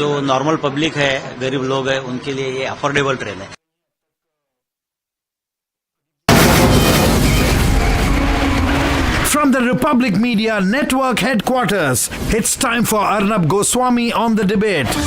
जो normal public है, गरीब लोग हैं, उनके लिए ये अफोर्डेबल ट्रेन है। From the Republic Media Network headquarters, it's time for Arnab Goswami on the debate.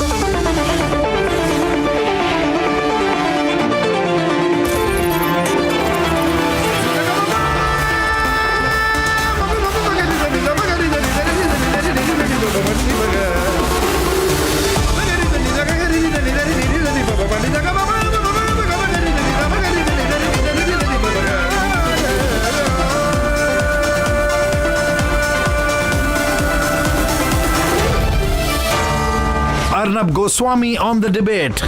Arnab Goswami on the debate.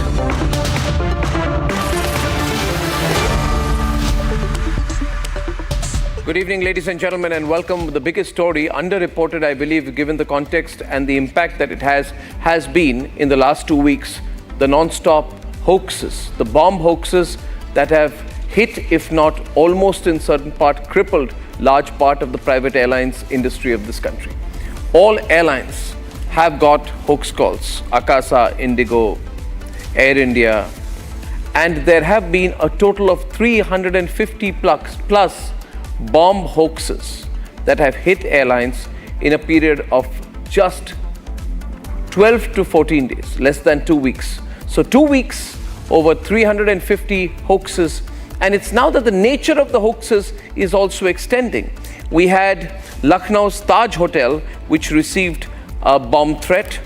Good evening, ladies and gentlemen, and welcome. The biggest story, underreported, I believe, given the context and the impact that it has been in the last 2 weeks, the non-stop hoaxes, the bomb hoaxes that have hit, if not almost in certain part, crippled large part of the private airlines industry of this country. All airlines have got hoax calls, Akasa, Indigo, Air India, and there have been a total of 350 plus bomb hoaxes that have hit airlines in a period of just 12 to 14 days, less than 2 weeks. So 2 weeks, over 350 hoaxes, and it's now that the nature of the hoaxes is also extending. We had Lucknow's Taj Hotel, which received a bomb threat,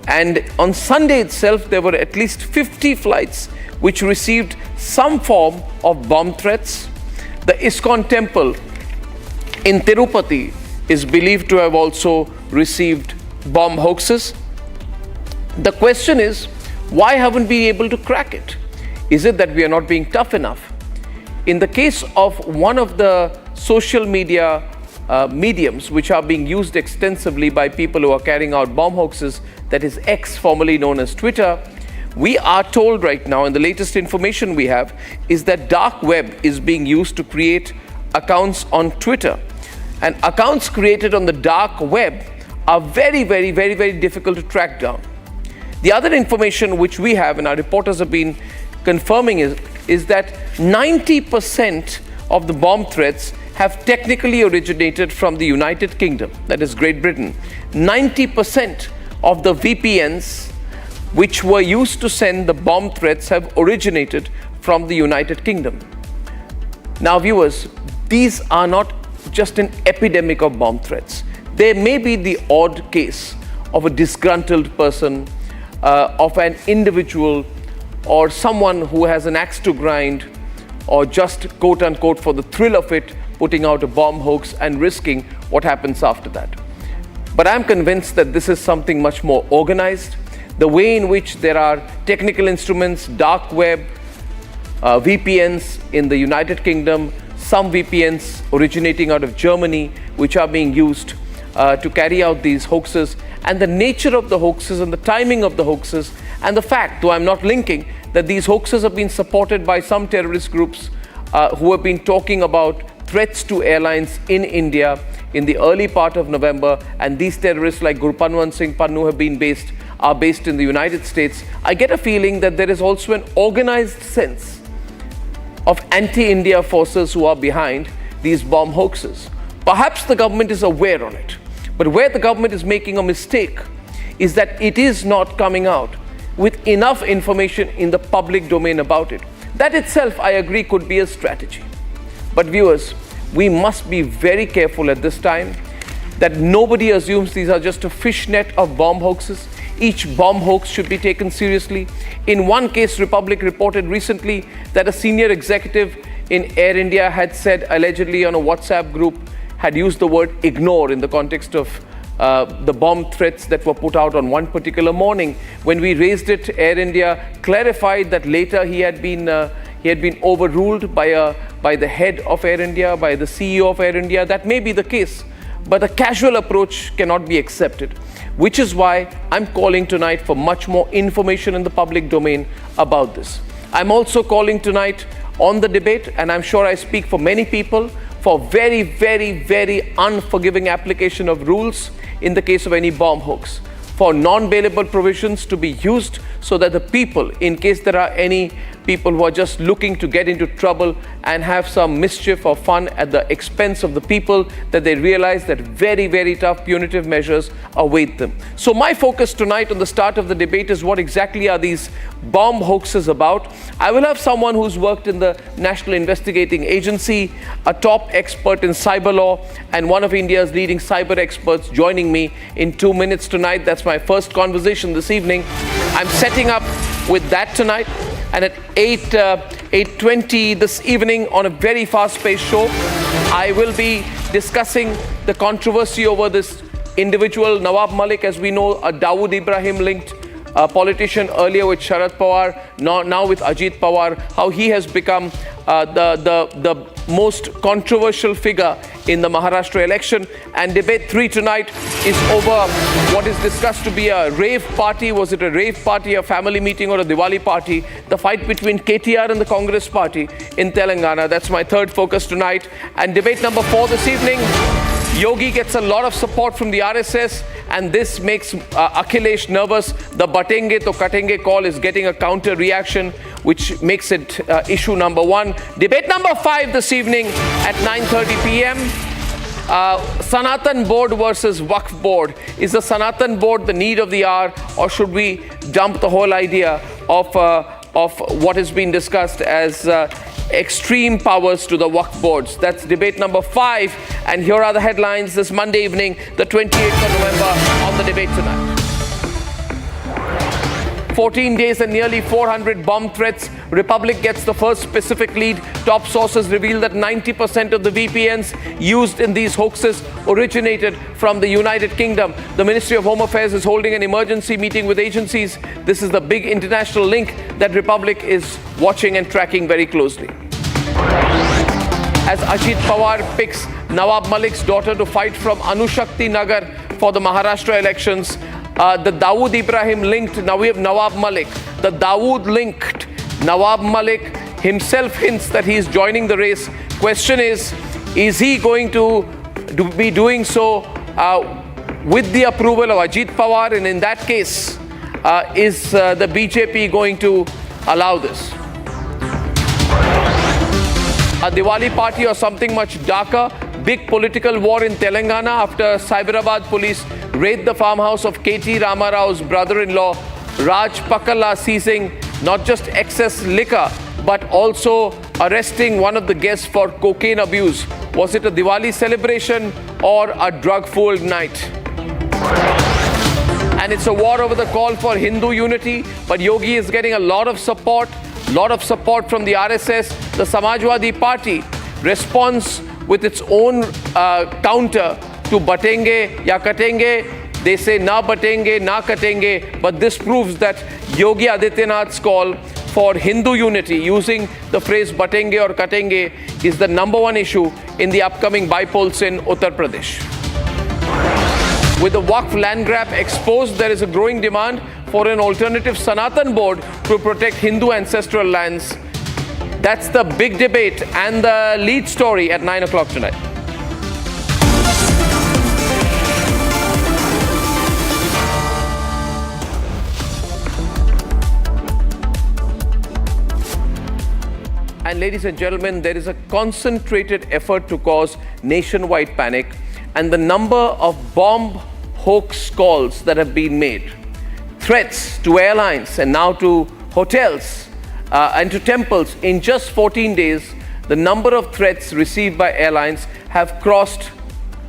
and on Sunday itself there were at least 50 flights which received some form of bomb threats. The ISKCON temple in Tirupati is believed to have also received bomb hoaxes. The question is, why haven't we been able to crack it? Is it that we are not being tough enough? In the case of one of the social media mediums which are being used extensively by people who are carrying out bomb hoaxes, that is X, formerly known as Twitter, we are told right now, and the latest information we have is that dark web is being used to create accounts on Twitter, and accounts created on the dark web are very difficult to track down. The other information which we have, and our reporters have been confirming, is that 90% of the bomb threats have technically originated from the United Kingdom, that is Great Britain. 90% of the VPNs which were used to send the bomb threats have originated from the United Kingdom. Now viewers, these are not just an epidemic of bomb threats. There may be the odd case of a disgruntled person, of an individual, or someone who has an axe to grind, or just quote unquote for the thrill of it, putting out a bomb hoax and risking what happens after that. But I'm convinced that this is something much more organized. The way in which there are technical instruments, dark web, VPNs in the United Kingdom, some VPNs originating out of Germany, which are being used to carry out these hoaxes, and the nature of the hoaxes and the timing of the hoaxes, and the fact, though I'm not linking, that these hoaxes have been supported by some terrorist groups who have been talking about threats to airlines in India in the early part of November, and these terrorists like Gurpanwant Singh Pannu are based in the United States. I get a feeling that there is also an organized sense of anti-India forces who are behind these bomb hoaxes. Perhaps the government is aware on it, but where the government is making a mistake is that it is not coming out with enough information in the public domain about it. That itself, I agree, could be a strategy. But viewers, we must be very careful at this time that nobody assumes these are just a fishnet of bomb hoaxes. Each bomb hoax should be taken seriously. In one case, Republic reported recently that a senior executive in Air India had said, allegedly on a WhatsApp group, had used the word ignore in the context of the bomb threats that were put out on one particular morning. When we raised it, Air India clarified that later he had been overruled by the head of Air India, by the CEO of Air India. That may be the case, but a casual approach cannot be accepted, which is why I'm calling tonight for much more information in the public domain about this. I'm also calling tonight on the debate, and I'm sure I speak for many people, for very unforgiving application of rules in the case of any bomb hoax. for non-bailable provisions to be used so that the people, in case there are any people who are just looking to get into trouble and have some mischief or fun at the expense of the people, that they realize that very, very tough punitive measures await them. So my focus tonight on the start of the debate is what exactly are these bomb hoaxes about. I will have someone who's worked in the National Investigating Agency, a top expert in cyber law, and one of India's leading cyber experts joining me in 2 minutes tonight. That's my first conversation this evening. I'm setting up with that tonight. And at 8:20 this evening on a very fast-paced show, I will be discussing the controversy over this individual, Nawab Malik, as we know, a Dawood Ibrahim-linked politician, earlier with Sharad Pawar, now with Ajit Pawar, how he has become the most controversial figure in the Maharashtra election. And debate 3 tonight is over what is discussed to be a rave party. Was it a rave party, a family meeting, or a Diwali party? The fight between KTR and the Congress party in Telangana. That's my third focus tonight. And debate number 4 this evening, Yogi gets a lot of support from the RSS, and this makes Akhilesh nervous. The batenge to katenge call is getting a counter reaction, which makes it issue number 1. Debate number 5 this evening at 9:30 p.m. Sanatan board versus Wakf board. Is the Sanatan board the need of the hour, or should we dump the whole idea of what has been discussed as extreme powers to the Wakf boards? That's debate number 5. And here are the headlines this Monday evening, the 28th of November, on the debate tonight. 14 days and nearly 400 bomb threats. Republic gets the first specific lead. Top sources reveal that 90% of the VPNs used in these hoaxes originated from the United Kingdom. The Ministry of Home Affairs is holding an emergency meeting with agencies. This is the big international link that Republic is watching and tracking very closely. As Ajit Pawar picks Nawab Malik's daughter to fight from Anushakti Nagar for the Maharashtra elections, the Dawood Ibrahim linked Nawab Malik. The Dawood linked Nawab Malik himself hints that he is joining the race. Question is he going to be doing so with the approval of Ajit Pawar? And in that case, is the BJP going to allow this? A Diwali party or something much darker? Big political war in Telangana after Cyberabad police raid the farmhouse of KT Ramarao's brother-in-law Raj Pakala, seizing not just excess liquor but also arresting one of the guests for cocaine abuse. Was it a Diwali celebration or a drug-fueled night? And it's a war over the call for Hindu unity, but Yogi is getting a lot of support from the RSS. The Samajwadi Party responds with its own counter to batenge ya katenge. They say na batenge, na katenge, but this proves that Yogi Adityanath's call for Hindu unity, using the phrase batenge or katenge, is the number 1 issue in the upcoming bypolls in Uttar Pradesh. With the Wakf land grab exposed, there is a growing demand for an alternative Sanatan board to protect Hindu ancestral lands. That's the big debate and the lead story at 9 o'clock tonight. And ladies and gentlemen, there is a concentrated effort to cause nationwide panic, and the number of bomb hoax calls that have been made, threats to airlines and now to hotels and to temples, in just 14 days, the number of threats received by airlines have crossed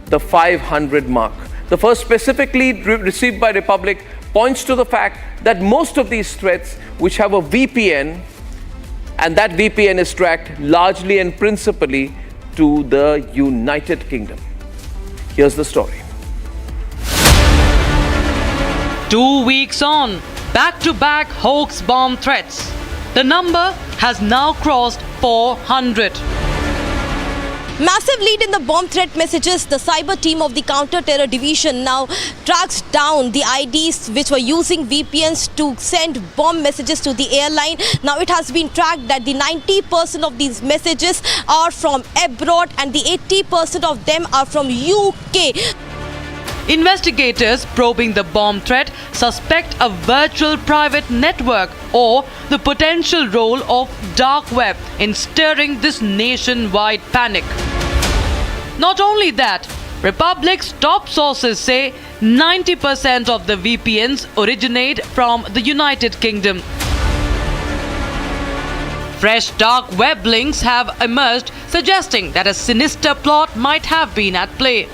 the 500 mark. The first specific lead received by Republic points to the fact that most of these threats, which have a VPN, and that VPN is tracked largely and principally to the United Kingdom. Here's the story. 2 weeks on, back-to-back hoax bomb threats. The number has now crossed 400. Massive lead in the bomb threat messages. The cyber team of the counter-terror division now tracks down the IDs which were using VPNs to send bomb messages to the airline. Now it has been tracked that the 90% of these messages are from abroad and the 80% of them are from UK. Investigators probing the bomb threat suspect a virtual private network or the potential role of dark web in stirring this nationwide panic. Not only that, Republic's top sources say 90% of the VPNs originate from the United Kingdom. Fresh dark web links have emerged, suggesting that a sinister plot might have been at play.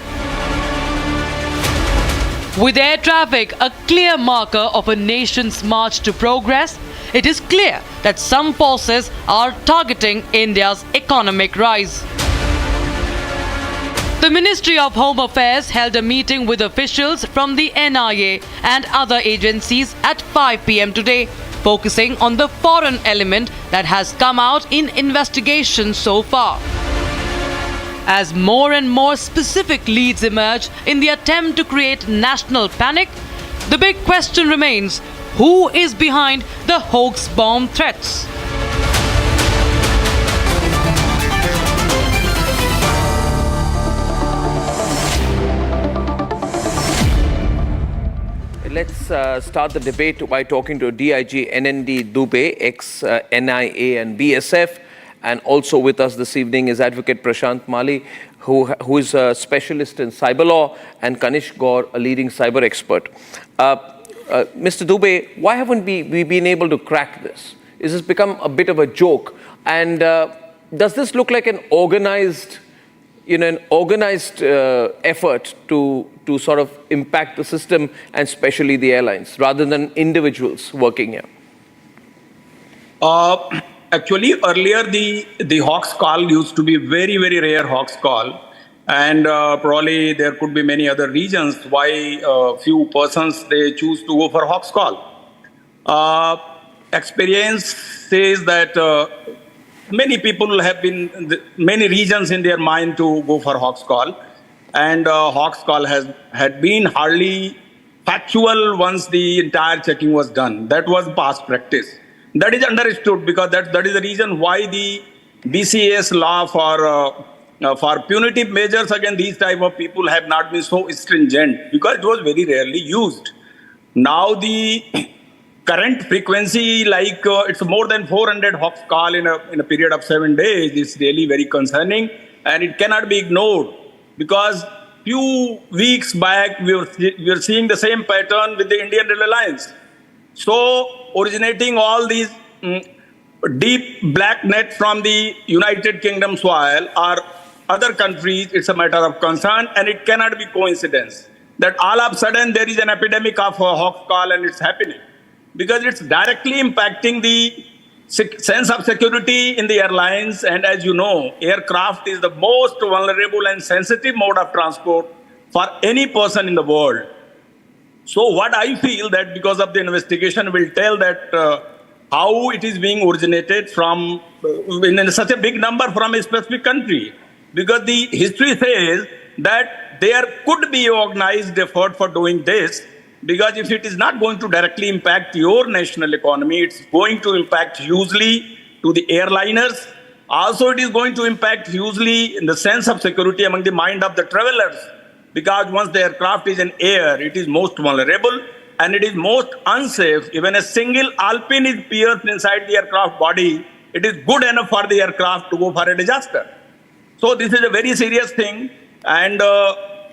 With air traffic a clear marker of a nation's march to progress, it is clear that some forces are targeting India's economic rise. The Ministry of Home Affairs held a meeting with officials from the NIA and other agencies at 5 p.m. today, focusing on the foreign element that has come out in investigations so far. As more and more specific leads emerge in the attempt to create national panic, the big question remains: who is behind the hoax bomb threats? Let's start the debate by talking to DIG NND Dubey, ex-NIA and BSF. And also with us this evening is Advocate Prashant Mali, who is a specialist in cyber law, and Kanish Gaur, a leading cyber expert. Mr. Dubey, why haven't we been able to crack this? Is this become a bit of a joke? And does this look like an organized effort to sort of impact the system and especially the airlines rather than individuals working here? Actually, earlier the Hoax call used to be very, very rare Hoax call. And probably there could be many other reasons why few persons, they choose to go for Hoax call. Experience says that many people have been, many reasons in their mind to go for Hoax call. And Hoax call had been hardly factual once the entire checking was done. That was past practice. That is understood because that is the reason why the BCAS law for punitive measures against these type of people have not been so stringent, because it was very rarely used. Now the current frequency, like it's more than 400 Hoax call in a period of 7 days, is really very concerning, and it cannot be ignored, because few weeks back we were seeing the same pattern with the Indian Airlines. So originating all these deep black net from the United Kingdom soil or other countries, it's a matter of concern, and it cannot be coincidence that all of a sudden there is an epidemic of Hoax call and it's happening, because it's directly impacting the sense of security in the airlines. And as you know, aircraft is the most vulnerable and sensitive mode of transport for any person in the world. So what I feel that because of the investigation will tell that how it is being originated from in such a big number from a specific country. Because the history says that there could be organized effort for doing this, because if it is not going to directly impact your national economy, it's going to impact hugely to the airliners. Also, it is going to impact hugely in the sense of security among the mind of the travelers. Because once the aircraft is in air, it is most vulnerable and it is most unsafe. Even a single alpine is pierced inside the aircraft body, it is good enough for the aircraft to go for a disaster. So this is a very serious thing, and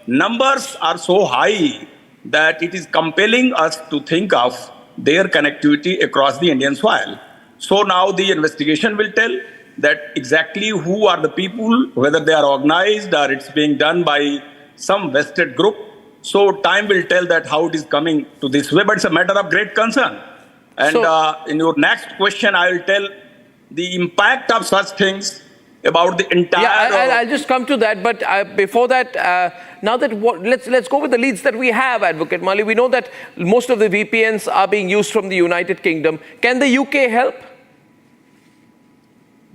numbers are so high that it is compelling us to think of their connectivity across the Indian soil. So now the investigation will tell that exactly who are the people, whether they are organized or it's being done by some vested group. So time will tell that how it is coming to this way, but it's a matter of great concern. And in your next question, I will tell the impact of such things about the entire... Yeah, I'll just come to that, but before that, now that let's go with the leads that we have, Advocate Mali. We know that most of the VPNs are being used from the United Kingdom. Can the UK help?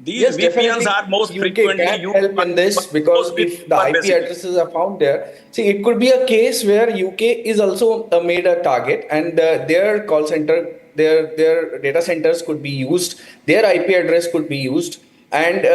These VPNs are most frequently used. Help in this, because if the IP addresses are found there, see, it could be a case where UK is also made a target, and their call center, their data centers could be used, their IP address could be used. And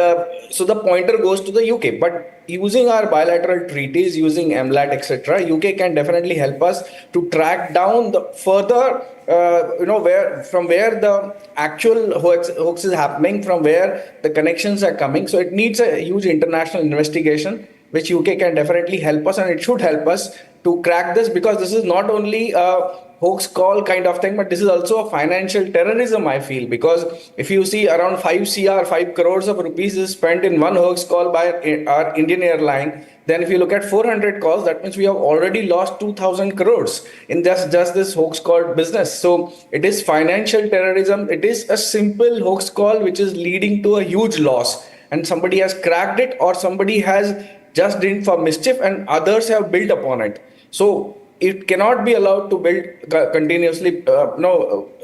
so the pointer goes to the UK. But using our bilateral treaties, using MLAT, etc., UK can definitely help us to track down the further, where the actual hoax is happening, from where the connections are coming. So it needs a huge international investigation, which UK can definitely help us, and it should help us to crack this, because this is not only a hoax call kind of thing, but this is also a financial terrorism, I feel, because if you see around 5 crores of rupees is spent in one hoax call by our Indian airline, then if you look at 400 calls, that means we have already lost 2,000 crores in just this hoax call business. So it is financial terrorism. It is a simple hoax call which is leading to a huge loss, and somebody has cracked it, or somebody has just did it for mischief, and others have built upon it. So it cannot be allowed to build continuously,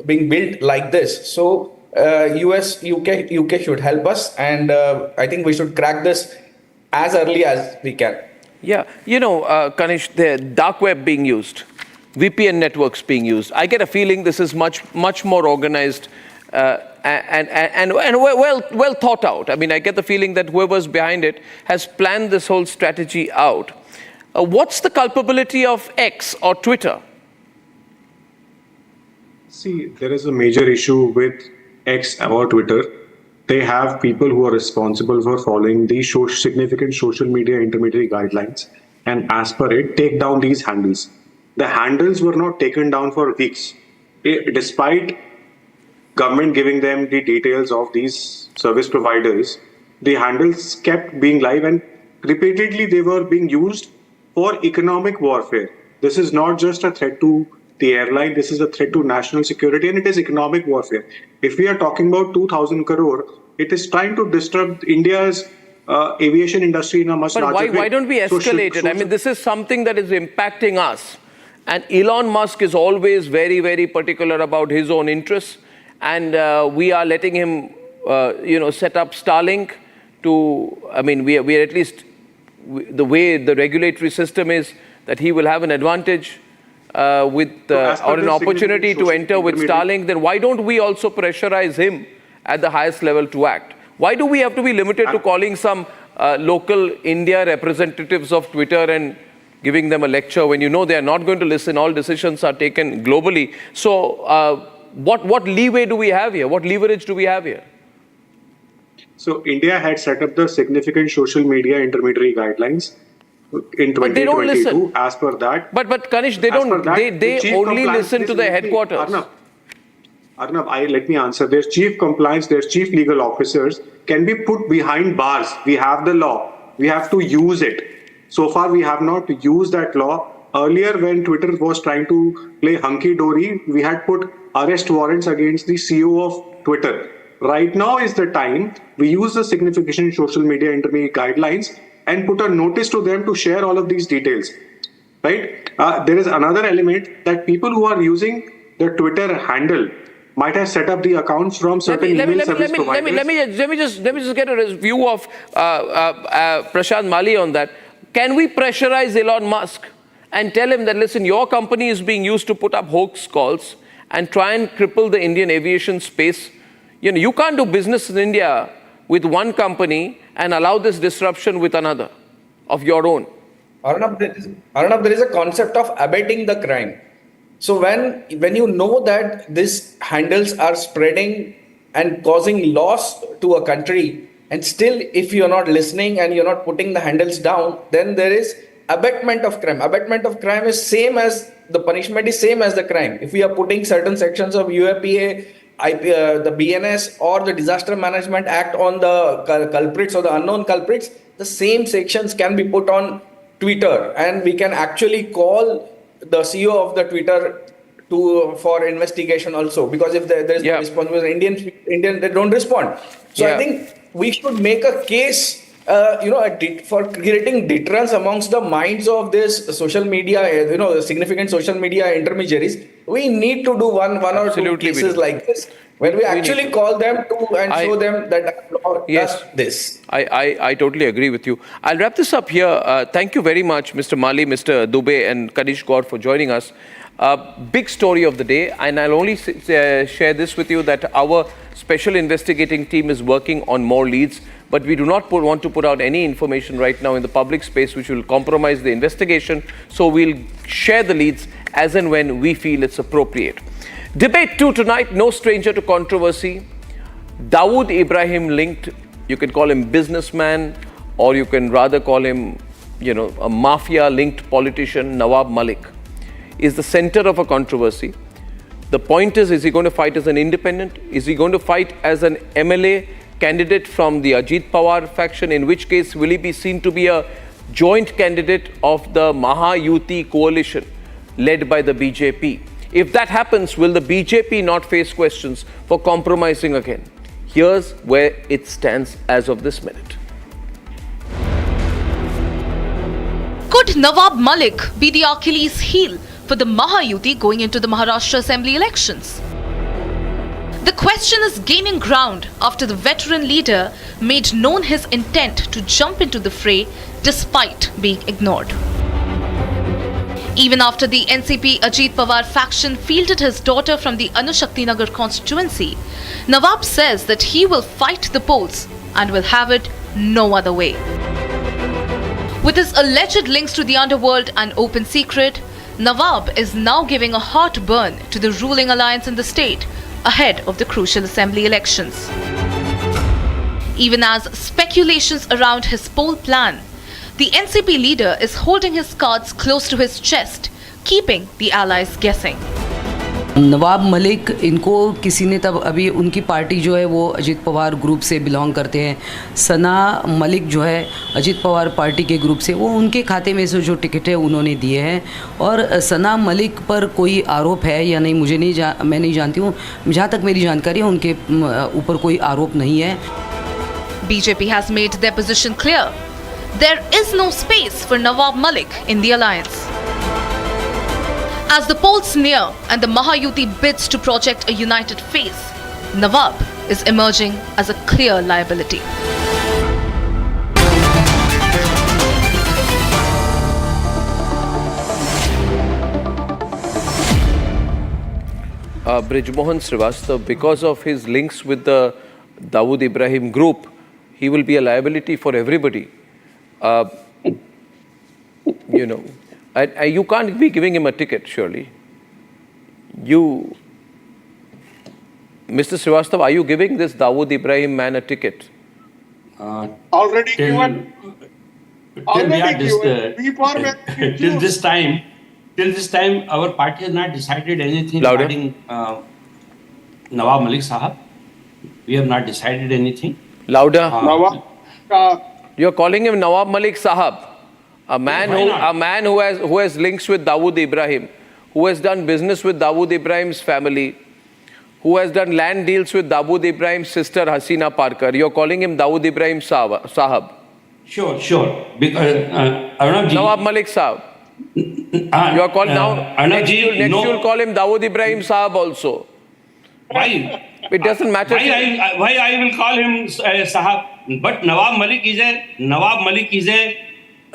being built like this. So UK should help us, and I think we should crack this as early as we can. Yeah, Kanish, the dark web being used, VPN networks being used. I get a feeling this is much more organized and well thought out. I mean, I get the feeling that whoever's behind it has planned this whole strategy out. What's the culpability of X or Twitter? See, there is a major issue with X or Twitter. They have people who are responsible for following the significant social media intermediary guidelines, and as per it, take down these handles. The handles were not taken down for weeks, despite government giving them the details of these service providers. The handles kept being live, and repeatedly they were being used for economic warfare. This is not just a threat to the airline, this is a threat to national security, and it is economic warfare. If we are talking about 2,000 crore, it is trying to disrupt India's aviation industry in a much larger way. But why don't we escalate it? I mean, this is something that is impacting us. And Elon Musk is always very, very particular about his own interests. And we are letting him, set up Starlink we are at least, the way the regulatory system is, that he will have an advantage or an opportunity to enter with Starlink. Then why don't we also pressurize him at the highest level to act? Why do we have to be limited to calling some local India representatives of Twitter and giving them a lecture when they are not going to listen? All decisions are taken globally. So what leeway do we have here? What leverage do we have here? So India had set up the significant social media intermediary guidelines in 2022. As per that, but Kanish, they don't. They only listen to the headquarters. Arnab, let me answer. Their chief compliance, their chief legal officers can be put behind bars. We have the law. We have to use it. So far, we have not used that law. Earlier, when Twitter was trying to play hunky-dory, we had put arrest warrants against the CEO of Twitter. Right now is the time we use the significant social media intermediate guidelines and put a notice to them to share all of these details. Right? There is another element that people who are using the Twitter handle might have set up the accounts from certain email service providers. Let me just get a view of Prashant Mali on that. Can we pressurize Elon Musk and tell him that, listen, your company is being used to put up hoax calls and try and cripple the Indian aviation space? You can't do business in India with one company and allow this disruption with another of your own. Arnab, there is a concept of abetting the crime. So when you know that these handles are spreading and causing loss to a country, and still if you're not listening and you're not putting the handles down, then there is abatement of crime. Abatement of crime is same as the punishment is same as the crime. If we are putting certain sections of UAPA, the BNS or the Disaster Management Act on the culprits or the unknown culprits, the same sections can be put on Twitter, and we can actually call the CEO of the Twitter for investigation also, because if there is no response, because Indian they don't respond. So I think we should make a case for creating deterrence amongst the minds of this social media, significant social media intermediaries. We need to do one or two cases like this, when we actually call them to and show them that law does this. I totally agree with you. I'll wrap this up here. Thank you very much, Mr. Mali, Mr. Dubey, and Kanish Gaur for joining us. Big story of the day, and I'll only share this with you that our special investigating team is working on more leads, but we do not want to put out any information right now in the public space which will compromise the investigation. So we'll share the leads as and when we feel it's appropriate. Debate 2 tonight, no stranger to controversy. Dawood Ibrahim linked, you can call him businessman, or you can rather call him, a mafia-linked politician, Nawab Malik, is the center of a controversy. The point is he going to fight as an independent? Is he going to fight as an MLA candidate from the Ajit Pawar faction? In which case, will he be seen to be a joint candidate of the Mahayuti coalition led by the BJP? If that happens, will the BJP not face questions for compromising again? Here's where it stands as of this minute. Could Nawab Malik be the Achilles heel for the Mahayuti going into the Maharashtra Assembly elections? The question is gaining ground after the veteran leader made known his intent to jump into the fray despite being ignored. Even after the NCP Ajit Pawar faction fielded his daughter from the Anushakti constituency, Nawab says that he will fight the polls and will have it no other way. With his alleged links to the underworld an open secret, Nawab is now giving a heartburn to the ruling alliance in the state ahead of the crucial assembly elections. Even as speculations around his poll plan, the NCP leader is holding his cards close to his chest, keeping the allies guessing. Nawab Malik इनको किसी ने तब अभी उनकी party जो है वो Ajit Pawar group से बिलोंग करते हैं। सना मलिक जो है अजीत पवार पार्टी के ग्रुप से, वो उनके खाते में से जो टिकट है उन्होंने दिए हैं। और सना मलिक पर कोई आरोप है या नहीं मुझे मैं नहीं जानती हूँ। जहाँ तक मेरी जानकारी है उनके ऊपर कोई आरोप नहीं है। BJP has made their position clear. There is no space for Nawab Malik in the alliance. As the polls near and the Mahayuti bids to project a united face, Nawab is emerging as a clear liability. Brijmohan Srivastava, because of his links with the Dawood Ibrahim group, he will be a liability for everybody. You can't be giving him a ticket, surely. Mr. Srivastava, are you giving this Dawood Ibrahim man a ticket? Already given. Till this time, our party has not decided anything regarding Nawab Malik Sahab. We have not decided anything. Louder. You're calling him Nawab Malik Sahab. A man who has links with Dawood Ibrahim, who has done business with Dawood Ibrahim's family, who has done land deals with Dawood Ibrahim's sister Hasina Parkar. You're calling him Dawood Ibrahim Sahab. Sure. Because Arnab ji, Nawab Malik Sahab. You are called now. Next you'll call him Dawood Ibrahim Sahab also. Why? It doesn't matter. Why I will call him Sahab? But Nawab Malik is a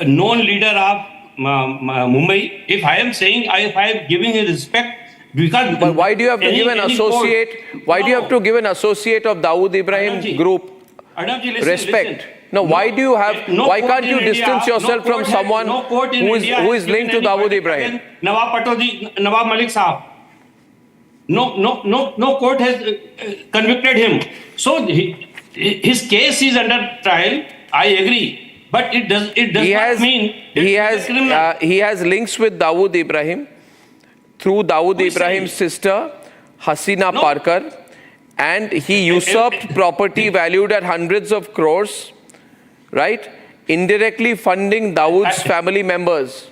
known leader of Mumbai. If I am saying, if I am giving him respect, because but why do you have to give an associate? Why do you have to give an associate of Dawood Ibrahim group respect? No, why do you have? Why can't you distance yourself from someone who is linked to Dawood Ibrahim? Nawab Malik Sahab. No court has convicted him. So his case is under trial. I agree. But it does not mean he has links with Dawood Ibrahim through Dawood Ibrahim's sister Hasina Parkar, and he usurped property valued at hundreds of crores, right? Indirectly funding Dawood's family members.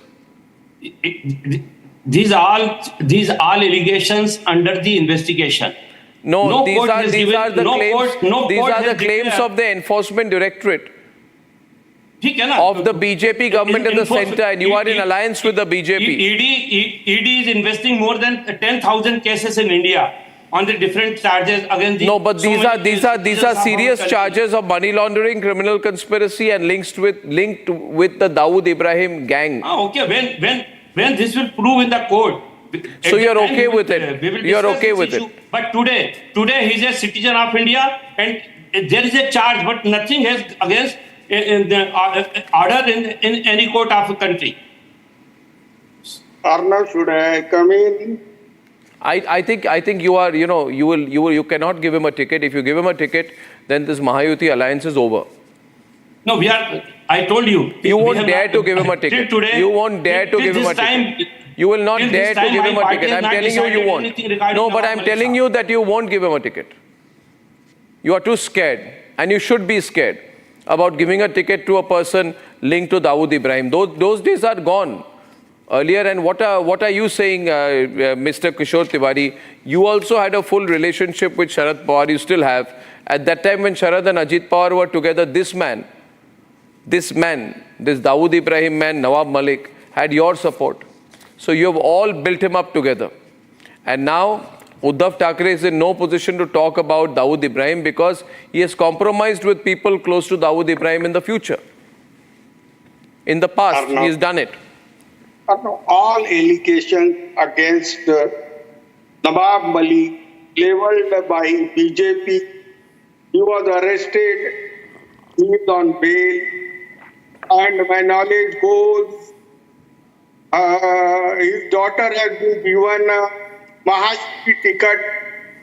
These are allegations under the investigation. No, these are the claims of the Enforcement Directorate of the BJP government in the center, and you are in alliance with the BJP. ED is investing more than 10,000 cases in India on the different charges against the... No, but these are serious charges of money laundering, criminal conspiracy, and linked with the Dawood Ibrahim gang. Okay, when this will prove in the court, So you're okay with it? You're okay with it? But today he's a citizen of India, and there is a charge, but nothing has against the order in any court of a country. Arnab, should I come in? I think you are, you cannot give him a ticket. If you give him a ticket, then this Mahayuti alliance is over. No, I told you. You won't dare to give him a ticket. Today, you won't dare to give him a ticket. You will not dare to give him a ticket. I'm telling you, you won't. No, but I'm telling you that you won't give him a ticket. You are too scared, and you should be scared about giving a ticket to a person linked to Dawood Ibrahim. Those days are gone. Earlier, and what are you saying, Mr. Kishore Tiwari? You also had a full relationship with Sharad Pawar. You still have. At that time when Sharad and Ajit Pawar were together, this Dawood Ibrahim man, Nawab Malik, had your support. So you have all built him up together. And now Uddhav Thackeray is in no position to talk about Dawood Ibrahim because he has compromised with people close to Dawood Ibrahim in the future. In the past, he has done it. All allegations against Nawab Malik leveled by BJP. He was arrested, he is on bail, and my knowledge goes, his daughter has been given a Mahayuti ticket,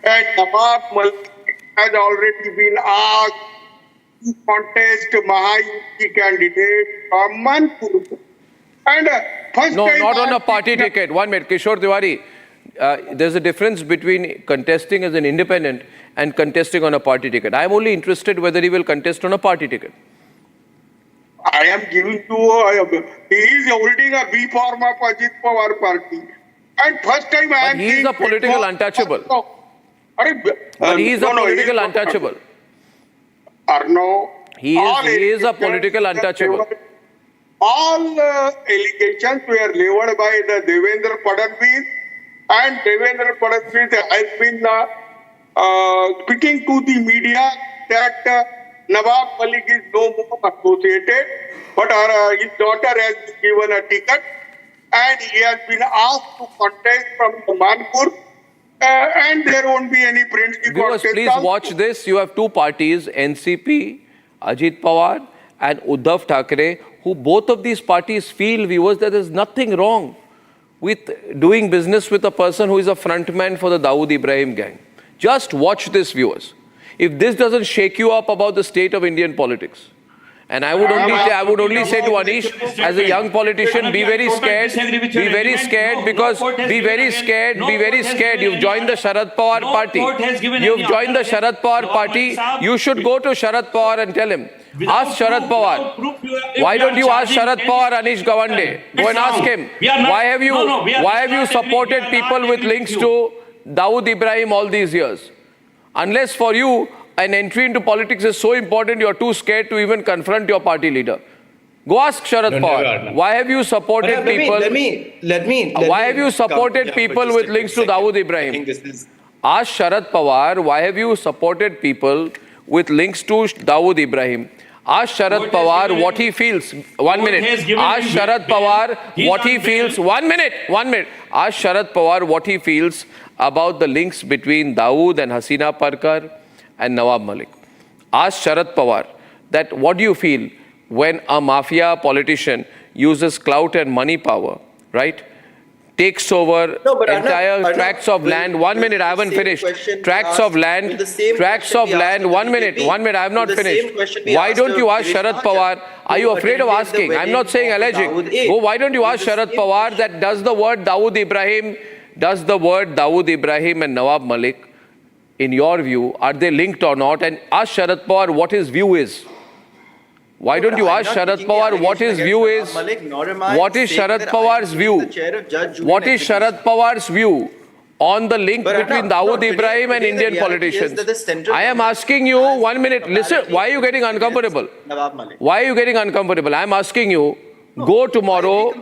and Nawab Malik has already been asked to contest Mahayuti candidate from Manipur. And no, not on a party ticket. 1 minute, Kishore Tiwari. There's a difference between contesting as an independent and contesting on a party ticket. I'm only interested whether he will contest on a party ticket. I am giving you, he is holding a B form of Ajit Pawar party. And first time I am he is a political untouchable. But he is a political untouchable. Arno, he is a political untouchable. All allegations were leveled by the Devendra Fadnavis, and Devendra Fadnavis has been speaking to the media that Nawab Malik is no more associated, but his daughter has been given a ticket and he has been asked to contest from the Manipur, and there won't be any friendly contest. Please watch this. You have two parties, NCP, Ajit Pawar and Uddhav Thackeray, who both of these parties feel, viewers, that there is nothing wrong with doing business with a person who is a frontman for the Dawood Ibrahim gang. Just watch this, viewers. If this doesn't shake you up about the state of Indian politics, and I would only say to Anish, as a young politician, be very scared, because be very scared. You've joined the Sharad Pawar party. You should go to Sharad Pawar and tell him. Ask Sharad Pawar. Why don't you ask Sharad Pawar, Anish Gawande? Go and ask him. Why have you supported people with links to Dawood Ibrahim all these years? Unless for you, an entry into politics is so important, you're too scared to even confront your party leader. Go ask Sharad Pawar. Why have you supported people? Why have you supported people with links to Dawood Ibrahim? Ask Sharad Pawar, why have you supported people with links to Dawood Ibrahim? Ask Sharad Pawar what he feels. 1 minute. Ask Sharad Pawar what he feels. 1 minute. Ask Sharad Pawar what he feels about the links between Dawood and Hasina Parkar and Nawab Malik. Ask Sharad Pawar that what do you feel when a mafia politician uses clout and money power, right? Takes over entire tracts of land. 1 minute, I haven't finished. Tracts of land, 1 minute, I have not finished. Why don't you ask Sharad Pawar? Are you afraid of asking? I'm not saying alleging. Why don't you ask Sharad Pawar that does the word Dawood Ibrahim and Nawab Malik, in your view, are they linked or not? And ask Sharad Pawar what his view is. Why don't you ask Sharad Pawar what his view is? What is Sharad Pawar's view? What is Sharad Pawar's view on the link between Dawood Ibrahim and Indian politicians? I am asking you, 1 minute, listen, why are you getting uncomfortable? Why are you getting uncomfortable? I am asking you, go tomorrow,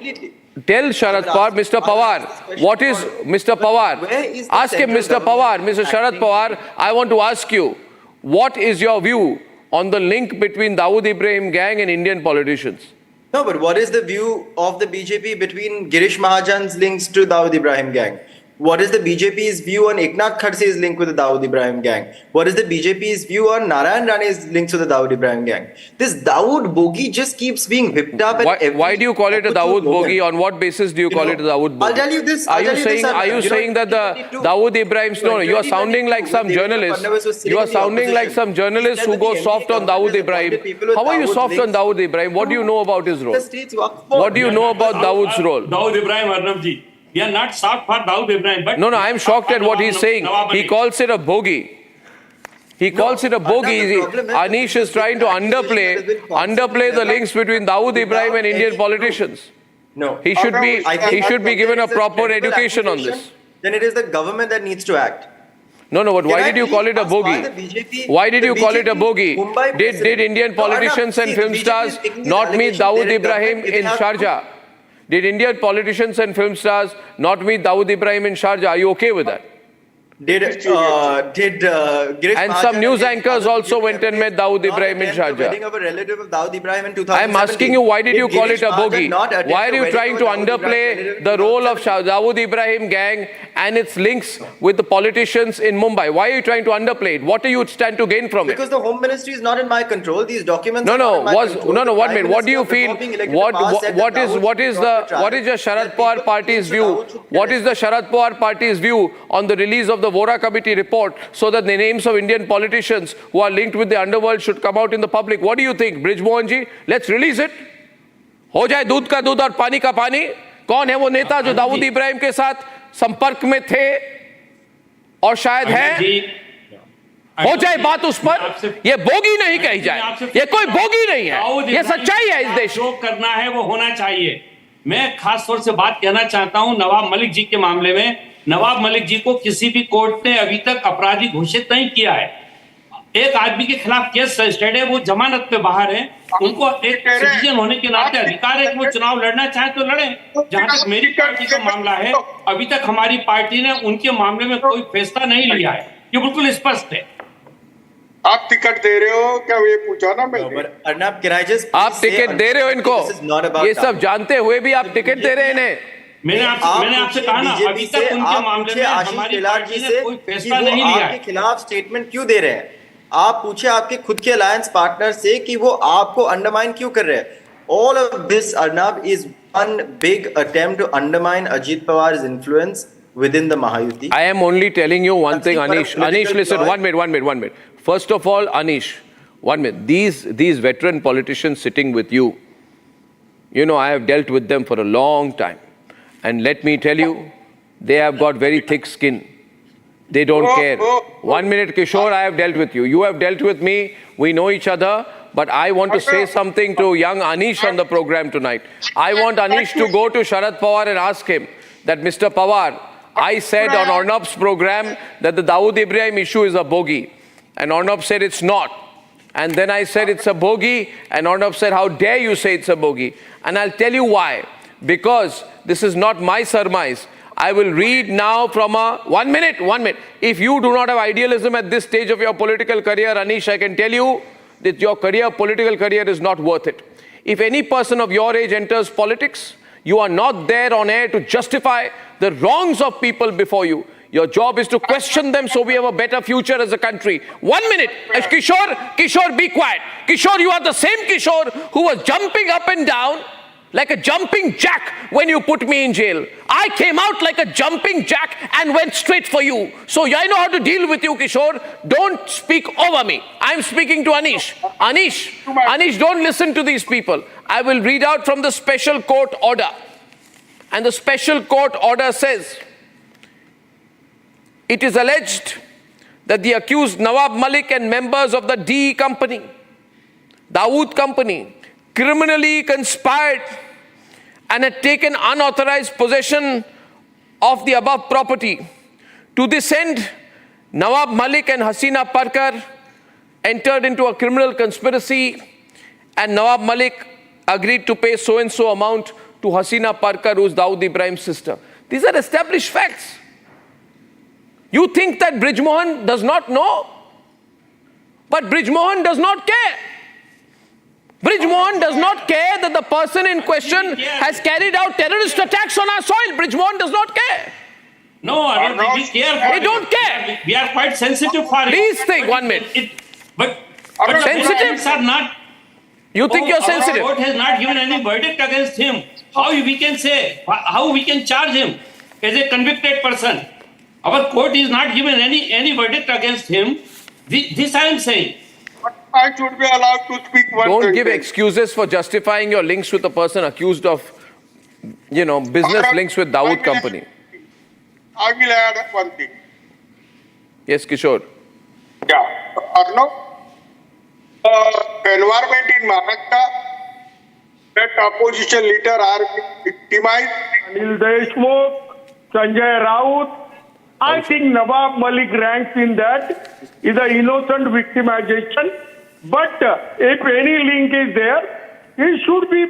tell Sharad Pawar, Mr. Pawar, what is Mr. Pawar? Ask him, Mr. Pawar, Mr. Sharad Pawar, I want to ask you, what is your view on the link between Dawood Ibrahim gang and Indian politicians? No, but what is the view of the BJP between Girish Mahajan's links to Dawood Ibrahim gang? What is the BJP's view on Eknath Khade's link with the Dawood Ibrahim gang? What is the BJP's view on Narayan Rane's links with the Dawood Ibrahim gang? This Dawood bogie just keeps being whipped up. Why do you call it a Dawood bogie? On what basis do you call it a Dawood bogie? I'll tell you this. Are you saying that the Dawood Ibrahim's... No, you are sounding like some journalist. You are sounding like some journalist who goes soft on Dawood Ibrahim. How are you soft on Dawood Ibrahim? What do you know about his role? What do you know about Dawood's role? Dawood Ibrahim, Arnab ji. We are not soft for Dawood Ibrahim, but... No, I am shocked at what he's saying. He calls it a bogie. He calls it a bogie. Anish is trying to underplay the links between Dawood Ibrahim and Indian politicians. No. He should be given a proper education on this. Then it is the government that needs to act. No, but why did you call it a bogie? Why did you call it a bogie? Did Indian politicians and film stars not meet Dawood Ibrahim in Sharjah? Did Indian politicians and film stars not meet Dawood Ibrahim in Sharjah? Are you okay with that? Girish and some news anchors also went and met Dawood Ibrahim in Sharjah. Wedding of a relative of Dawood Ibrahim in 2017. I am asking you, why did you call it a bogie? Why are you trying to underplay the role of Dawood Ibrahim gang and its links with the politicians in Mumbai? Why are you trying to underplay it? What do you stand to gain from it? Because the Home Ministry is not in my control. These documents What do you feel? What is the Sharad Pawar party's view? What is the Sharad Pawar party's view on the release of the Vora Committee report so that the names of Indian politicians who are linked with the underworld should come out in the public? What do you think, Brij Mohan ji? Let's release it. हो जाए दूध का दूध और पानी का पानी. कौन है वो नेता जो दाऊद इब्राहिम के साथ संपर्क में थे और शायद है? हो जाए बात उस पर. ये बोगी नहीं कही जाए. ये कोई बोगी नहीं है. ये सच्चाई है इस देश. जो करना है वो होना चाहिए. मैं खास तौर से बात कहना चाहता हूं नवाब मलिक जी के मामले में. नवाब मलिक जी को किसी भी कोर्ट ने अभी तक अपराधी घोषित नहीं किया है. एक आदमी के खिलाफ केस रजिस्टर्ड है, वो जमानत पे बाहर है. उनको एक सिटीजन होने के नाते अधिकार है कि वो चुनाव लड़ना चाहे तो लड़े. जहां तक मेरी पार्टी का मामला है, अभी तक हमारी पार्टी ने उनके मामले में कोई फैसला नहीं लिया है. ये बिल्कुल स्पष्ट है. आप टिकट दे रहे हो क्या? ये पूछा ना मैंने. अर्नब, आप टिकट दे रहे हो इनको? ये सब जानते हुए भी आप टिकट दे रहे हैं इन्हें? मैंने आपसे कहा ना, अभी तक उनके मामले में हमारी पार्टी ने कोई फैसला नहीं लिया है. आपके खिलाफ स्टेटमेंट क्यों दे रहे हैं? आप पूछे आपके खुद के अलायंस पार्टनर से कि वो आपको अंडरमाइन क्यों कर रहे हैं. All of this, Arnab, is one big attempt to undermine Ajit Pawar's influence within the Mahayuti. I am only telling you one thing, Anish. Anish, listen, one minute. First of all, Anish, 1 minute. These veteran politicians sitting with you, I have dealt with them for a long time. And let me tell you, they have got very thick skin. They don't care. 1 minute, Kishore, I have dealt with you. You have dealt with me. We know each other. But I want to say something to young Anish on the program tonight. I want Anish to go to Sharad Pawar and ask him that, Mr. Pawar, I said on Arnab's program that the Dawood Ibrahim issue is a bogie. And Arnab said it's not. And then I said it's a bogie. And Arnab said, how dare you say it's a bogie? And I'll tell you why. Because this is not my surmise. I will read now from a... 1 minute. If you do not have idealism at this stage of your political career, Anish, I can tell you that your political career is not worth it. If any person of your age enters politics, you are not there on air to justify the wrongs of people before you. Your job is to question them so we have a better future as a country. 1 minute. Kishore, be quiet. Kishore, you are the same Kishore who was jumping up and down like a jumping jack when you put me in jail. I came out like a jumping jack and went straight for you. So I know how to deal with you, Kishore. Don't speak over me. I'm speaking to Anish. Anish, don't listen to these people. I will read out from the special court order. And the special court order says, it is alleged that the accused Nawab Malik and members of the D company, Dawood company, criminally conspired and had taken unauthorized possession of the above property. To this end, Nawab Malik and Hasina Parkar entered into a criminal conspiracy, and Nawab Malik agreed to pay so-and-so amount to Hasina Parkar, who is Dawood Ibrahim's sister. These are established facts. You think that Brij Mohan does not know? But Brij Mohan does not care. Bridgemohan does not care that the person in question has carried out terrorist attacks on our soil. Bridgemohan does not care. No, I don't think we care. They don't care. We are quite sensitive for it. Please think 1 minute. But sensitive are not. You think you're sensitive? Our court has not given any verdict against him. How we can say, how we can charge him as a convicted person? Our court is not given any verdict against him. This I am saying. I should be allowed to speak one Don't sentence. give excuses for justifying your links with a person accused of, business links with Dawood Company. I will add one thing. Yes, Kishore. Yeah. Arnab, environment in Maharashtra, that opposition leader are victimized. Anil Deshmukh, Sanjay Raut. I think Nawab Malik ranks in that is an innocent victimization. But if any link is there, he should be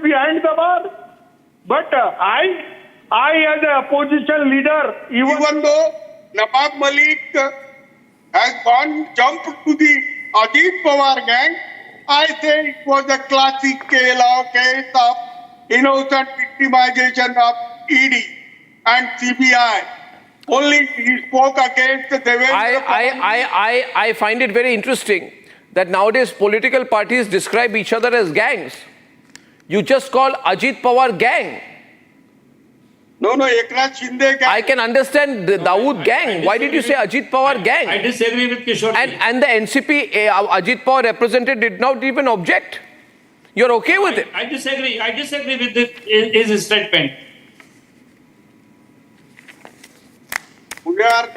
behind the bar. But I as an opposition leader, Even though Nawab Malik has jumped to the Ajit Pawar gang, I say it was a classic case of innocent victimization of ED and CBI. Only he spoke against Devendra. I find it very interesting that nowadays political parties describe each other as gangs. You just call Ajit Pawar gang. No, Eknath Shinde gang. I can understand the Dawood gang. Why did you say Ajit Pawar gang? I disagree with Kishore. And the NCP Ajit Pawar represented did not even object. You're okay with it? I disagree. I disagree with his statement. We are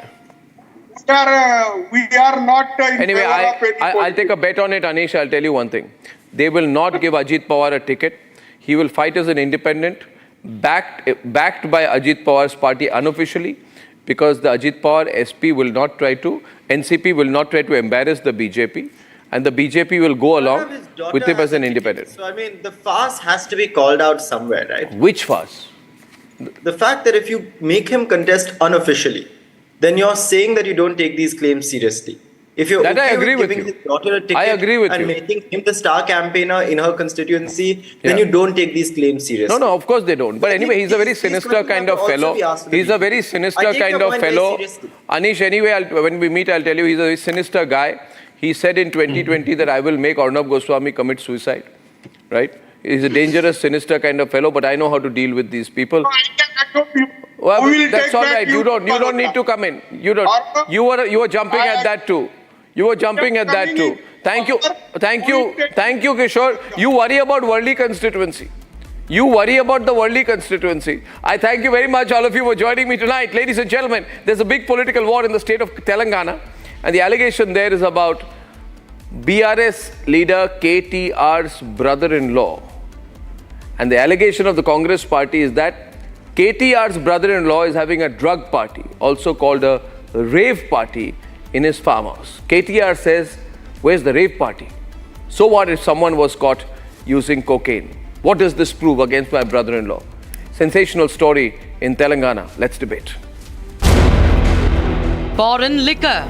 not. Anyway, I'll take a bet on it, Anish. I'll tell you one thing. They will not give Ajit Pawar a ticket. He will fight as an independent, backed by Ajit Pawar's party unofficially, because the Ajit Pawar SP will not try to, NCP will not try to embarrass the BJP, and the BJP will go along with him as an independent. So, I mean, the farce has to be called out somewhere, right? Which farce? The fact that if you make him contest unofficially, then you're saying that you don't take these claims seriously. If you're I agree with giving you. his daughter a ticket I agree with and you. making him the star campaigner in her constituency, then you don't take these claims seriously. No, of course they don't. But anyway, he's a very sinister kind of fellow. He's a very sinister kind of fellow. Anish, anyway, when we meet, I'll tell you, he's a very sinister guy. He said in 2020 that I will make Arnab Goswami commit suicide. Right? He's a dangerous, sinister kind of fellow, but I know how to deal with these people. Well, that's all right. You don't need to come in. You don't. You were jumping at that too. You were jumping at that too. Thank you, Kishore. You worry about Worli constituency. You worry about the Worli constituency. I thank you very much, all of you, for joining me tonight. Ladies and gentlemen, there's a big political war in the state of Telangana, and the allegation there is about BRS leader KTR's brother-in-law. And the allegation of the Congress party is that KTR's brother-in-law is having a drug party, also called a rave party, in his farmhouse. KTR says, where's the rave party? So what if someone was caught using cocaine? What does this prove against my brother-in-law? Sensational story in Telangana. Let's debate. Foreign liquor,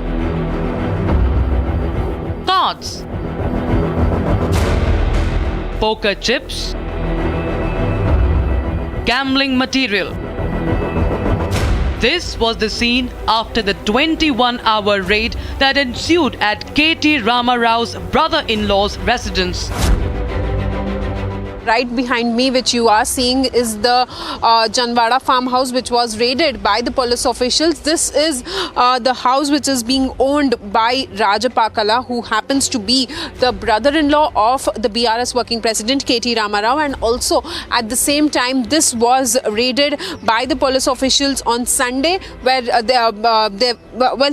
cards, poker chips, gambling material. This was the scene after the 21-hour raid that ensued at KT Rama Rao's brother-in-law's residence. Right behind me, which you are seeing, is the Janwada farmhouse, which was raided by the police officials. This is the house which is being owned by Rajapakala, who happens to be the brother-in-law of the BRS working president KT Rama Rao, and also at the same time this was raided by the police officials on Sunday, where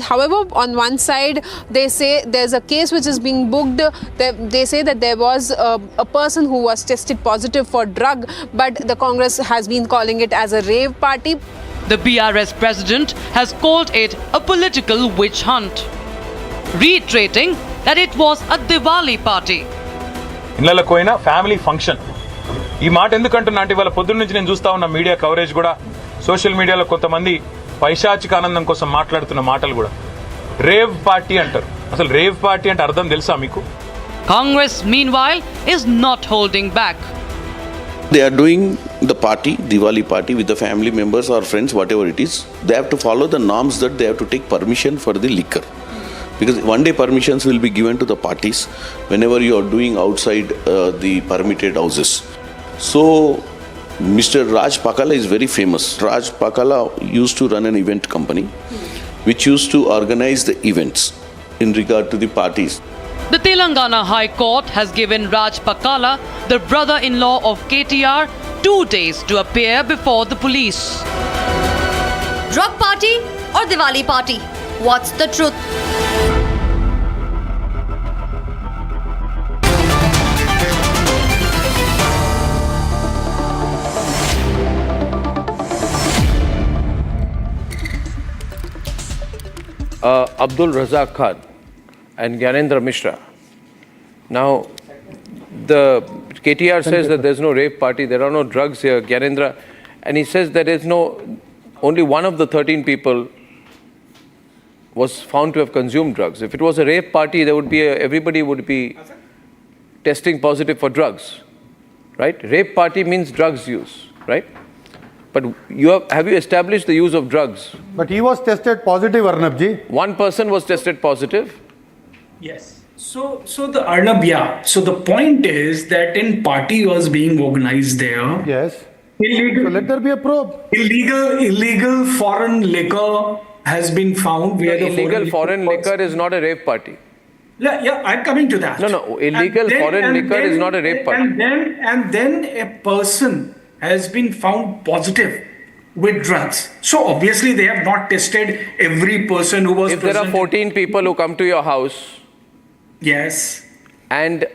however, on one side they say there's a case which is being booked. They say that there was a person who was tested positive for drug, but the Congress has been calling it as a rave party. The BRS president has called it a political witch hunt, reiterating that it was a Diwali party. ఇళ్ళకోయినా family function. ఈ మాట ఎందుకంటున్నా అంటే ఇవాళ పొద్దున్న నుంచి నేను చూస్తా ఉన్న మీడియా కవరేజ్ కూడా, సోషల్ మీడియాలో కొంతమంది పైశాచిక ఆనందం కోసం మాట్లాడుతున్న మాటలు కూడా రేవ్ పార్టీ అంటారు. అసలు రేవ్ పార్టీ అంటే అర్థం తెలుసా మీకు? Congress, meanwhile, is not holding back. They are doing the party, Diwali party, with the family members or friends, whatever it is. They have to follow the norms that they have to take permission for the liquor. Because one day permissions will be given to the parties whenever you are doing outside the permitted houses. So, Mr. Raj Pakala is very famous. Raj Pakala used to run an event company which used to organize the events in regard to the parties. The Telangana High Court has given Raj Pakala, the brother-in-law of KTR, 2 days to appear before the police. Drug party or Diwali party? What's the truth? Abdul Razak Khan and Gyanendra Mishra. Now, the KTR says that there's no rape party, there are no drugs here, Gyanendra, and he says there is only one of the 13 people was found to have consumed drugs. If it was a rape party, there would be everybody would be testing positive for drugs, right? Rape party means drugs use, right? But have you established the use of drugs? But he was tested positive, Arnab ji. One person was tested positive? Yes. So the Arnab, yeah. So the point is that in party was being organized there. Yes. Illegal, so let there be a probe. Illegal foreign liquor has been found. Where the illegal foreign liquor is not a rape party. Yeah, I'm coming to that. No, illegal foreign liquor is not a rape party. And then a person has been found positive with drugs. So obviously they have not tested every person who was present. If there are 14 people who come to your house, yes, and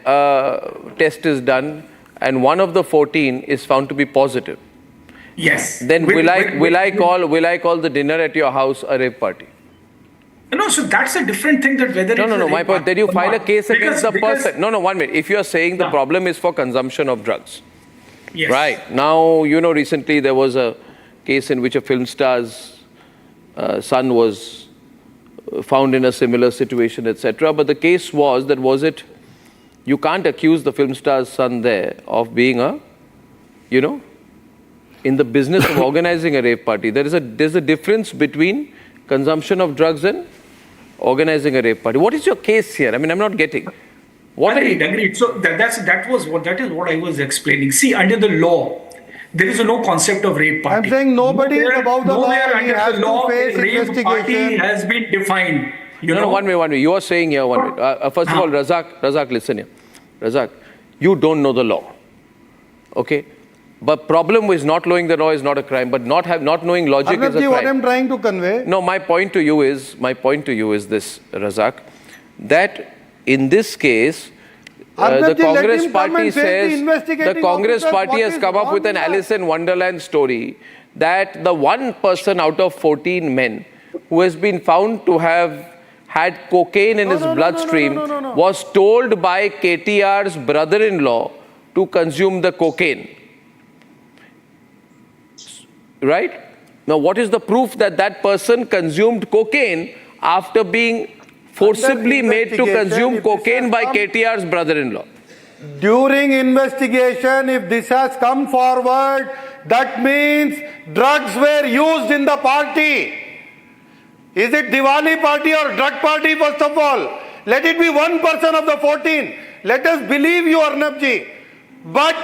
test is done, and one of the 14 is found to be positive, yes, then will I call the dinner at your house a rape party? No, so that's a different thing. That whether no. My point. Then you file a case against the person. No. 1 minute. If you are saying the problem is for consumption of drugs. Yes. Right. Now, recently there was a case in which a film star's son was found in a similar situation, etc. But the case was that you can't accuse the film star's son there of being in the business of organizing a rape party. There's a difference between consumption of drugs and organizing a rape party. What is your case here? I mean, I'm not getting. Agreed. So that is what I was explaining. See, under the law, there is no concept of rape party. I'm saying nobody is above the law. He has to face rape party has been defined. No, 1 minute. You are saying here 1 minute. First of all, Razak, listen here. Razak, you don't know the law. Okay? But problem is not knowing the law is not a crime, but not knowing logic is a crime. What I'm trying to convey. No, my point to you is this, Razak, that in this case, the Congress party says the Congress party has come up with an Alice in Wonderland story that the one person out of 14 men who has been found to have had cocaine in his bloodstream was told by KTR's brother-in-law to consume the cocaine. Right? Now, what is the proof that that person consumed cocaine after being forcibly made to consume cocaine by KTR's brother-in-law? During investigation, if this has come forward, that means drugs were used in the party. Is it Diwali party or drug party, first of all? Let it be one person of the 14. Let us believe you, Arnab ji. But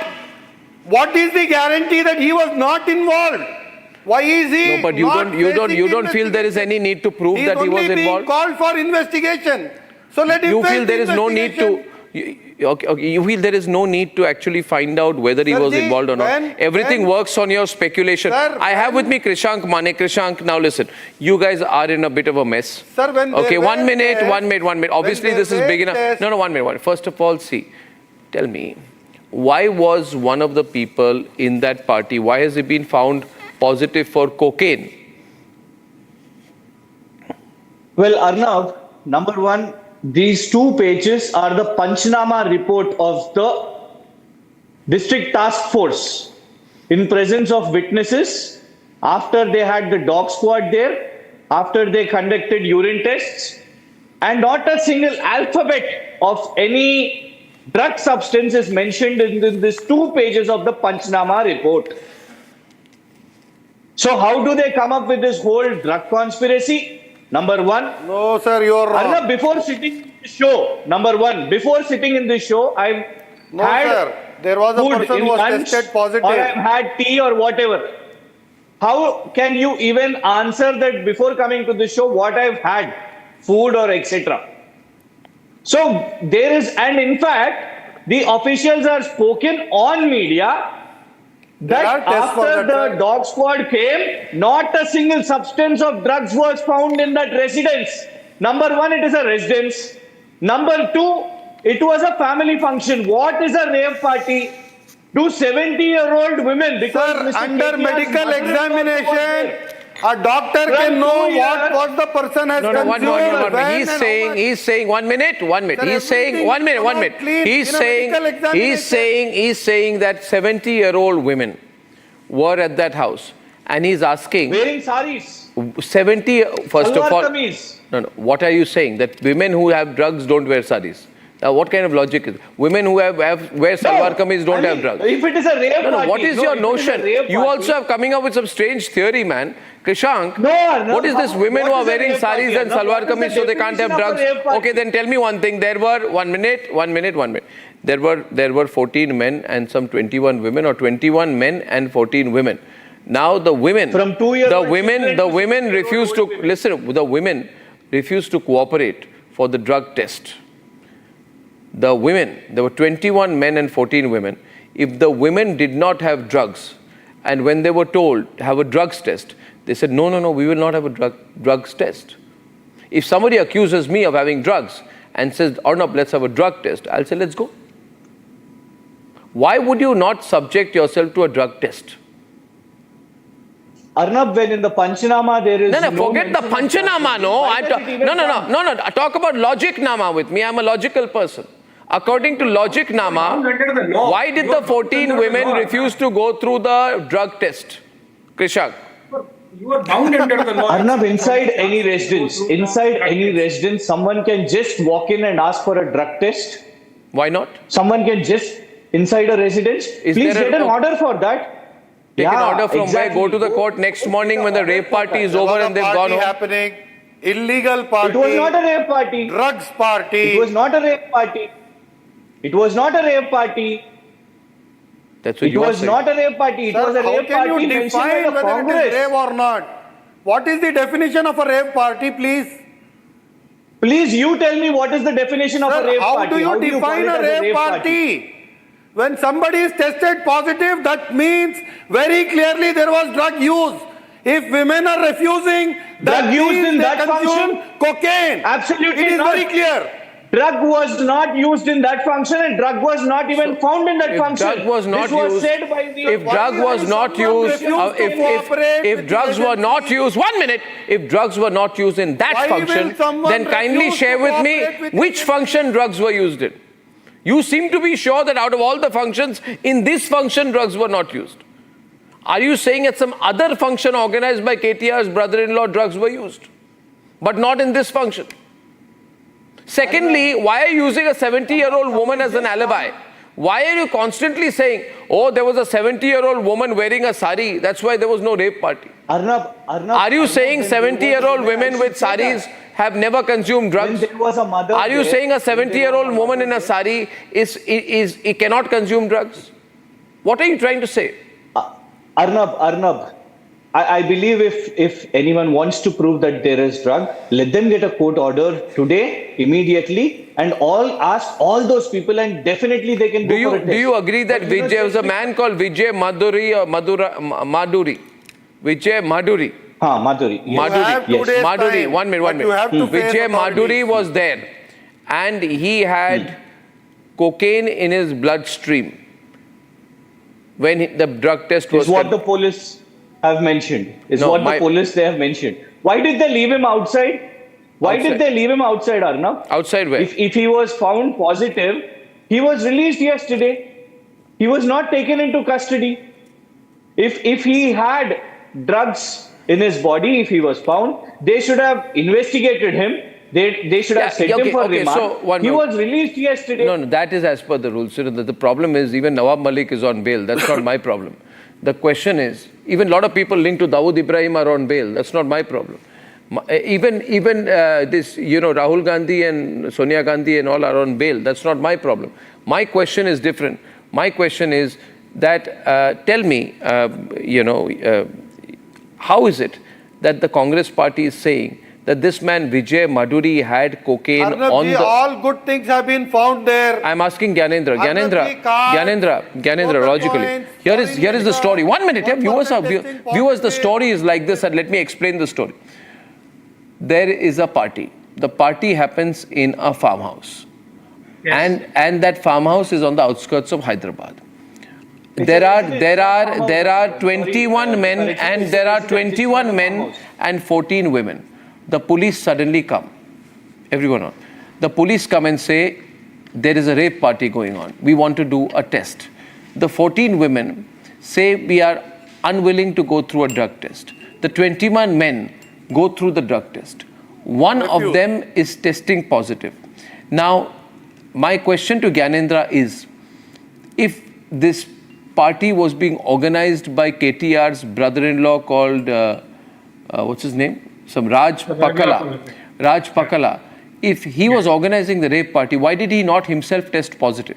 what is the guarantee that he was not involved? Why is he? No, but you don't feel there is any need to prove that he was involved? He is only being called for investigation. So let him face feel there is no need to. You feel there is no need to actually find out whether he was involved or not. Everything works on your speculation. I have with me Krishank Mane. Krishank, now listen. You guys are in a bit of a mess. Sir, okay, 1 minute. Obviously, this is big enough. No, 1 minute. First of all, see, tell me, why was one of the people in that party, why has he been found positive for cocaine? Well, Arnab, number one, these 2 pages are the Panchnama report of the District Task Force in presence of witnesses after they had the dog squad there, after they conducted urine tests, and not a single alphabet of any drug substance is mentioned in these 2 pages of the Panchnama report. So how do they come up with this whole drug conspiracy? Number one. No, sir, you're wrong. Arnab, before sitting in the show, number one, before sitting in the show, I've had sir. There was a food person in who was lunch, tested positive. or I've had tea or whatever. How can you even answer that before coming to the show what I've had, food or etc.? So there is, and in fact, the officials are spoken on media that after the dog squad came, not a single substance of drugs was found in that residence. Number one, it is a residence. Number two, it was a family function. What is a rave party? To 70-year-old women, because sir, under medical examination, a doctor can know what the person has consumed. One. He's saying 1 minute. He's saying 1 minute. He's saying that 70-year-old women were at that house, and he's asking wearing saris. 70. First of all, kameez. No. What are you saying? That women who have drugs don't wear saris? Now, what kind of logic is it? Women who wear salwar kameez don't have drugs. If it is a rave party. What is your notion? You also have coming up with some strange theory, man. Krishank, what is this? Women who are wearing saris and salwar kameez so they can't have drugs? Okay, then tell me one thing. There were 1 minute. There were 14 men and some 21 women, or 21 men and 14 women. Now the women, from 2 years, the women refused to listen. The women refused to cooperate for the drug test. The women, there were 21 men and 14 women. If the women did not have drugs, and when they were told have a drugs test, they said, no, we will not have a drugs test. If somebody accuses me of having drugs and says, Arnab, let's have a drug test, I'll say, let's go. Why would you not subject yourself to a drug test? Arnab, when in the Panchnama there is forget the Panchnama, no. Talk about logic nama with me. I'm a logical person. According to logic nama, why did the 14 women refuse to go through the drug test? Krishank. You are bound under the law. Arnab, inside any residence, someone can just walk in and ask for a drug test. Why not? Someone can just, inside a residence, please get an order for that. Take an order from where? Go to the court next morning when the rape party is over and they've gone home. Happening. Illegal party. It was not a rape party. Drugs party. It was not a rape party. It was not a rape party. That's what you are saying. It was not a rape party. It was a rape party. How can you define whether it is rave or not? What is the definition of a rave party, please? Please, you tell me what is the definition of a rave party. How do you define a rave party? When somebody is tested positive, that means very clearly there was drug use. If women are refusing, that means they consume cocaine. Absolutely it is not. very clear. Drug was not used in that function, and drug was not even found in that function. Drug was not this was used. Said by the If drug was not used, if drugs were not used, 1 minute. If drugs were not used in that function, then kindly share with me which function drugs were used in. You seem to be sure that out of all the functions, in this function drugs were not used. Are you saying at some other function organized by KTR's brother-in-law drugs were used, but not in this function? Secondly, why are you using a 70-year-old woman as an alibi? Why are you constantly saying, oh, there was a 70-year-old woman wearing a sari, that's why there was no rape party? Arnab, are you saying 70-year-old women with saris have never consumed drugs? There was a mother. Are you saying a 70-year-old woman in a sari cannot consume drugs? What are you trying to say? Arnab, I believe if anyone wants to prove that there is drug, let them get a court order today, immediately, and ask all those people, and definitely they can go for a test. Do you agree that there was a man called Vijay Maduri? Vijay Maduri. Maduri. Yes. Maduri. 1 minute. Vijay Maduri was there, and he had cocaine in his bloodstream when the drug test was. Is what the police have mentioned. The police they have mentioned. Why did they leave him outside? Did they leave him outside, Arnab? Outside where? If he was found positive, he was released yesterday. He was not taken into custody. If he had drugs in his body, if he was found, they should have investigated him, they should have set him for remand. So he was released yesterday. No, that is as per the rules. The problem is even Nawab Malik is on bail. That's not my problem. The question is, even a lot of people linked to Dawood Ibrahim are on bail. That's not my problem. Even this, Rahul Gandhi and Sonia Gandhi and all are on bail. That's not my problem. My question is different. My question is that, tell me, how is it that the Congress party is saying that this man Vijay Maduri had cocaine Arnab on ji, the... all good things have been found there. I'm asking Gyanendra. Gyanendra, logically. Here is the story. 1 minute. Yeah, viewers, the story is like this, and let me explain the story. There is a party. The party happens in a farmhouse. Yes. And that farmhouse is on the outskirts of Hyderabad. There are 21 men and there are 21 men and 14 women. The police suddenly come. Everyone on. The police come and say, there is a rape party going on. We want to do a test. The 14 women say we are unwilling to go through a drug test. The 21 men go through the drug test. One of them is testing positive. Now, my question to Gyanendra is, if this party was being organized by KTR's brother-in-law called, what's his name? Some Raj Pakala. If he was organizing the rape party, why did he not himself test positive?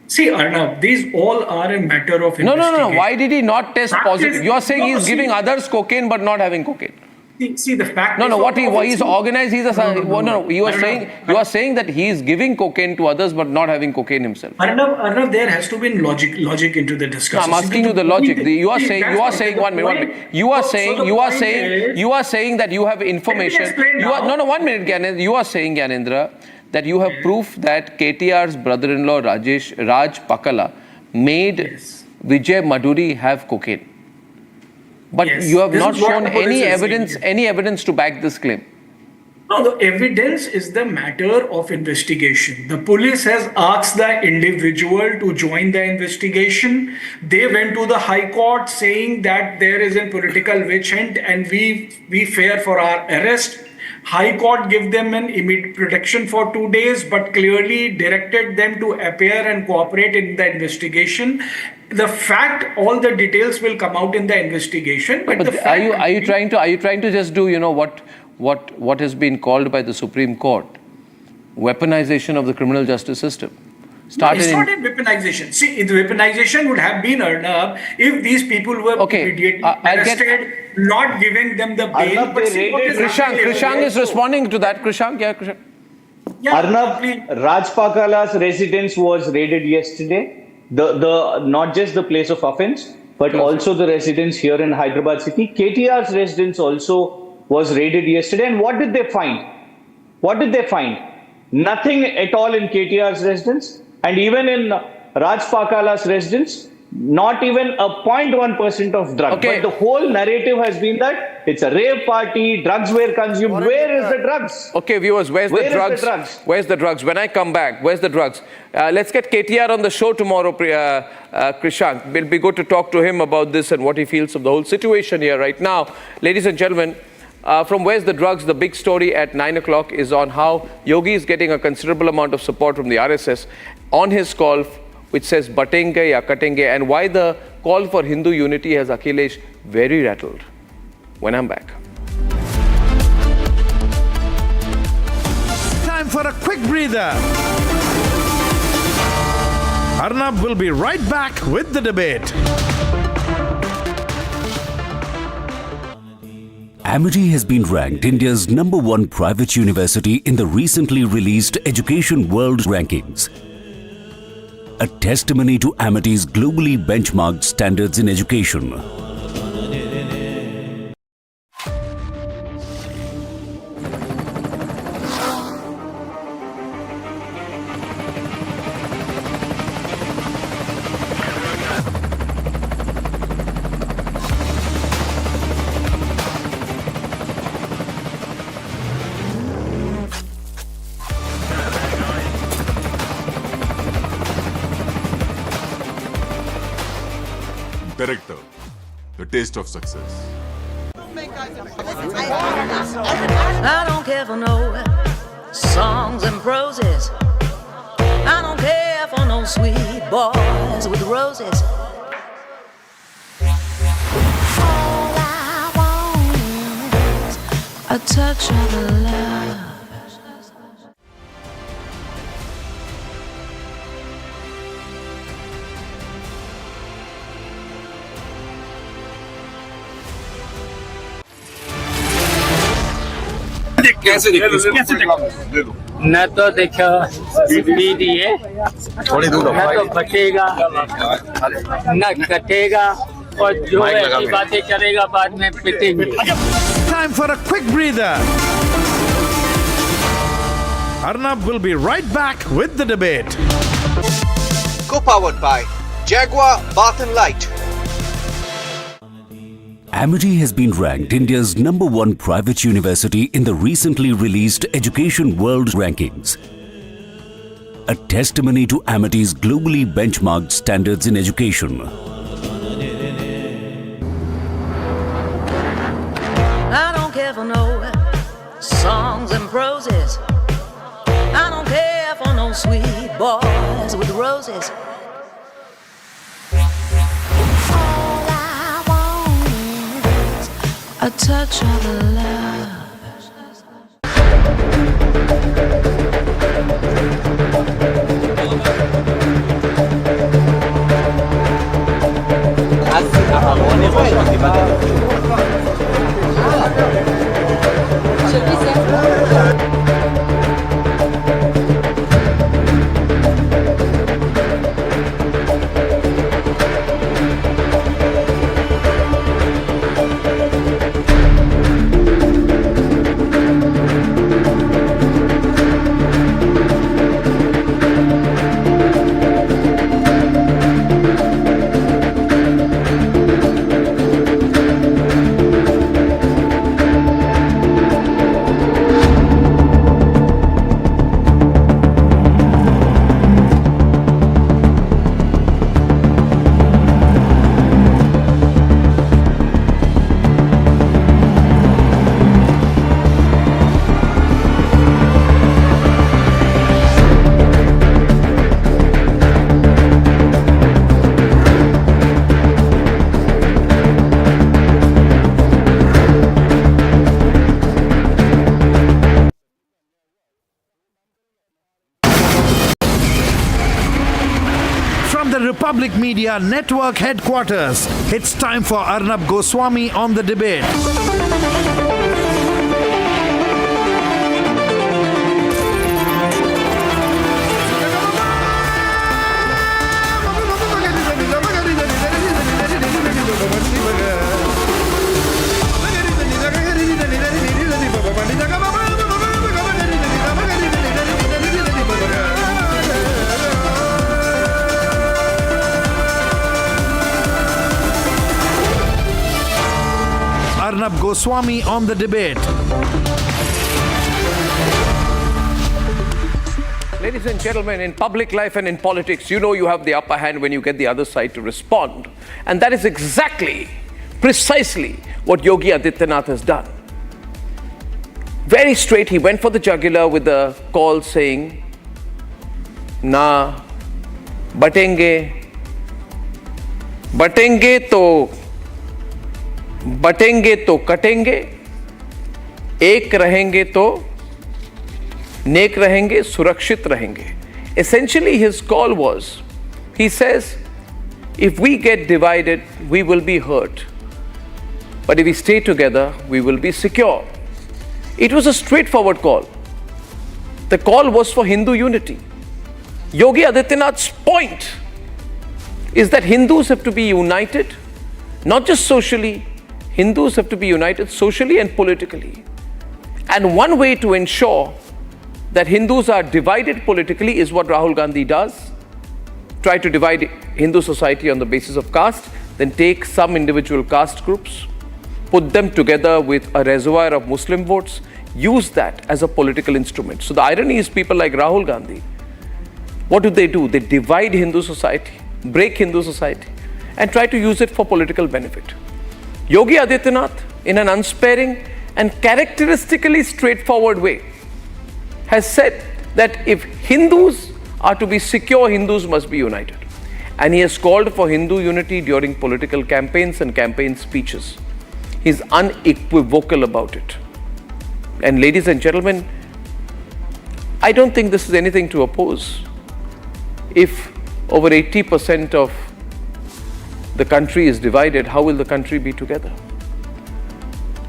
See, Arnab, these all are a matter of investigation. No. Why did he not test positive? You are saying he's giving others cocaine but not having cocaine. See, the fact is... what he's organized, he's a... You are saying that he is giving cocaine to others but not having cocaine himself. Arnab, there has to be logic into the discussion. No, I'm asking you the logic. You are saying 1 minute. You are saying that you have information. 1 minute, Gyanendra. You are saying, Gyanendra, that you have proof that KTR's brother-in-law Raj Pakala made Vijay Maduri have cocaine. But you have not shown any evidence to back this claim. No, the evidence is the matter of investigation. The police has asked the individual to join the investigation. They went to the High Court saying that there is a political witch hunt and we fear for our arrest. High Court gave them an immediate protection for 2 days, but clearly directed them to appear and cooperate in the investigation. The fact, all the details will come out in the investigation. But are you trying to just do what has been called by the Supreme Court, weaponization of the criminal justice system? It's not a weaponization. See, the weaponization would have been, Arnab, if these people were immediately arrested, not giving them the bail. Krishang is responding to that. Krishang. Arnab, Raj Pakala's residence was raided yesterday. The not just the place of offense, but also the residence here in Hyderabad city. KTR's residence also was raided yesterday. And what did they find? Nothing at all in KTR's residence. And even in Raj Pakala's residence, not even a 0.1% of drugs. But the whole narrative has been that it's a rape party, drugs were consumed. Where is the drugs? Okay, viewers, where's the drugs? Where's the drugs? When I come back, where's the drugs? Let's get KTR on the show tomorrow, Krishang. It'll be good to talk to him about this and what he feels of the whole situation here right now. Ladies and gentlemen, from Where's the Drugs, the big story at 9 o'clock is on how Yogi is getting a considerable amount of support from the RSS on his call, which says batenge ya katenge, and why the call for Hindu unity has Akhilesh very rattled. When I'm back. Time for a quick breather. Arnab will be right back with the debate. Amity has been ranked India's #1 private university in the recently released Education World Rankings. A testimony to Amity's globally benchmarked standards in education. Director, The Taste of Success. I don't care for no songs and proses. I don't care for no sweet boys with roses. All I want is a touch of love. कैसे न तो देखो दीजिए थोड़ी दूर न तो बचेगा न कटेगा और जो ऐसी बातें करेगा बाद में पिटेंगे. Time for a quick breather. Arnab will be right back with the debate. Co-powered by Jaguar Bath and Light. Amity has been ranked India's #1 private university in the recently released Education World Rankings. A testimony to Amity's globally benchmarked standards in education. I don't care for no songs and proses. I don't care for no sweet boys with roses. A touch of love. Republic Media Network headquarters, it's time for Arnab Goswami on the debate. Arnab Goswami on the debate. Ladies and gentlemen, in public life and in politics, you know you have the upper hand when you get the other side to respond. And that is exactly, precisely what Yogi Adityanath has done. Very straight, he went for the jugular with the call saying, Na, batenge to katenge, ek rahenge to नेक रहेंगे, सुरक्षित रहेंगे. Essentially his call was, he says, if we get divided, we will be hurt. But if we stay together, we will be secure. It was a straightforward call. The call was for Hindu unity. Yogi Adityanath's point is that Hindus have to be united, not just socially. Hindus have to be united socially and politically. And one way to ensure that Hindus are divided politically is what Rahul Gandhi does. Try to divide Hindu society on the basis of caste, then take some individual caste groups, put them together with a reservoir of Muslim votes, use that as a political instrument. So the irony is people like Rahul Gandhi, what do? They divide Hindu society, break Hindu society, and try to use it for political benefit. Yogi Adityanath in an unsparing and characteristically straightforward way, has said that if Hindus are to be secure, Hindus must be united. And he has called for Hindu unity during political campaigns and campaign speeches. He's unequivocal about it. And ladies and gentlemen, I don't think this is anything to oppose. If over 80% of the country is divided, how will the country be together?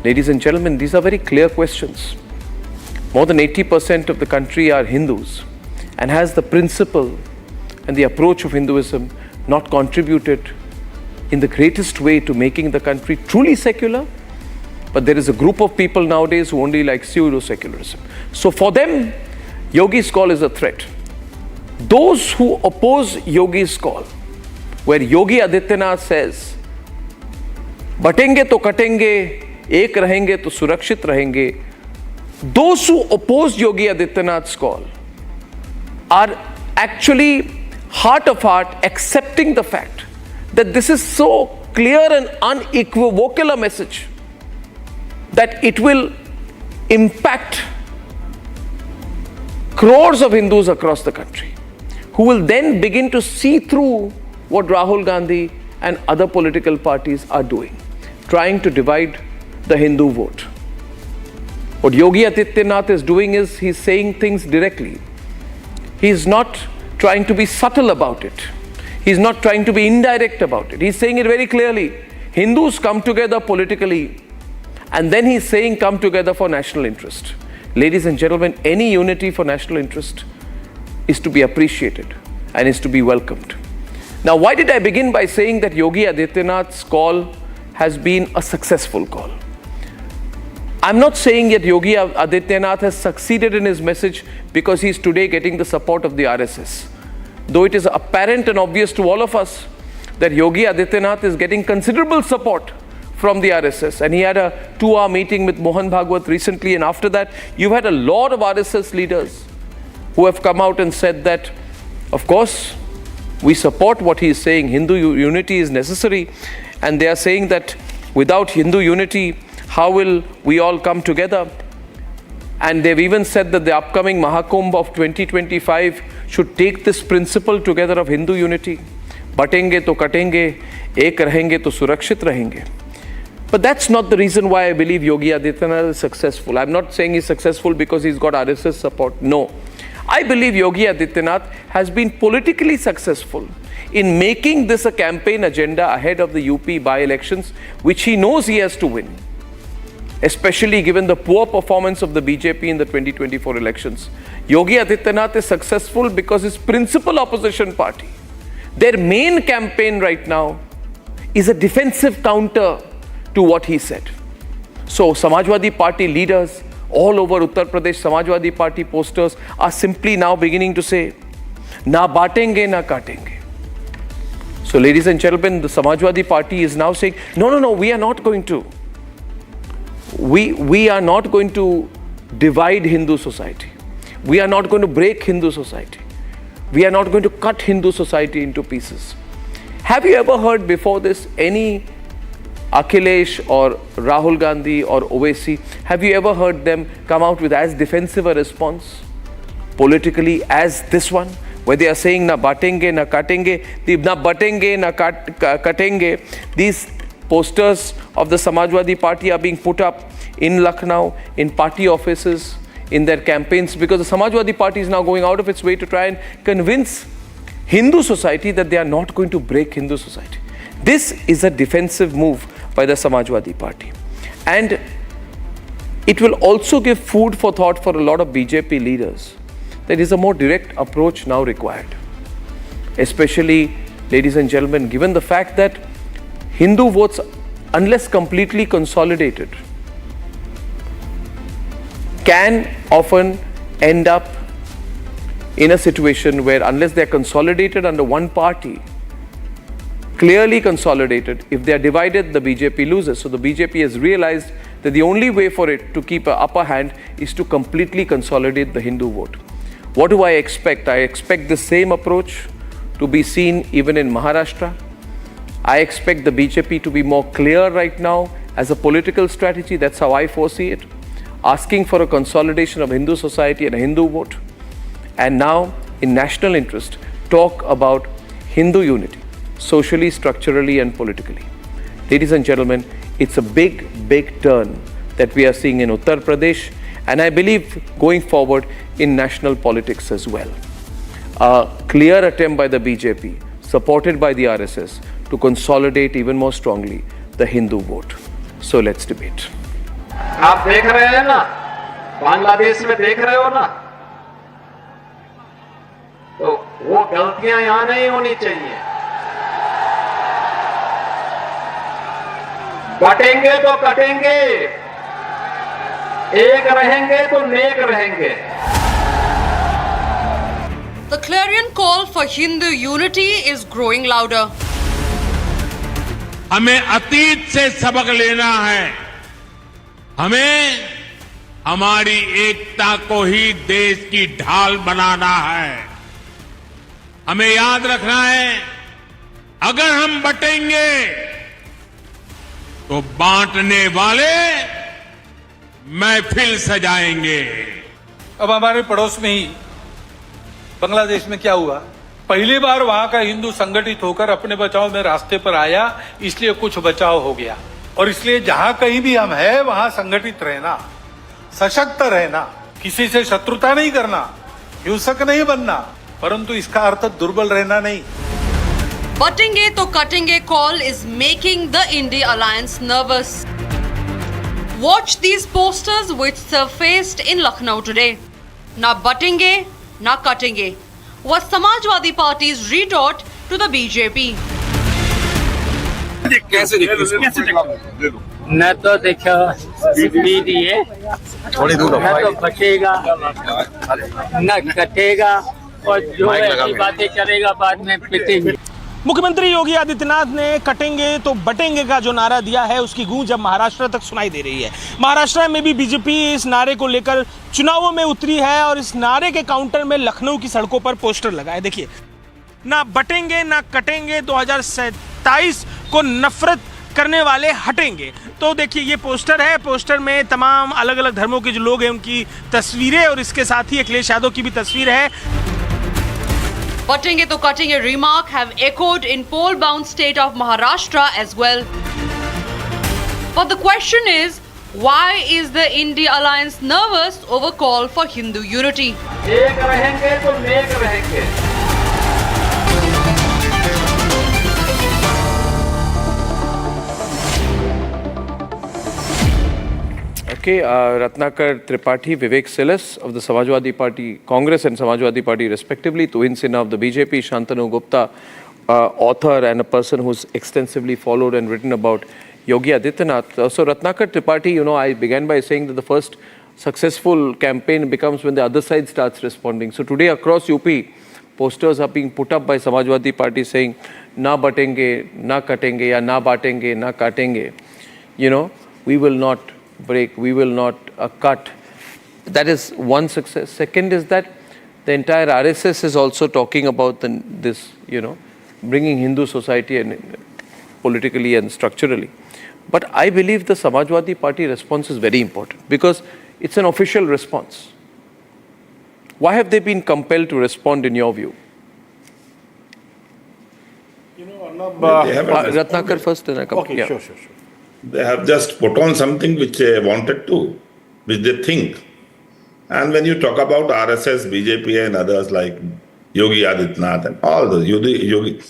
Ladies and gentlemen, these are very clear questions. More than 80% of the country are Hindus, and has the principle and the approach of Hinduism not contributed in the greatest way to making the country truly secular? But there is a group of people nowadays who only like pseudo-secularism. So for them, Yogi's call is a threat. Those who oppose Yogi's call, where Yogi Adityanath says, "Batenge to katenge, ek rahenge to surakshit rahenge," those who oppose Yogi Adityanath's call are actually heart of heart accepting the fact that this is so clear and unequivocal a message that it will impact crores of Hindus across the country, who will then begin to see through what Rahul Gandhi and other political parties are doing, trying to divide the Hindu vote. What Yogi Adityanath is doing is he's saying things directly. He's not trying to be subtle about it. He's not trying to be indirect about it. He's saying it very clearly. Hindus come together politically, and then he's saying come together for national interest. Ladies and gentlemen, any unity for national interest is to be appreciated and is to be welcomed. Now, why did I begin by saying that Yogi Adityanath's call has been a successful call? I'm not saying that Yogi Adityanath has succeeded in his message because he's today getting the support of the RSS. Though it is apparent and obvious to all of us that Yogi Adityanath is getting considerable support from the RSS. And he had a 2-hour meeting with Mohan Bhagwat recently, and after that, you've had a lot of RSS leaders who have come out and said that, of course, we support what he is saying. Hindu unity is necessary. And they are saying that without Hindu unity, how will we all come together? And they've even said that the upcoming Mahakumbh of 2025 should take this principle together of Hindu unity. Batenge to katenge, ek rahenge to surakshit rahenge. But that's not the reason why I believe Yogi Adityanath is successful. I'm not saying he's successful because he's got RSS support. No. I believe Yogi Adityanath has been politically successful in making this a campaign agenda ahead of the UP by-elections, which he knows he has to win, especially given the poor performance of the BJP in the 2024 elections. Yogi Adityanath is successful because his principal opposition party, their main campaign right now, is a defensive counter to what he said. So Samajwadi Party leaders all over Uttar Pradesh, Samajwadi Party posters are simply now beginning to say, "Na baatenge, na katenge." So ladies and gentlemen, the Samajwadi Party is now saying, no, we are not going to. We are not going to divide Hindu society. We are not going to break Hindu society. We are not going to cut Hindu society into pieces. Have you ever heard before this any Akhilesh or Rahul Gandhi or Owaisi, have you ever heard them come out with as defensive a response politically as this one, where they are saying na batenge, na katenge, na batenge, na katenge? These posters of the Samajwadi Party are being put up in Lucknow, in party offices, in their campaigns, because the Samajwadi Party is now going out of its way to try and convince Hindu society that they are not going to break Hindu society. This is a defensive move by the Samajwadi Party. And it will also give food for thought for a lot of BJP leaders. There is a more direct approach now required. Especially, ladies and gentlemen, given the fact that Hindu votes, unless completely consolidated, can often end up in a situation where, unless they are consolidated under one party, clearly consolidated, if they are divided, the BJP loses. So the BJP has realized that the only way for it to keep an upper hand is to completely consolidate the Hindu vote. What do I expect? I expect the same approach to be seen even in Maharashtra. I expect the BJP to be more clear right now as a political strategy. That's how I foresee it. Asking for a consolidation of Hindu society and a Hindu vote. And now, in national interest, talk about Hindu unity, socially, structurally, and politically. Ladies and gentlemen, it's a big turn that we are seeing in Uttar Pradesh, and I believe going forward in national politics as well. A clear attempt by the BJP, supported by the RSS, to consolidate even more strongly the Hindu vote. So let's debate. आप देख रहे हैं ना, बांग्लादेश में देख रहे हो ना, तो वो गलतियां यहां नहीं होनी चाहिए। बटेंगे तो कटेंगे, एक रहेंगे तो नेक रहेंगे। The clarion call for Hindu unity is growing louder. हमें अतीत से सबक लेना है। हमें हमारी एकता को ही देश की ढाल बनाना है। हमें याद रखना है, अगर हम बटेंगे तो बांटने वाले महफिल सजाएंगे। अब हमारे पड़ोस में ही बांग्लादेश में क्या हुआ, पहली बार वहां का हिंदू संगठित होकर अपने बचाव में रास्ते पर आया, इसलिए कुछ बचाव हो गया। और इसलिए जहां कहीं भी हम हैं वहां संगठित रहना, सशक्त रहना, किसी से शत्रुता नहीं करना, हिंसक नहीं बनना, परंतु इसका अर्थ दुर्बल रहना नहीं। Buttinge to cuttinge call is making the India alliance nervous. Watch these posters which surfaced in Lucknow today. Na buttinge, na cuttinge was Samajwadi Party's retort to the BJP. न तो देखो दीजिए, न तो बचेगा, न कटेगा, और जो ऐसी बातें करेगा बाद में पिटेंगे। मुख्यमंत्री योगी आदित्यनाथ ने कटेंगे तो बटेंगे का जो नारा दिया है, उसकी गूंज अब महाराष्ट्र तक सुनाई दे रही है। महाराष्ट्र में भी बीजेपी इस नारे को लेकर चुनावों में उतरी है और इस नारे के काउंटर में लखनऊ की सड़कों पर पोस्टर लगाए। देखिए, ना बटेंगे ना कटेंगे, 2027 को नफरत करने वाले हटेंगे। तो देखिए, ये पोस्टर है, पोस्टर में तमाम अलग अलग धर्मों के जो लोग हैं उनकी तस्वीरें और इसके साथ ही अखिलेश यादव की भी तस्वीर है। Buttinge to cuttinge remark have echoed in poll-bound state of Maharashtra as well. But the question is, why is the India alliance nervous over call for Hindu unity? एक रहेंगे तो नेक रहेंगे। Okay, Ratnakar Tripathi, Vivek Silas of the Samajwadi Party, Congress and Samajwadi Party respectively, Tuhin Sinha of the BJP, Shantanu Gupta, author and a person who's extensively followed and written about Yogi Adityanath. So Ratnakar Tripathi, you know, I began by saying that the first successful campaign becomes when the other side starts responding. So today across UP, posters are being put up by Samajwadi Party saying, na batenge, na katenge, ya na batenge, na katenge. You know, we will not break, we will not cut. That is one success. Second is that the entire RSS is also talking about this, you know, bringing Hindu society and politically and structurally. But I believe the Samajwadi Party response is very important because it's an official response. Why have they been compelled to respond in your view? You know, Arnab, Ratnakar first, then I come. Okay, Yeah. sure. They have just put on something which they wanted to, which they think. And when you talk about RSS, BJP and others like Yogi Adityanath and all those, Yogi,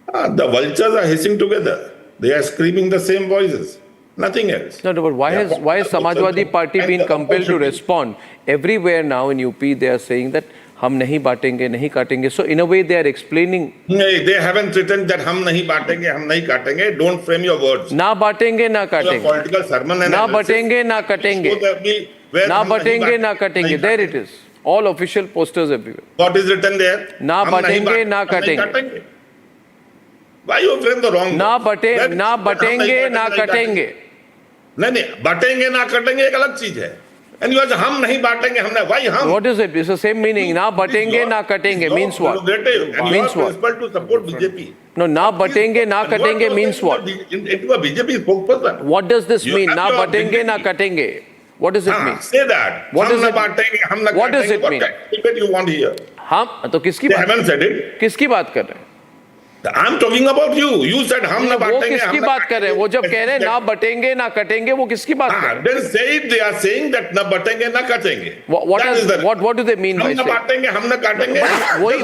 the vultures are hissing together. They are screaming the same voices, nothing else. No, but why has Samajwadi Party been compelled to respond? Everywhere now in UP they are saying that हम नहीं बांटेंगे, नहीं काटेंगे. So in a way they are explaining. They haven't written that हम नहीं बांटेंगे, हम नहीं काटेंगे. Don't frame your words. ना बांटेंगे, ना काटेंगे. Political sermon and ना बांटेंगे, ना काटेंगे. ना बांटेंगे, ना काटेंगे. There it is. All official posters everywhere. What is written there? ना बांटेंगे, ना काटेंगे. Why you frame the wrong? ना बटेंगे, ना काटेंगे. नहीं, बांटेंगे ना कटेंगे एक अलग चीज है. And you say, हम नहीं बांटेंगे, हमने, why हम? What is it? It's the same meaning. Na batenge, na katenge means what? And means what? To support BJP. No, na batenge, na katenge means what? Into a BJP spokesperson. What does this mean? Na batenge, na katenge. What does it mean? Say that. What does it mean? What does it mean? What debate you want here? हम तो किसकी They बात? haven't said it. किसकी बात कर रहे हैं? I'm talking about you. You said हम ना वो बांटेंगे. किसकी बात कर रहे हैं? वो जब कह रहे हैं ना बटेंगे ना कटेंगे, वो किसकी बात कर रहे हैं? Then say it. They are saying that ना बटेंगे ना कटेंगे. What do they mean by saying? हम ना बांटेंगे, हम ना काटेंगे.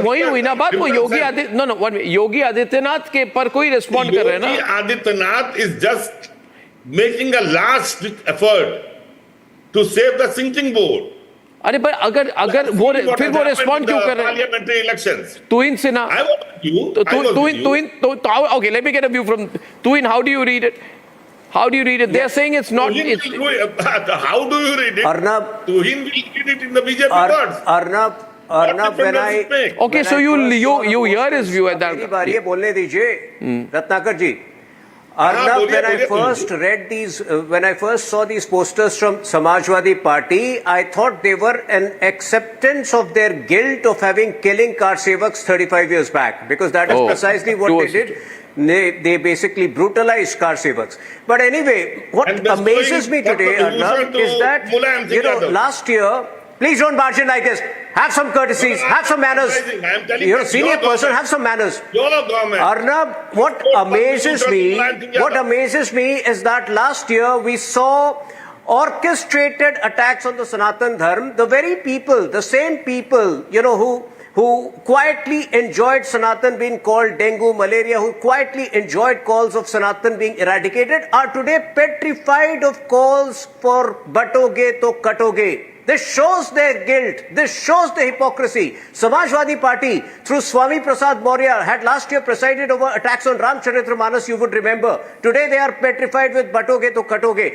वही हुई ना बात. वो योगी आदित्य योगी आदित्यनाथ के पर कोई रिस्पॉन्ड कर रहे हैं ना? Yogi Adityanath is just making a last effort to save the sinking boat. अरे पर अगर वो फिर वो रिस्पॉन्ड क्यों कर रहे हैं? Parliamentary elections. Tuin से ना. Okay, let me get a view from Tuin. How do you read it? How do you read it? They are saying it's not. How do you read it? Arnab. Tuin will read it in the BJP words. Arnab, when I. Okay, so you hear his view at that. बारी है बोलने दीजिए, रत्नाकर जी. Arnab, when I first saw these posters from Samajwadi Party, I thought they were an acceptance of their guilt of killing car sevaks 35 years back, because that is precisely what they did. They basically brutalized car sevaks. But anyway, what amazes me today, Arnab, is that, last year, please don't barge in like this. Have some courtesies, have some manners. You're a senior person, have some manners. Arnab, what amazes me is that last year we saw orchestrated attacks on the Sanatan Dharma. The very people, the same people, who quietly enjoyed Sanatan being called dengue, malaria, who quietly enjoyed calls of Sanatan being eradicated, are today petrified of calls for batoge to katoge. This shows their guilt. This shows the hypocrisy. Samajwadi Party, through Swami Prasad Maurya, had last year presided over attacks on Ramcharitra Manas, you would remember. Today they are petrified with batoge to katoge.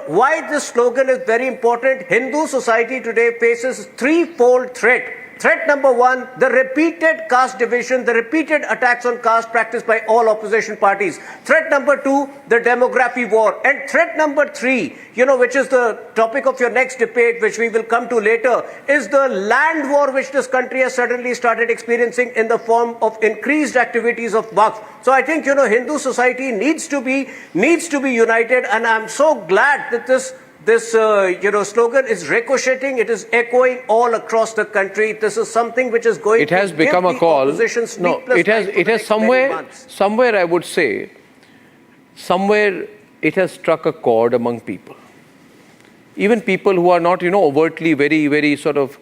Why this slogan is very important? Hindu society today faces threefold threat. Threat number one, the repeated caste division, the repeated attacks on caste practiced by all opposition parties. Threat number two, the demography war. And threat number three, which is the topic of your next debate, which we will come to later, is the land war which this country has suddenly started experiencing in the form of increased activities of Wakf. So I think, Hindu society needs to be united, and I'm so glad that this slogan is ricocheting. It is echoing all across the country. This is something which is going. It has to become give a call. No, it has somewhere. I would say, somewhere it has struck a chord among people. Even people who are not, overtly very, very sort of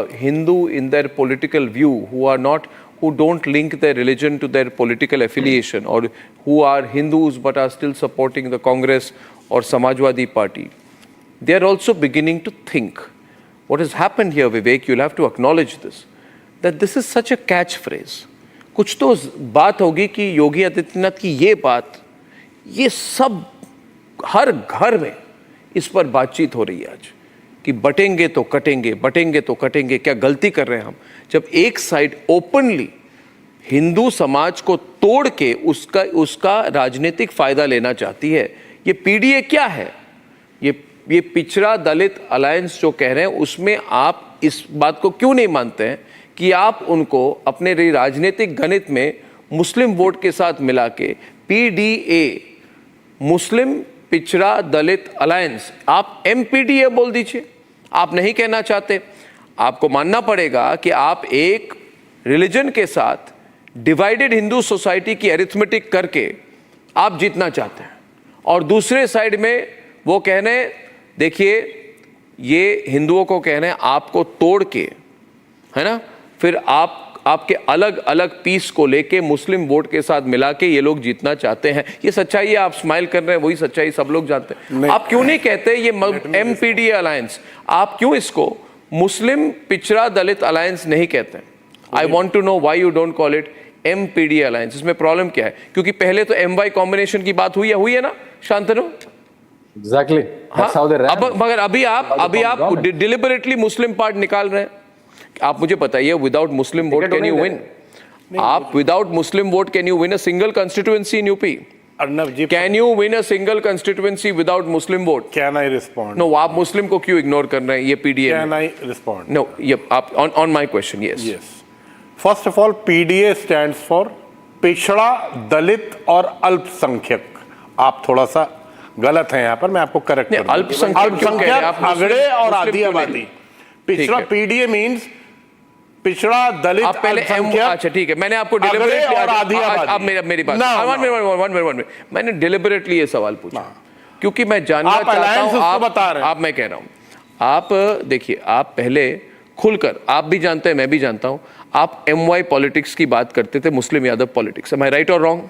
Hindu in their political view, who don't link their religion to their political affiliation, or who are Hindus but are still supporting the Congress or Samajwadi Party, they are also beginning to think. What has happened here, Vivek, you'll have to acknowledge this, that this is such a catchphrase. कुछ तो बात होगी कि योगी आदित्यनाथ की ये बात, ये सब हर घर में इस पर बातचीत हो रही है आज, कि बटेंगे तो कटेंगे, बटेंगे तो कटेंगे, क्या गलती कर रहे हैं हम, जब एक साइड ओपनली हिंदू समाज को तोड़ के उसका राजनीतिक फायदा लेना चाहती है। ये पीडीए क्या है? ये पिछड़ा दलित अलायंस जो कह रहे हैं, उसमें आप इस बात को क्यों नहीं मानते हैं कि आप उनको अपने राजनीतिक गणित में मुस्लिम वोट के साथ मिला के पीडीए, मुस्लिम पिछड़ा दलित अलायंस, आप एमपीडीए बोल दीजिए। आप नहीं कहना चाहते, आपको मानना पड़ेगा कि आप एक रिलीजन के साथ डिवाइडेड हिंदू सोसाइटी की अरिथमेटिक करके आप जीतना चाहते हैं, और दूसरे साइड में वो कह रहे हैं, देखिए ये हिंदुओं को कह रहे हैं आपको तोड़ के, है ना, फिर आपके अलग अलग पीस को लेके मुस्लिम वोट के साथ मिला के ये लोग जीतना चाहते हैं। ये सच्चाई है, आप स्माइल कर रहे हैं, वही सच्चाई सब लोग जानते हैं। आप क्यों नहीं कहते ये एमपीडीए अलायंस, आप क्यों इसको मुस्लिम पिछड़ा दलित अलायंस नहीं कहते? I want to know why you don't call it MPDA alliance. इसमें प्रॉब्लम क्या है? क्योंकि पहले तो एमवाई कॉम्बिनेशन की बात हुई है ना Shantanu? Exactly. That's how they ran. मगर अभी आप डिलिबरेटली मुस्लिम पार्ट निकाल रहे हैं। आप मुझे बताइए, without Muslim vote can you win? आप without Muslim vote can you win a single constituency in UP? Arnab ji, Can you win a single constituency without Muslim vote? Can I respond? No, आप मुस्लिम को क्यों इग्नोर कर रहे हैं ये PDA Can में? I respond? No, ये आप on my question, yes. Yes. First of all, PDA stands for पिछड़ा, दलित और अल्पसंख्यक. आप थोड़ा सा गलत हैं यहाँ पर, मैं आपको करेक्ट कर दूं. अल्पसंख्यक, अगड़े और आधी आबादी. पिछड़ा PDA मीन्स पिछड़ा, दलित, अल्पसंख्यक. अच्छा ठीक है, मैंने आपको डिलिबरेटली आप मेरी बात मैंने डिलिबरेटली ये सवाल पूछा क्योंकि मैं जानना चाहता हूं आप मैं कह रहा हूं आप देखिए, आप पहले खुलकर, आप भी जानते हैं मैं भी जानता हूं, आप MY पॉलिटिक्स की बात करते थे, मुस्लिम यादव पॉलिटिक्स. एम आई राइट और रॉन्ग?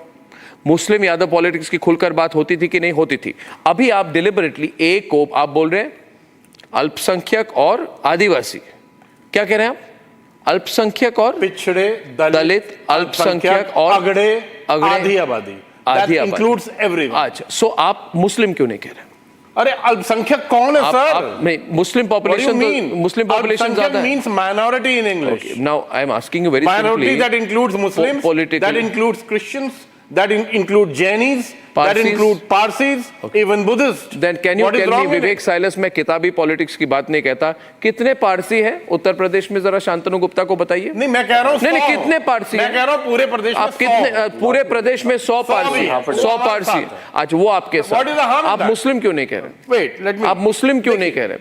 मुस्लिम यादव पॉलिटिक्स की खुलकर बात होती थी कि नहीं होती थी? अभी आप डिलिबरेटली एक को आप बोल रहे हैं अल्पसंख्यक और आदिवासी. क्या कह रहे हैं आप? अल्पसंख्यक और पिछड़े, दलित, अल्पसंख्यक और अगड़े, आधी आबादी. Includes everyone. अच्छा, सो आप मुस्लिम क्यों नहीं कह रहे? अरे अल्पसंख्यक कौन है सर? मुस्लिम पॉपुलेशन ज्यादा है. Means minority in English. Now I am asking you very simply. Minority that includes Muslims, that includes Christians, that include Jainis, that include Parsis, even Buddhists. Then can you tell me, Vivek Silas, मैं किताबी politics की बात नहीं कहता, कितने पारसी हैं उत्तर प्रदेश में? जरा शांतनु गुप्ता को बताइए. नहीं, मैं कह रहा हूँ नहीं, कितने पारसी? मैं कह रहा हूँ पूरे प्रदेश में. आप कितने? पूरे प्रदेश में 100 पारसी. 100 पारसी. आज वो आपके साथ. आप मुस्लिम क्यों नहीं कह रहे? Wait, let me. आप मुस्लिम क्यों नहीं कह रहे?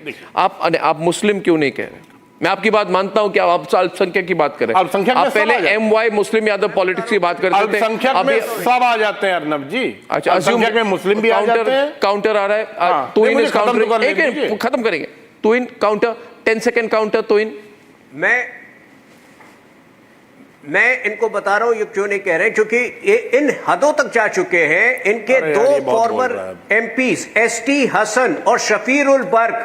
आप मुस्लिम क्यों नहीं कह रहे? मैं आपकी बात मानता हूं कि आप अल्पसंख्यक की बात करें. आप पहले MY मुस्लिम यादव पॉलिटिक्स की बात करते थे. अल्पसंख्यक में सब आ जाते हैं अर्नब जी. अच्छा, अल्पसंख्यक में मुस्लिम भी आ जाते हैं. काउंटर आ रहा है. Two in counter. एक खत्म करेंगे. Two in counter, 10 second counter. Two in. मैं इनको बता रहा हूं ये क्यों नहीं कह रहे, क्योंकि ये इन हदों तक जा चुके हैं. इनके दो फॉर्मर MPs ST हसन और शफीरुल बर्क,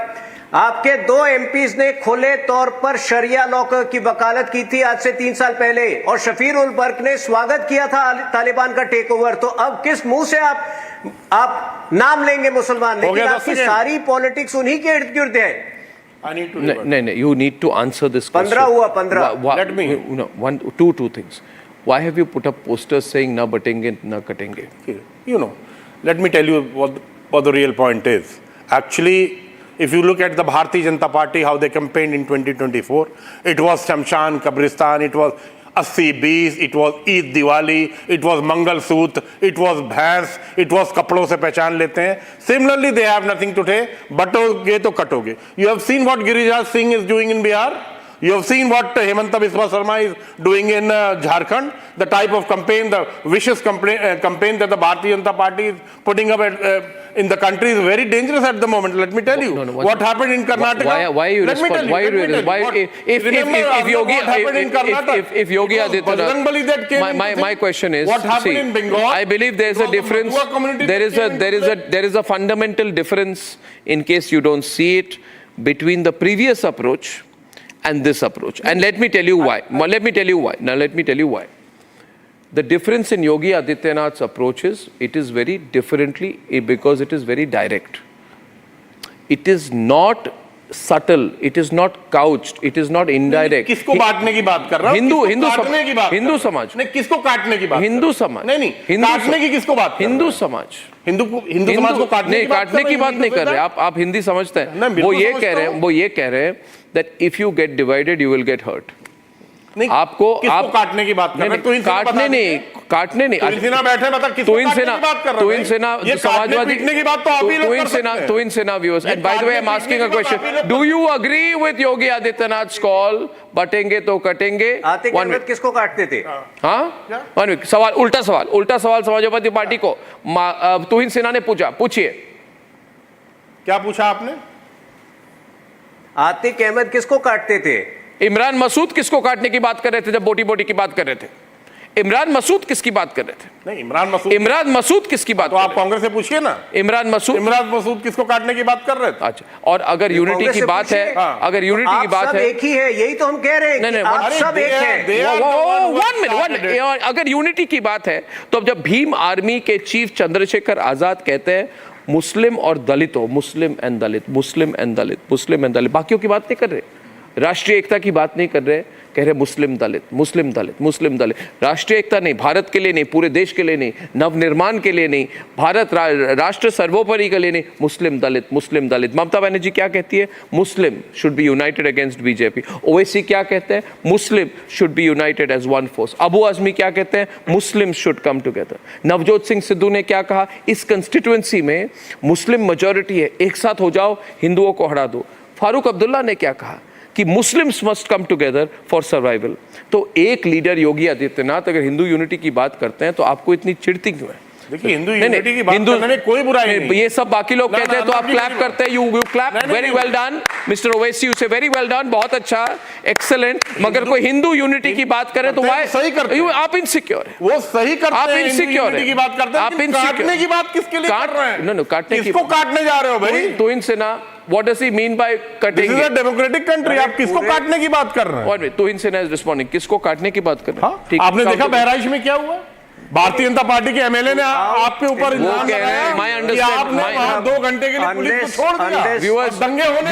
आपके 2 MPs ने खुले तौर पर शरिया लॉ की वकालत की थी आज से 3 साल पहले, और शफीर उल बर्क ने स्वागत किया था तालिबान का टेक ओवर. तो अब किस मुंह से आप नाम लेंगे मुसलमान? लेकिन आपकी सारी पॉलिटिक्स उन्हीं के इर्द गिर्द है. नहीं, you need to answer this question. 15 हुआ 15. Let me. No, two things. Why have you put up posters saying na batenge, na katenge? You know, let me tell you what the real point is. Actually, if you look at the Bharatiya Janata Party, how they campaigned in 2024, it was Shamshan, Kabristan, it was 80-20, it was Eid Diwali, it was Mangal Soot, it was Bhais, it was kapड़ों से पहचान लेते हैं. Similarly, they have nothing to say. बटोगे तो कटोगे. You have seen what Giriraj Singh is doing in Bihar. You have seen what Hemanta Biswa Sarma is doing in Jharkhand. The type of campaign, the vicious campaign that the Bharatiya Janata Party is putting up in the country is very dangerous at the moment. Let me tell you what happened in Karnataka. Why you respond? Why if Yogi Adityanath, my question is, what happened in Bengal? I believe there is a difference. There is a fundamental difference, in case you don't see it, between the previous approach and this approach. And let me tell you why. Let me tell you why. The difference in Yogi Adityanath's approach is, it is very differently because it is very direct. It is not subtle, it is not couched, it is not indirect. किसको बांटने की बात कर रहा हूँ? हिंदू समाज. नहीं, किसको काटने की बात? हिंदू समाज. नहीं, काटने की किसको बात? हिंदू समाज. हिंदू समाज को काटने की बात नहीं कर रहे. आप हिंदी समझते हैं. वो ये कह रहे हैं that if you get divided, you will get hurt. आपको काटने की बात कर रहे हैं? काटने नहीं. बैठे बता किसको काटने की बात कर रहे हैं? समाजवादी की बात तो आप ही लोग कर सकते हैं. viewers. And by the way, I'm asking a question. Do you agree with Yogi Adityanath's call? बटेंगे तो कटेंगे. किसको काटते थे? हाँ, सवाल, उल्टा सवाल समाजवादी पार्टी को तुहिन सिन्हा ने पूछिए. क्या पूछा आपने? आतिक अहमद किसको काटते थे? इमरान मसूद किसको काटने की बात कर रहे थे जब बोटी की बात कर रहे थे? इमरान मसूद किसकी बात कर रहे थे? नहीं, इमरान मसूद किसकी बात? तो आप कांग्रेस से पूछिए ना. इमरान मसूद किसको काटने की बात कर रहे थे? अच्छा, और अगर यूनिटी की बात है, अगर यूनिटी की बात है, एक ही है, यही तो हम कह रहे हैं. नहीं, सब एक है. 1 मिनट. अगर यूनिटी की बात है, तो अब जब भीम आर्मी के चीफ चंद्रशेखर आजाद कहते हैं मुस्लिम और दलित हो, मुस्लिम एंड दलित, बाकियों की बात नहीं कर रहे. राष्ट्रीय एकता की बात नहीं कर रहे, कह रहे मुस्लिम दलित, मुस्लिम दलित, मुस्लिम दलित। राष्ट्रीय एकता नहीं, भारत के लिए नहीं, पूरे देश के लिए नहीं, नवनिर्माण के लिए नहीं, भारत राष्ट्र सर्वोपरि के लिए नहीं, मुस्लिम दलित, मुस्लिम दलित। ममता बनर्जी क्या कहती है? Muslim should be united against BJP. Owaisi क्या कहते हैं? Muslim should be united as one force. Abu Azmi क्या कहते हैं? Muslim should come together. Navjot Singh Sidhu ने क्या कहा? इस कंस्टिट्यूएंसी में मुस्लिम मेजॉरिटी है, एक साथ हो जाओ, हिंदुओं को हरा दो। फारूक अब्दुल्ला ने क्या कहा? कि Muslims must come together for survival. तो एक लीडर योगी आदित्यनाथ अगर हिंदू यूनिटी की बात करते हैं तो आपको इतनी चिढ़ती क्यों है? देखिए, हिंदू यूनिटी की बात करने में कोई बुराई नहीं। ये सब बाकी लोग कहते हैं तो आप क्लैप करते हैं। You clap, very well done mister Owaisi, you से वेरी वेल डन, बहुत अच्छा, एक्सेलेंट। मगर कोई हिंदू यूनिटी की बात करे तो वाई सही करते हैं। आप इनसिक्योर है, वो सही करते हैं, आप इनसिक्योर की बात करते हैं, आप इनसिक्योर। काटने की बात किसके लिए कर रहे हैं? नो काटने की, किसको काटने जा रहे हो भाई? तो इनसे ना, what does he mean by cutting? This is a democratic country, आप किसको काटने की बात कर रहे हैं? तो इनसे ना रिस्पॉन्डिंग, किसको काटने की बात कर रहे हैं? आपने देखा बहराइच में क्या हुआ? भारतीय जनता पार्टी के एमएलए ने आपके ऊपर इल्जाम लगाया कि आपने वहां 2 घंटे के लिए पुलिस को छोड़ दिया, दंगे होने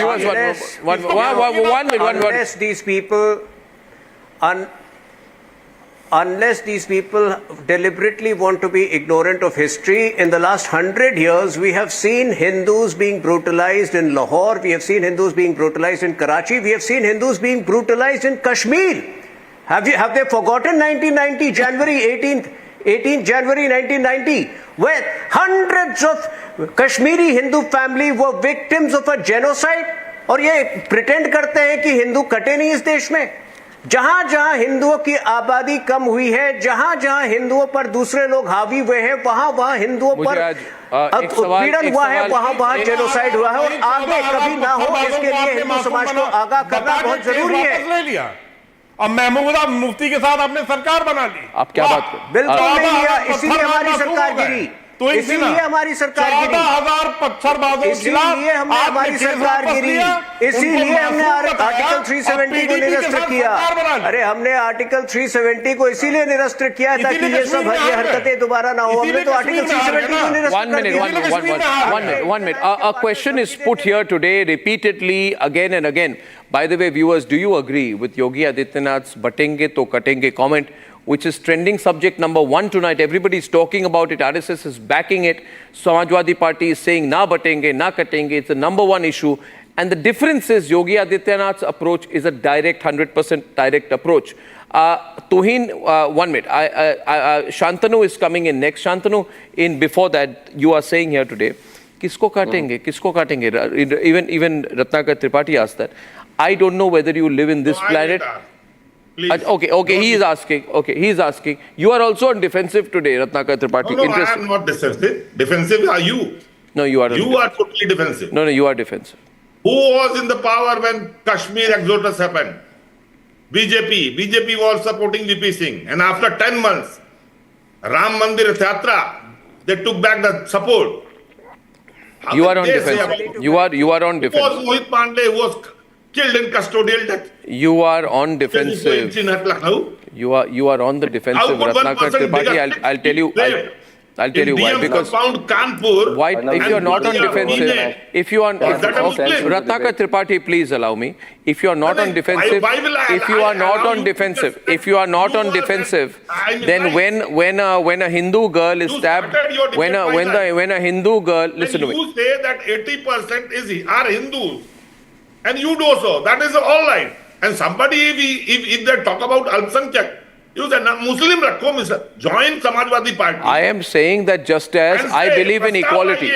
Unless these people deliberately want to be ignorant of history, in the last 100 years, we have seen Hindus being brutalized in Lahore, we have seen Hindus being brutalized in Karachi, we have seen Hindus being brutalized in Kashmir. Have they forgotten 1990, January 18th January 1990, where hundreds of Kashmiri Hindu family were victims of a genocide? और ये pretend करते हैं कि हिंदू कटे नहीं इस देश में। जहां जहां हिंदुओं की आबादी कम हुई है, जहां जहां हिंदुओं पर दूसरे लोग हावी हुए हैं, वहां वहां हिंदुओं पर उत्पीड़न हुआ है, वहां वहां जेनोसाइड हुआ है। और आगे कभी ना हो, इसके लिए हिंदू समाज को आगाह करना बहुत जरूरी है। अब महमूदा मुफ्ती के साथ आपने सरकार बना ली। आप क्या बात कर? बिल्कुल नहीं लिया, इसीलिए हमारी सरकार गिरी, तो इसीलिए हमारी सरकार गिरी, 14,000 पत्थरबाजों के खिलाफ इसीलिए हमने हमारी सरकार गिरी, इसीलिए हमने आर्टिकल 370 को निरस्त किया। अरे हमने आर्टिकल 370 को इसीलिए निरस्त किया ताकि ये सब ये हरकतें दोबारा ना हो। हमने तो आर्टिकल 370 को निरस्त कर दिया। One minute. A question is put here today repeatedly again and again. By the way, viewers, do you agree with Yogi Adityanath's "batenge to katenge" comment, which is trending subject number 1 tonight? Everybody is talking about it. RSS is backing it. Samajwadi Party is saying na batenge, na katenge. It's the number 1 issue. And the difference is Yogi Adityanath's approach is a direct, 100% direct approach. Tuhin, 1 minute. Shantanu is coming in next. Shantanu, before that, you are saying here today, किसको काटेंगे, किसको काटेंगे? Even Ratnakar Tripathi asked that. I don't know whether you live in this planet. Okay, he is asking. You are also on defensive today, Ratnakar Tripathi. No, I am not defensive. Defensive are you. No, you are. You are totally defensive. No, you are defensive. Who was in the power when Kashmir exodus happened? BJP was supporting VP Singh. And after 10 months, Ram Mandir Yatra, they took back the support. You are on defensive. You are on defensive. Who was Mohit Pandey, who was killed in custodial death? You are on defensive. You are on the defensive, Ratnakar Tripathi. I'll tell you. I'll tell you why. Because why? If you are not on defensive, if you are Ratnakar Tripathi, please allow me. If you are not on defensive, then when a Hindu girl is stabbed, when a Hindu girl, listen to me. You say that 80% are Hindus, and you do so. That is all right. And somebody, if they talk about Alpsankhyak, you say Muslim rakho, join Samajwadi Party. I am saying that just as I believe in equality,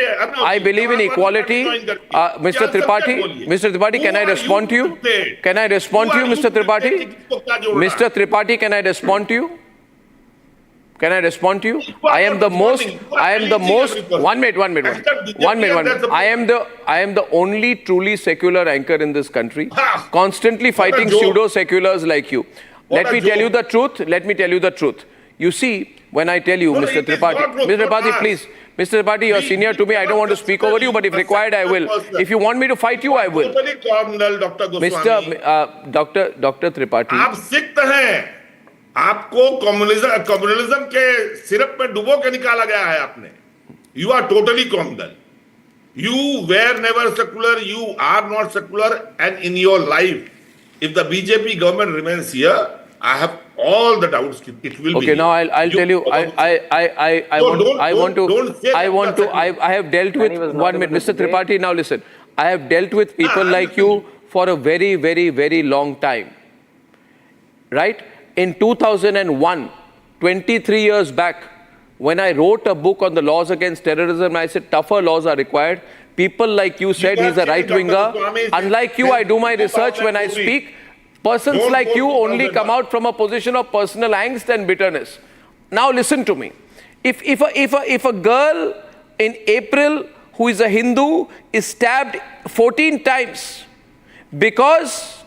Mr. Tripathi, can I respond to you? Can I respond to you, Mr. Tripathi? Mr. Tripathi, can I respond to you? Can I respond to you? I am the most, 1 minute. I am the only truly secular anchor in this country, constantly fighting pseudo-seculars like you. Let me tell you the truth. You see, when I tell you, Mr. Tripathi, please. Mr. Tripathi, you are senior to me. I don't want to speak over you, but if required, I will. If you want me to fight you, I will. Mr. Dr. Tripathi. आप सिख हैं. आपको communism के syrup में डुबो के निकाला गया है आपने. You are totally communal. You were never secular. You are not secular, and in your life, if the BJP government remains here, I have all the doubts it will be. Okay, now I'll tell you. I have dealt with 1 minute, Mr. Tripathi. Now listen, I have dealt with people like you for a very, very, very long time. Right? In 2001, 23 years back, when I wrote a book on the laws against terrorism, I said tougher laws are required. People like you said he's a right-winger. Unlike you, I do my research when I speak. Persons like you only come out from a position of personal angst and bitterness. Now listen to me. If a girl in April who is a Hindu is stabbed 14 times because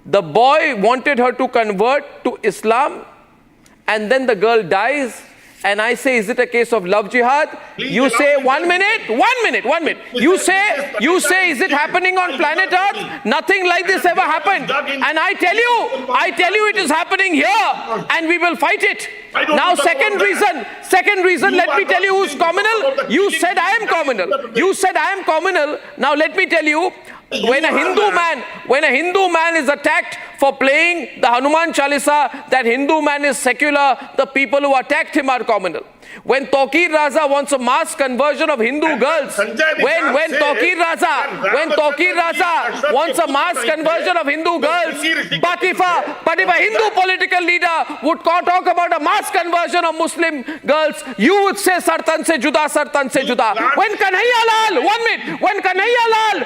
the boy wanted her to convert to Islam and then the girl dies, and I say, is it a case of love jihad? You say, 1 minute. You say, is it happening on planet Earth? Nothing like this ever happened. And I tell you it is happening here, and we will fight it. Now, second reason, let me tell you who's communal. You said I am communal. Now, let me tell you, when a Hindu man is attacked for playing the Hanuman Chalisa, that Hindu man is secular, the people who attacked him are communal. When Tawqir Raza wants a mass conversion of Hindu girls, when Tawqir Raza wants a mass conversion of Hindu girls, but if a Hindu political leader would talk about a mass conversion of Muslim girls, you would say Sartan se juda. When Kanhaiya Lal, 1 minute, when Kanhaiya Lal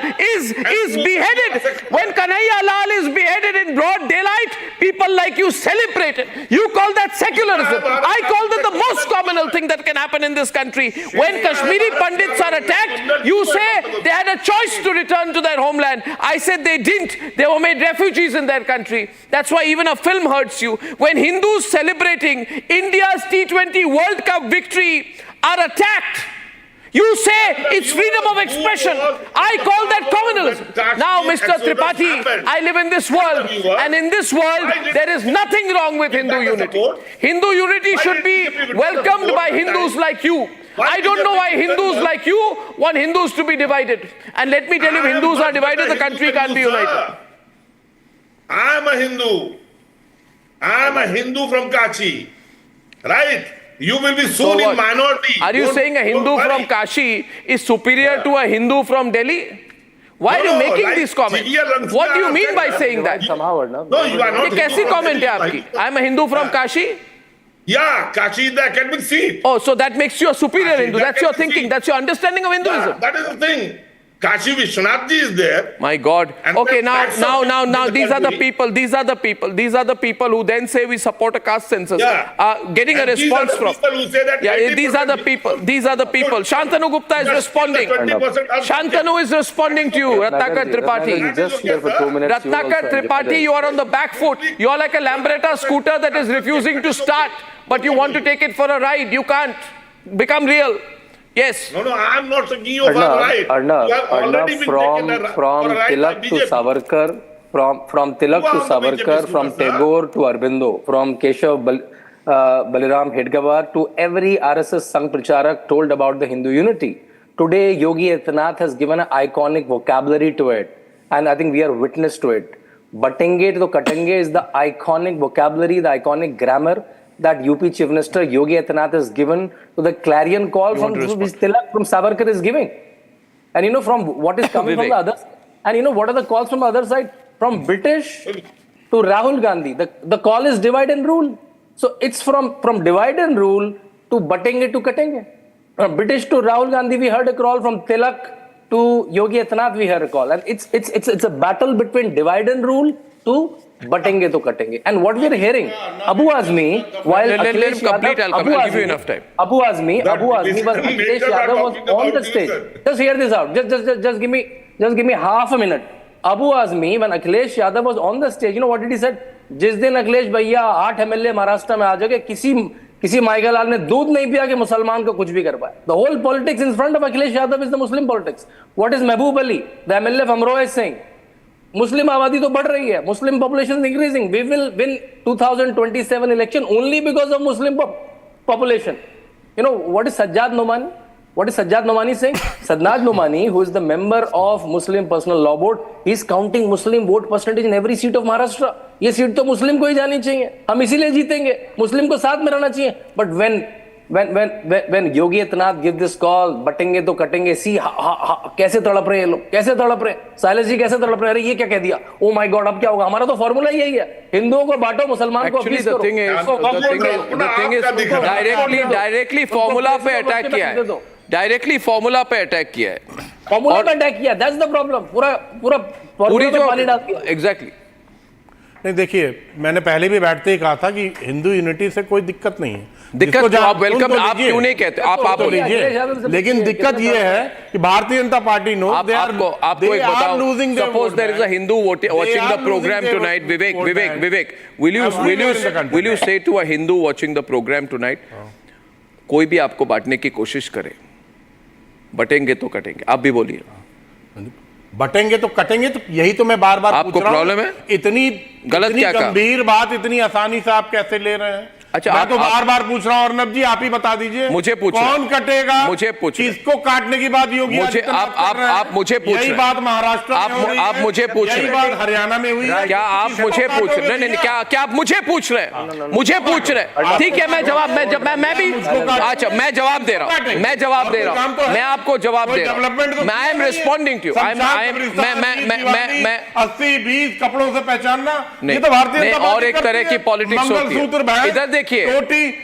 is beheaded in broad daylight, people like you celebrate it. You call that secularism. I call that the most communal thing that can happen in this country. When Kashmiri Pandits are attacked, you say they had a choice to return to their homeland. I said they didn't. They were made refugees in their country. That's why even a film hurts you. When Hindus celebrating India's T20 World Cup victory are attacked, you say it's freedom of expression. I call that communalism. Now, Mr. Tripathi, I live in this world, and in this world, there is nothing wrong with Hindu unity. Hindu unity should be welcomed by Hindus like you. I don't know why Hindus like you want Hindus to be divided. And let me tell you, if Hindus are divided, the country can't be united. I am a Hindu. I am a Hindu from Kachi. Right? You will be soon in minority. Are you saying a Hindu from Kashi is superior to a Hindu from Delhi? Why are you making these comments? What do you mean by saying that? No, you are not. Kaisi comment hai aapki? I am a Hindu from Kashi? Yeah, Kashi is the academic seat. Oh, so that makes you a superior Hindu. That's your thinking. That's your understanding of Hinduism. Yeah, that is the thing. Kashi Vishwanath ji is there. My God. Okay, now, these are the people who then say we support a caste census. Yeah. Getting a response from. These are the people. Shantanu Gupta is responding. Shantanu is responding to you, Ratnakar Tripathi. Just here for 2 minutes. Ratnakar Tripathi, you are on the back foot. You are like a Lambretta scooter that is refusing to start, but you want to take it for a ride. You can't. Become real. Yes. No, I am not saying you are right. Arnab, from Tilak to Savarkar, from Tilak to Savarkar, from Tagore to Aurobindo, from Keshav Baliram Hedgewar to every RSS Sangh Pracharak told about the Hindu unity. Today, Yogi Adityanath has given an iconic vocabulary to it, and I think we are witness to it. Batenge to Katenge is the iconic vocabulary, the iconic grammar that UP Chief Minister Yogi Adityanath has given to the clarion call from Tilak, from Savarkar is giving. And you know, from what is coming from the others, and you know, what are the calls from the other side? From British to Rahul Gandhi. The call is divide and rule. So it's from divide and rule to Batenge to Katenge. From British to Rahul Gandhi, we heard a call. From Tilak to Yogi Adityanath, we heard a call. And it's a battle between divide and rule to Batenge to Katenge. And what we are hearing, Abu Azmi, while let him complete, I'll give you enough time. Abu Azmi was Akhilesh Yadav was on the stage. Just hear this out. Just give me half a minute. Abu Azmi, when Akhilesh Yadav was on the stage, you know what did he say? जिस दिन अखिलेश भैया 8 MLA Maharashtra में आ जाओगे, किसी Michael लाल ने दूध नहीं पिया कि मुसलमान को कुछ भी कर पाए. The whole politics in front of Akhilesh Yadav is the Muslim politics. What is Mehboob Ali, the MLA from Amroha, is saying? Muslim आबादी तो बढ़ रही है. Muslim population is increasing. We will win 2027 election only because of Muslim population. You know what is Sajjad Nomani? What is Sajjad Nomani saying? Sajjad Nomani, who is the member of Muslim Personal Law Board, he is counting Muslim vote percentage in every seat of Maharashtra. ये seat तो मुस्लिम को ही जानी चाहिए, हम इसीलिए जीतेंगे, मुस्लिम को साथ में रहना चाहिए. But when Yogi Adityanath give this call, बटेंगे तो कटेंगे, see कैसे तड़प रहे हैं ये लोग, कैसे तड़प रहे हैं, साइलेंस जी कैसे तड़प रहे हैं, अरे ये क्या कह दिया, oh my God, अब क्या होगा, हमारा तो फॉर्मूला यही है, हिंदुओं को बांटो, मुसलमान को अपील करो. डायरेक्टली फॉर्मूला पे अटैक किया है, डायरेक्टली फॉर्मूला पे अटैक किया है, फॉर्मूला पे अटैक किया, दैट्स द प्रॉब्लम. पूरी जो पानी डाल दिया. एग्जैक्टली. नहीं देखिए, मैंने पहले भी बैठते ही कहा था कि हिंदू यूनिटी से कोई दिक्कत नहीं है. दिक्कत आप वेलकम, आप क्यों नहीं कहते, आप लीजिए, लेकिन दिक्कत ये है कि भारतीय जनता पार्टी नो आपको एक बताओ, suppose there is a Hindu watching the program tonight, Vivek will you say to a Hindu watching the program tonight, कोई भी आपको बांटने की कोशिश करे, बटेंगे तो कटेंगे, आप भी बोलिए. बटेंगे तो कटेंगे, तो यही तो मैं बार बार आपको प्रॉब्लम है. इतनी गलत क्या गंभीर बात इतनी आसानी से आप कैसे ले रहे हैं? अच्छा, मैं तो बार बार पूछ रहा हूं अर्नब जी, आप ही बता दीजिए, मुझे पूछ, कौन कटेगा, मुझे पूछ, किसको काटने की बात योगी आप मुझे पूछ, यही बात महाराष्ट्र में हो रही है, आप मुझे पूछ रहे हैं, बात हरियाणा में हुई है, क्या आप मुझे पूछ रहे? नहीं, क्या आप मुझे पूछ रहे हैं? मुझे पूछ रहे, ठीक है, मैं जवाब, मैं भी, अच्छा मैं जवाब दे रहा हूँ, मैं आपको जवाब दे रहा हूँ, मैं I am responding to you, मैं 80-20 कपड़ों से पहचानना, ये तो भारतीय और एक तरह की पॉलिटिक्स होती है. इधर देखिए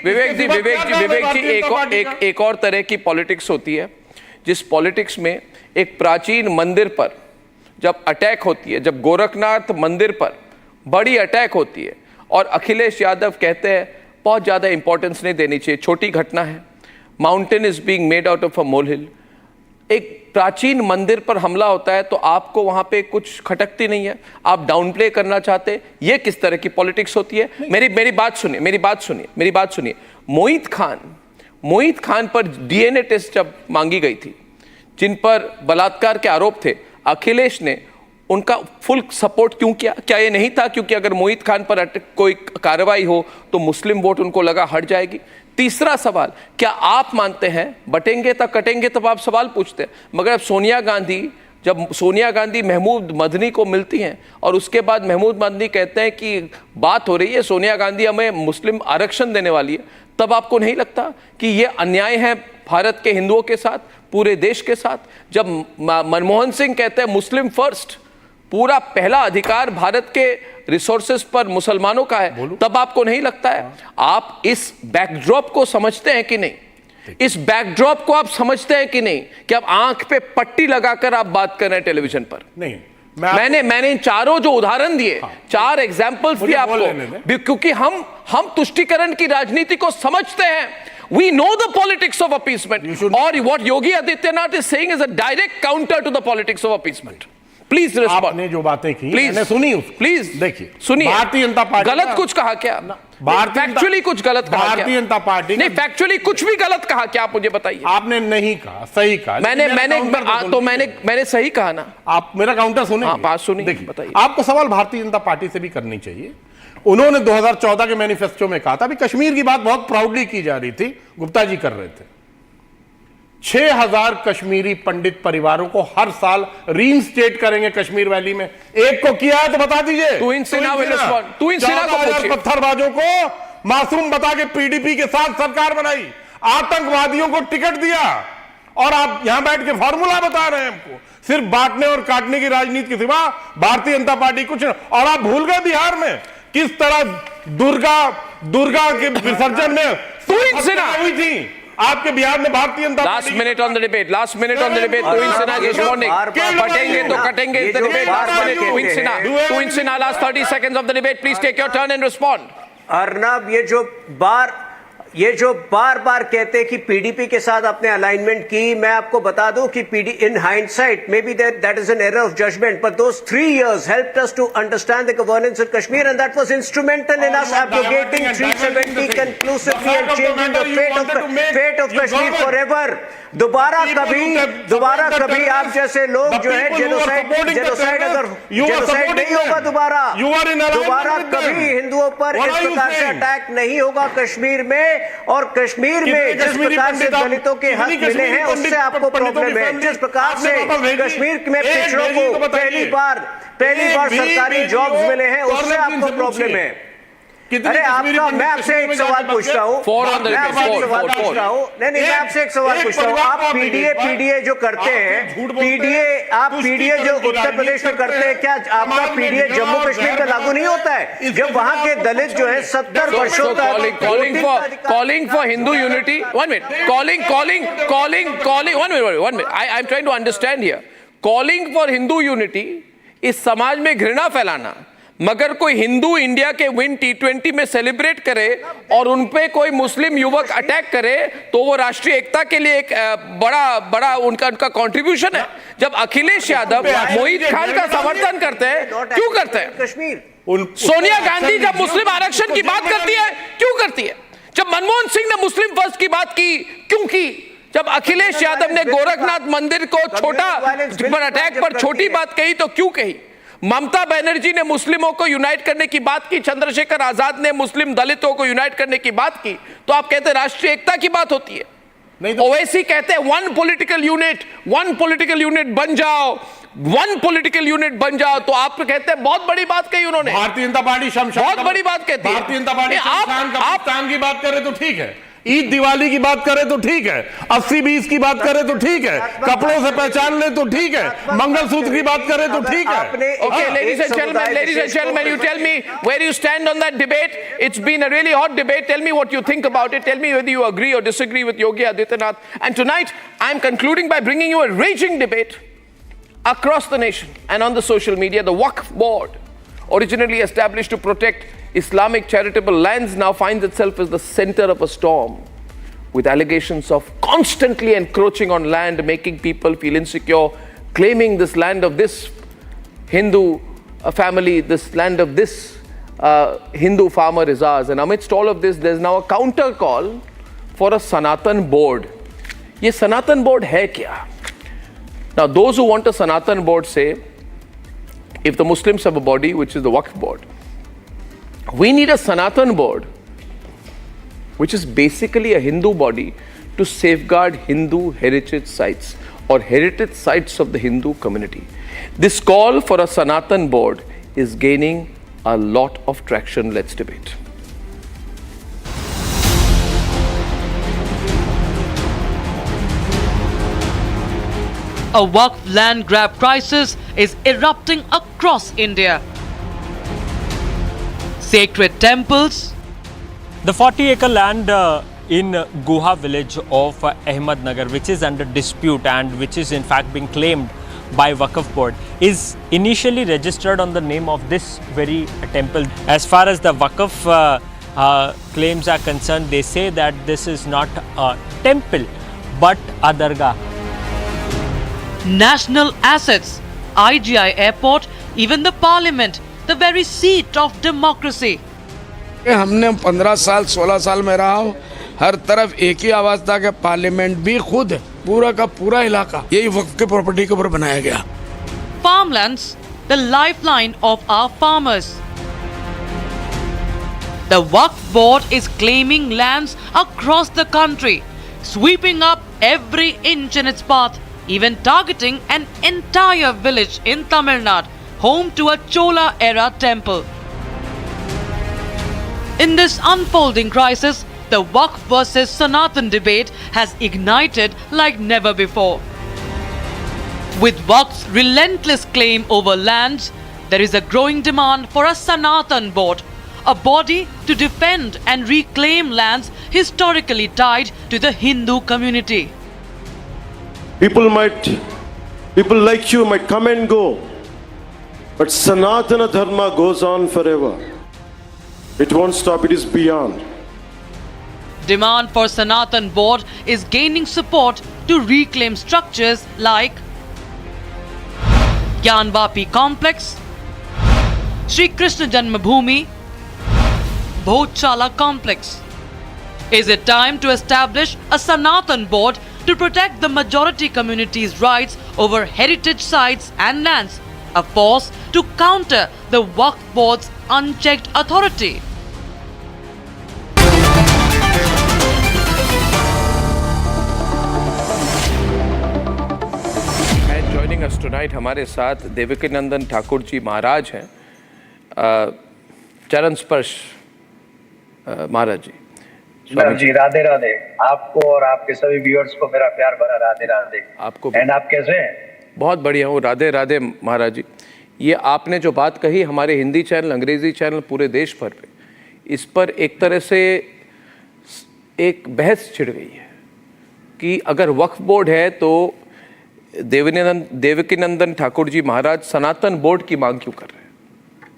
विवेक जी, एक और तरह की पॉलिटिक्स होती है, जिस पॉलिटिक्स में एक प्राचीन मंदिर पर जब अटैक होती है, जब गोरखनाथ मंदिर पर बड़ी अटैक होती है और अखिलेश यादव कहते हैं बहुत ज्यादा इंपॉर्टेंस नहीं देनी चाहिए, छोटी घटना है, mountain is being made out of a molehill, एक प्राचीन मंदिर पर हमला होता है तो आपको वहां पे कुछ खटकती नहीं है, आप डाउन प्ले करना चाहते, ये किस तरह की पॉलिटिक्स होती है? मेरी बात सुनिए. मोहित खान पर डीएनए टेस्ट जब मांगी गई थी, जिन पर बलात्कार के आरोप थे, अखिलेश ने उनका फुल सपोर्ट क्यों किया? क्या ये नहीं था क्योंकि अगर मोहित खान पर कोई कार्रवाई हो तो मुस्लिम वोट उनको लगा हट जाएगी? तीसरा सवाल, क्या आप मानते हैं बटेंगे तब कटेंगे, तब आप सवाल पूछते हैं, मगर अब जब सोनिया गांधी महमूद मदनी को मिलती हैं और उसके बाद महमूद मदनी कहते हैं कि बात हो रही है, सोनिया गांधी हमें मुस्लिम आरक्षण देने वाली है, तब आपको नहीं लगता कि ये अन्याय है भारत के हिंदुओं के साथ, पूरे देश के साथ? जब मनमोहन सिंह कहते हैं मुस्लिम फर्स्ट, पूरा पहला अधिकार भारत के रिसोर्सेज पर मुसलमानों का है, तब आपको नहीं लगता है? आप इस बैकड्रॉप को समझते हैं कि नहीं? इस बैकड्रॉप को आप समझते हैं कि नहीं कि आप आंख पे पट्टी लगाकर आप बात कर रहे हैं टेलीविजन पर? नहीं, मैंने इन चारों जो उदाहरण दिए, 4 एग्जाम्पल्स दिए आपको, क्योंकि हम तुष्टीकरण की राजनीति को समझते हैं. We know the politics of appeasement, or what Yogi Adityanath is saying is a direct counter to the politics of appeasement. Please respond. आपने जो बातें की मैंने सुनी, प्लीज देखिए, सुनिए. भारतीय जनता पार्टी गलत कुछ कहा क्या? फैक्चुअली कुछ गलत कहा? भारतीय जनता पार्टी नहीं, फैक्चुअली कुछ भी गलत कहा क्या? आप मुझे बताइए. आपने नहीं कहा, सही कहा. मैंने सही कहा ना. आप मेरा काउंटर सुने. हाँ, बात सुनिए, बताइए. आपको सवाल भारतीय जनता पार्टी से भी करनी चाहिए. उन्होंने 2014 के मैनिफेस्टो में कहा था, अभी कश्मीर की बात बहुत प्राउडली की जा रही थी, गुप्ता जी कर रहे थे, 6000 कश्मीरी पंडित परिवारों को हर साल रीइंस्टेट करेंगे कश्मीर वैली में. एक को किया है तो बता दीजिए. पत्थरबाजों को मासूम बता के पीडीपी के साथ सरकार बनाई, आतंकवादियों को टिकट दिया, और आप यहां बैठ के फॉर्मूला बता रहे हैं हमको. सिर्फ बांटने और काटने की राजनीति के सिवा भारतीय जनता पार्टी कुछ नहीं. और आप भूल गए बिहार में किस तरह दुर्गा के विसर्जन में हुई थी आपके बिहार में Bharatiya Janata party. Last minute on the debate to Sinha responding. बटेंगे तो कटेंगे is the debate. Last minute to Sinha last 30 seconds of the debate. Please take your turn and respond. Arnab, ये जो बार बार कहते हैं कि पीडीपी के साथ आपने अलाइनमेंट की, मैं आपको बता दूं कि in hindsight maybe that is an error of judgement, but those 3 years helped us to understand the governance in Kashmir, and that was instrumental in us abrogating 370 conclusively and changing the fate of Kashmir forever. दोबारा कभी आप जैसे लोग जो है genocide नहीं होगा. दोबारा कभी हिंदुओं पर इस प्रकार से अटैक नहीं होगा कश्मीर में. और कश्मीर में जिस प्रकार से दलितों के हक मिले हैं उससे आपको प्रॉब्लम है। जिस प्रकार से कश्मीर में पिछड़ों को पहली बार सरकारी जॉब्स मिले हैं उससे आपको प्रॉब्लम है। अरे आपका मैं आपसे एक सवाल पूछता हूँ, मैं आपसे एक सवाल पूछता हूँ, आप पीडीए जो करते हैं, पीडीए जो उत्तर प्रदेश में करते हैं, क्या आपका पीडीए जम्मू कश्मीर में लागू नहीं होता है? जब वहां के दलित जो है 70 वर्षों तक calling for Hindu unity. 1 minute. Calling. 1 minute. I'm trying to understand here. Calling for Hindu unity इस समाज में घृणा फैलाना, मगर कोई हिंदू इंडिया के विन T20 में सेलिब्रेट करे और उनपे कोई मुस्लिम युवक अटैक करे तो वो राष्ट्रीय एकता के लिए एक बड़ा उनका कंट्रीब्यूशन है। जब अखिलेश यादव मोहित खान का समर्थन करते हैं, क्यों करते हैं? कश्मीर सोनिया गांधी जब मुस्लिम आरक्षण की बात करती है, क्यों करती है? जब मनमोहन सिंह ने मुस्लिम फर्स्ट की बात की, क्यों की? जब अखिलेश यादव ने गोरखनाथ मंदिर को छोटा अटैक पर छोटी बात कही तो क्यों कही? ममता बनर्जी ने मुस्लिमों को यूनाइट करने की बात की, चंद्रशेखर आजाद ने मुस्लिम दलितों को यूनाइट करने की बात की, तो आप कहते हैं राष्ट्रीय एकता की बात होती है। ओवैसी कहते हैं वन पॉलिटिकल यूनिट बन जाओ, तो आप कहते हैं बहुत बड़ी बात कही उन्होंने। भारतीय जनता पार्टी बहुत बड़ी बात कहती है। भारतीय जनता पार्टी आप की बात करें तो ठीक है, ईद दिवाली की बात करें तो ठीक है, 80-20 की बात करें तो ठीक है, कपड़ों से पहचान ले तो ठीक है, मंगलसूत्र की बात करें तो ठीक है। Okay, ladies and gentlemen, you tell me where you stand on that debate. It's been a really hot debate. Tell me what you think about it. Tell me whether you agree or disagree with Yogi Adityanath. And tonight, I'm concluding by bringing you a raging debate across the nation and on the social media. The Wakf board, originally established to protect Islamic charitable lands, now finds itself as the center of a storm, with allegations of constantly encroaching on land, making people feel insecure, claiming this land of this Hindu family, this land of this Hindu farmer is ours. And amidst all of this, there's now a counter call for a Sanatan board. Ye Sanatan board hai kya? Now, those who want a Sanatan board say, if the Muslims have a body, which is the Wakf board, we need a Sanatan board, which is basically a Hindu body to safeguard Hindu heritage sites or heritage sites of the Hindu community. This call for a Sanatan board is gaining a lot of traction. Let's debate. A Wakf land grab crisis is erupting across India. Sacred temples. The 40-acre land in Guha village of Ahmednagar, which is under dispute and which is in fact being claimed by Wakf board, is initially registered on the name of this very temple. As far as the Wakf claims are concerned, they say that this is not a temple but a dargah. National assets, IGI airport, even the parliament, the very seat of democracy. हमने 15 साल 16 साल में रहा हूँ, हर तरफ एक ही आवाज था कि पार्लियामेंट भी खुद पूरा का पूरा इलाका यही वक्फ के प्रॉपर्टी के ऊपर बनाया गया। Farmlands, the lifeline of our farmers. The Wakf board is claiming lands across the country, sweeping up every inch in its path, even targeting an entire village in Tamil Nadu, home to a Chola-era temple. In this unfolding crisis, the Wakf versus Sanatan debate has ignited like never before. With Wakf's relentless claim over lands, there is a growing demand for a Sanatan board, a body to defend and reclaim lands historically tied to the Hindu community. People like you might come and go, but Sanatana Dharma goes on forever. It won't stop, it is beyond. Demand for Sanatan board is gaining support to reclaim structures like Gyanvapi complex, Shri Krishna Janmabhoomi, Bhojchala complex. Is it time to establish a Sanatan board to protect the majority community's rights over heritage sites and lands, a force to counter the Wakf board's unchecked authority? us tonight. हमारे साथ देवकीनंदन ठाकुर जी महाराज हैं, चरण स्पर्श महाराज जी। जी राधे राधे आपको और आपके सभी viewers को मेरा प्यार भरा राधे राधे। आपको एंड आप कैसे हैं? बहुत बढ़िया हूँ, राधे राधे महाराज जी। ये आपने जो बात कही, हमारे हिंदी चैनल, अंग्रेजी चैनल, पूरे देश भर पे इस पर एक तरह से एक बहस छिड़ गई है कि अगर वक्फ बोर्ड है तो देवकीनंदन ठाकुर जी महाराज सनातन बोर्ड की मांग क्यों कर रहे हैं?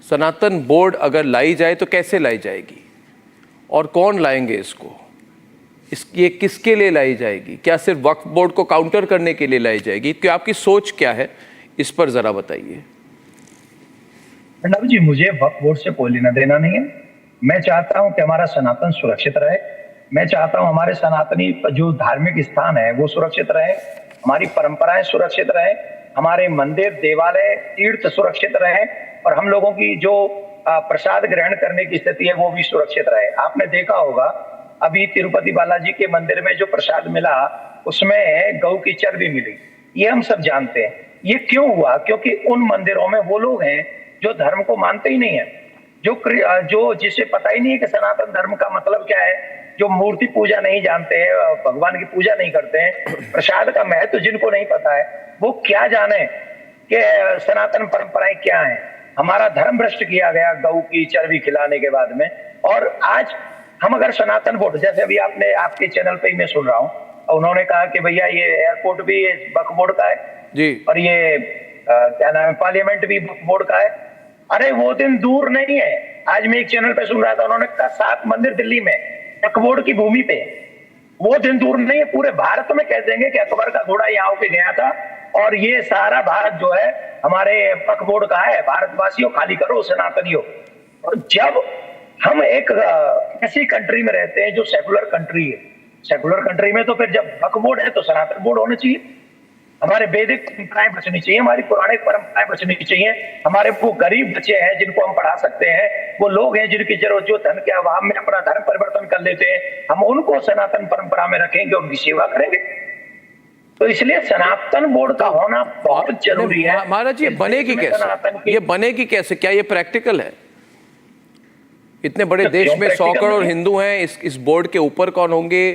सनातन बोर्ड अगर लाई जाए तो कैसे लाई जाएगी और कौन लाएंगे इसको? ये किसके लिए लाई जाएगी? क्या सिर्फ वक्फ बोर्ड को काउंटर करने के लिए लाई जाएगी? कि आपकी सोच क्या है इस पर जरा बताइए। अर्नब जी, मुझे वक्फ बोर्ड से कोई लेना देना नहीं है। मैं चाहता हूं कि हमारा सनातन सुरक्षित रहे। मैं चाहता हूं हमारे सनातनी जो धार्मिक स्थान है वो सुरक्षित रहे, हमारी परंपराएं सुरक्षित रहे, हमारे मंदिर, देवालय, तीर्थ सुरक्षित रहे और हम लोगों की जो प्रसाद ग्रहण करने की स्थिति है वो भी सुरक्षित रहे। आपने देखा होगा अभी तिरुपति बालाजी के मंदिर में जो प्रसाद मिला उसमें गौ की चर्बी मिली, ये हम सब जानते हैं। ये क्यों हुआ? क्योंकि उन मंदिरों में वो लोग हैं जो धर्म को मानते ही नहीं है, जो जिसे पता ही नहीं है कि सनातन धर्म का मतलब क्या है, जो मूर्ति पूजा नहीं जानते हैं, भगवान की पूजा नहीं करते हैं, प्रसाद का महत्व जिनको नहीं पता है, वो क्या जाने कि सनातन परंपराएं क्या हैं। हमारा धर्म भ्रष्ट किया गया गऊ की चर्बी खिलाने के बाद में। और आज हम अगर सनातन बोर्ड, जैसे अभी आपने आपके चैनल पे ही मैं सुन रहा हूँ, उन्होंने कहा कि भैया ये एयरपोर्ट भी वक्फ बोर्ड का है जी, और ये क्या नाम है, पार्लियामेंट भी वक्फ बोर्ड का है। अरे वो दिन दूर नहीं है। आज मैं एक चैनल पे सुन रहा था, उन्होंने कहा 7 मंदिर दिल्ली में वक्फ बोर्ड की भूमि पे। वो दिन दूर नहीं है। पूरे भारत में कह देंगे कि अकबर का घोड़ा यहाँ पे गया था और ये सारा भारत जो है हमारे वक्फ बोर्ड का है। भारतवासियों खाली करो, सनातनियों। और जब हम एक ऐसी कंट्री में रहते हैं जो सेकुलर कंट्री है, सेकुलर कंट्री में तो फिर जब वक्फ बोर्ड है तो सनातन बोर्ड होना चाहिए। हमारे वैदिक परंपराएं बचनी चाहिए, हमारी पौराणिक परंपराएं बचनी चाहिए। हमारे वो गरीब बच्चे हैं जिनको हम पढ़ा सकते हैं, वो लोग हैं जिनकी जरूरत जो धन के अभाव में अपना धर्म परिवर्तन कर लेते हैं, हम उनको सनातन परंपरा में रखेंगे, उनकी सेवा करेंगे। तो इसलिए सनातन बोर्ड का होना बहुत जरूरी है। महाराज जी, ये बनेगी कैसे? ये बनेगी कैसे? क्या ये प्रैक्टिकल है? इतने बड़े देश में 100 करोड़ हिंदू हैं, इस बोर्ड के ऊपर कौन होंगे?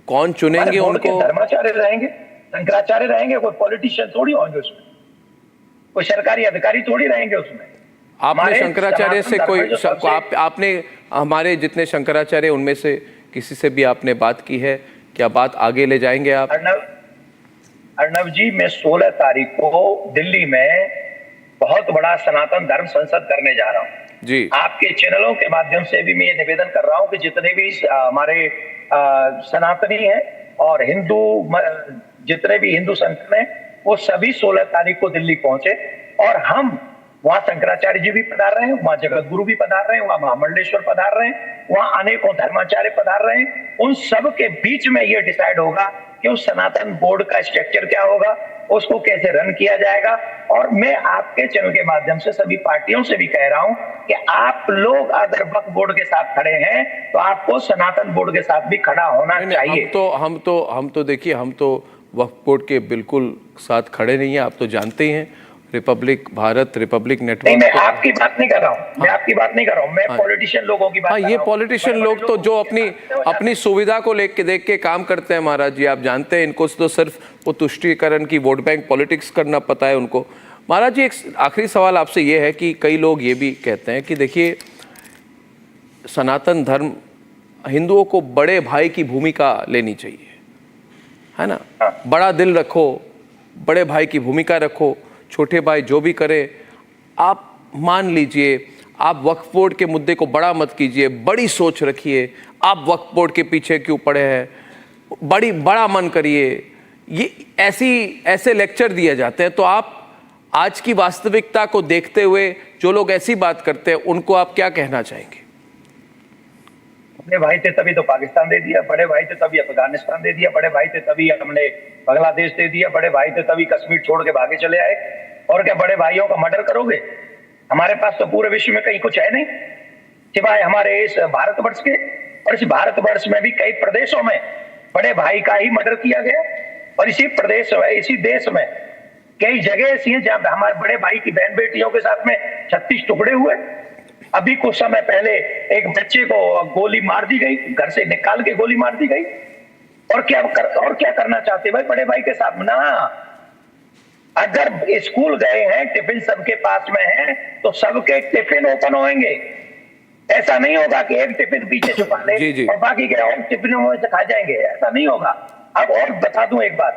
कौन चुनेंगे उनको? धर्माचार्य रहेंगे, शंकराचार्य रहेंगे, कोई पॉलिटिशियन थोड़ी होंगे उसमें, कोई सरकारी अधिकारी थोड़ी रहेंगे उसमें। आपने शंकराचार्य से आपने हमारे जितने शंकराचार्य उनमें से किसी से भी आपने बात की है? क्या बात आगे ले जाएंगे आप? अर्नब जी, मैं 16 तारीख को दिल्ली में बहुत बड़ा सनातन धर्म संसद करने जा रहा हूँ जी। आपके चैनलों के माध्यम से भी मैं ये निवेदन कर रहा हूँ कि जितने भी हमारे सनातनी हैं और हिंदू, जितने भी हिंदू संगठन हैं, वो सभी 16 तारीख को दिल्ली पहुंचे और हम वहां शंकराचार्य जी भी पधार रहे हैं, वहां जगत गुरु भी पधार रहे हैं, वहां महामंडलेश्वर पधार रहे हैं, वहां अनेकों धर्माचार्य पधार रहे हैं। उन सब के बीच में ये डिसाइड होगा कि उस सनातन बोर्ड का स्ट्रक्चर क्या होगा, उसको कैसे रन किया जाएगा। और मैं आपके चैनल के माध्यम से सभी पार्टियों से भी कह रहा हूं कि आप लोग अगर वक्फ बोर्ड के साथ खड़े हैं तो आपको सनातन बोर्ड के साथ भी खड़ा होना चाहिए। हम तो देखिए, हम तो वक्फ बोर्ड के बिल्कुल साथ खड़े नहीं है, आप तो जानते ही हैं। Republic Bharat, Republic network. मैं आपकी बात नहीं कर रहा हूँ, मैं आपकी बात नहीं कर रहा हूँ, मैं पॉलिटिशियन लोगों की बात कर रहा हूँ। ये पॉलिटिशियन लोग तो जो अपनी सुविधा को लेके देख के काम करते हैं महाराज जी, आप जानते हैं, इनको तो सिर्फ वो तुष्टीकरण की वोट बैंक पॉलिटिक्स करना पता है उनको। महाराज जी, एक आखिरी सवाल आपसे ये है कि कई लोग ये भी कहते हैं कि देखिए, सनातन धर्म हिंदुओं को बड़े भाई की भूमिका लेनी चाहिए, है ना? बड़ा दिल रखो, बड़े भाई की भूमिका रखो, छोटे भाई जो भी करे आप मान लीजिए। आप वक्फ बोर्ड के मुद्दे को बड़ा मत कीजिए, बड़ी सोच रखिए। आप वक्फ बोर्ड के पीछे क्यों पड़े हैं, बड़ा मन करिए। ये ऐसे लेक्चर दिए जाते हैं। तो आप आज की वास्तविकता को देखते हुए जो लोग ऐसी बात करते हैं उनको आप क्या कहना चाहेंगे? बड़े भाई थे तभी तो पाकिस्तान दे दिया, बड़े भाई थे तभी अफगानिस्तान दे दिया, बड़े भाई थे तभी हमने बांग्लादेश दे दिया, बड़े भाई थे तभी कश्मीर छोड़ के भागे चले आए। और क्या बड़े भाइयों का मर्डर करोगे? हमारे पास तो पूरे विश्व में कहीं कुछ है नहीं सिवाय हमारे इस भारतवर्ष के। और इस भारतवर्ष में भी कई प्रदेशों में बड़े भाई का ही मर्डर किया गया। और इसी प्रदेश में, इसी देश में कई जगह ऐसी हैं जहां हमारे बड़े भाई की बहन बेटियों के साथ में 36 टुकड़े हुए। अभी कुछ समय पहले एक बच्चे को गोली मार दी गई, घर से निकाल के गोली मार दी गई। और क्या करना चाहते भाई बड़े भाई के साथ ना? अगर स्कूल गए हैं, टिफिन सबके पास में है, तो सबके टिफिन ओपन होंगे। ऐसा नहीं होगा कि एक टिफिन पीछे छुपा ले और बाकी के और टिफिनों में से खा जाएंगे, ऐसा नहीं होगा। अब और बता दूं एक बात,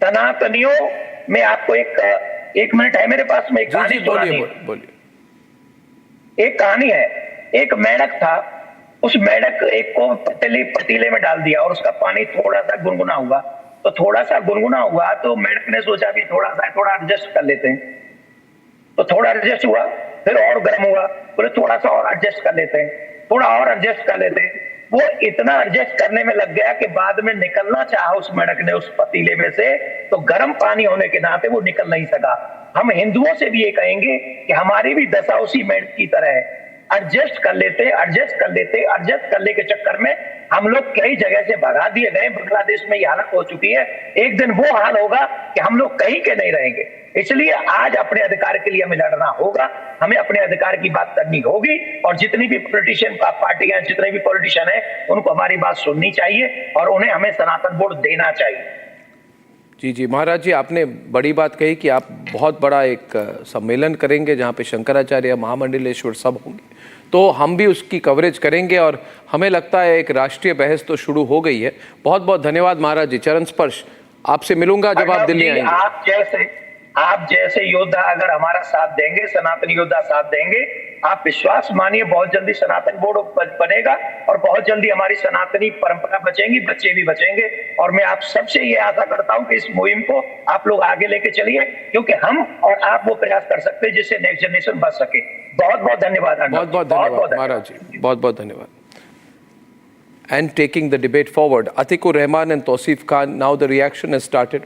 सनातनियों में आपको एक मिनट है मेरे पास में, एक कहानी सुनानी। एक कहानी है, एक मेंढक था, उस मेंढक एक को पतीले में डाल दिया और उसका पानी थोड़ा सा गुनगुना हुआ। तो थोड़ा सा गुनगुना हुआ तो मेंढक ने सोचा कि थोड़ा एडजस्ट कर लेते हैं। तो थोड़ा एडजस्ट हुआ, फिर और गर्म हुआ, बोले थोड़ा सा और एडजस्ट कर लेते हैं, थोड़ा और एडजस्ट कर लेते हैं। वो इतना एडजस्ट करने में लग गया कि बाद में निकलना चाहा उस मेंढक ने उस पतीले में से, तो गर्म पानी होने के नाते वो निकल नहीं सका। हम हिंदुओं से भी ये कहेंगे कि हमारी भी दशा उसी मेंढक की तरह है, एडजस्ट कर ले के चक्कर में हम लोग कई जगह से भगा दिए गए। बांग्लादेश में ये हालत हो चुकी है, एक दिन वो हाल होगा कि हम लोग कहीं के नहीं रहेंगे। इसलिए आज अपने अधिकार के लिए हमें लड़ना होगा, हमें अपने अधिकार की बात करनी होगी, और जितनी भी पॉलिटिशियन पार्टियां, जितने भी पॉलिटिशियन हैं, उनको हमारी बात सुननी चाहिए और उन्हें हमें सनातन बोर्ड देना चाहिए। जी महाराज जी, आपने बड़ी बात कही कि आप बहुत बड़ा एक सम्मेलन करेंगे जहाँ पे शंकराचार्य, महामंडलेश्वर सब होंगे, तो हम भी उसकी कवरेज करेंगे और हमें लगता है एक राष्ट्रीय बहस तो शुरू हो गई है। बहुत बहुत धन्यवाद महाराज जी, चरण स्पर्श। आपसे मिलूंगा जब आप दिल्ली आएंगे। आप जैसे योद्धा अगर हमारा साथ देंगे, सनातन योद्धा साथ देंगे, आप विश्वास मानिए बहुत जल्दी सनातन बोर्ड बनेगा और बहुत जल्दी हमारी सनातनी परंपरा बचेंगी, बच्चे भी बचेंगे। और मैं आप सबसे ये आशा करता हूं कि इस मुहिम को आप लोग आगे लेके चलिए, क्योंकि हम और आप वो प्रयास कर सकते हैं जिससे नेक्स्ट जनरेशन बच सके। बहुत बहुत धन्यवाद। बहुत बहुत धन्यवाद महाराज जी, बहुत बहुत धन्यवाद। And taking the debate forward, Atikur Rahman and Tausif Khan, now the reaction has started.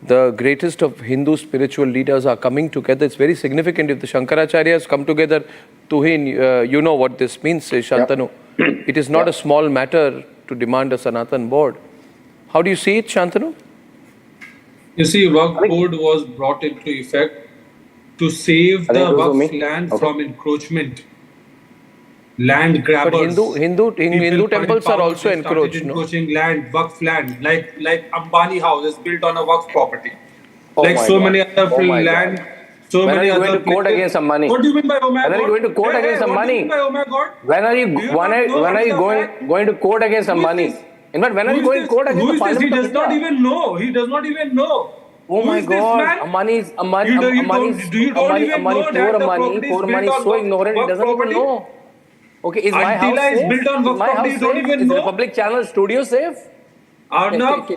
The greatest of Hindu spiritual leaders are coming together. It's very significant if the Shankaracharyas come together. Tuhin, you know what this means, Shantanu. Yep. It is not a small matter to demand a Sanatan board. How do you see it, Shantanu? You see, Wakf board was brought into effect to save the Wakf land from encroachment. Land grabbers. But Hindu temples are also encroached, no? Encroaching land, Wakf land, like Ambani house is built on a Wakf property. Oh like so many other land, so when many are you other going to court against Ambani? What do you mean by oh my God? When are you going to court against Ambani? What do you mean by oh my God? When are you going to court against Ambani? In fact, when are you going to court against the Parliament? He does not even know. He does not even know. Oh my God! Ambani, poor Ambani is so ignorant. He doesn't even know. Okay, is my house safe? Built on Wakf property, you don't even know. Is the public channel studio safe? Arnab, the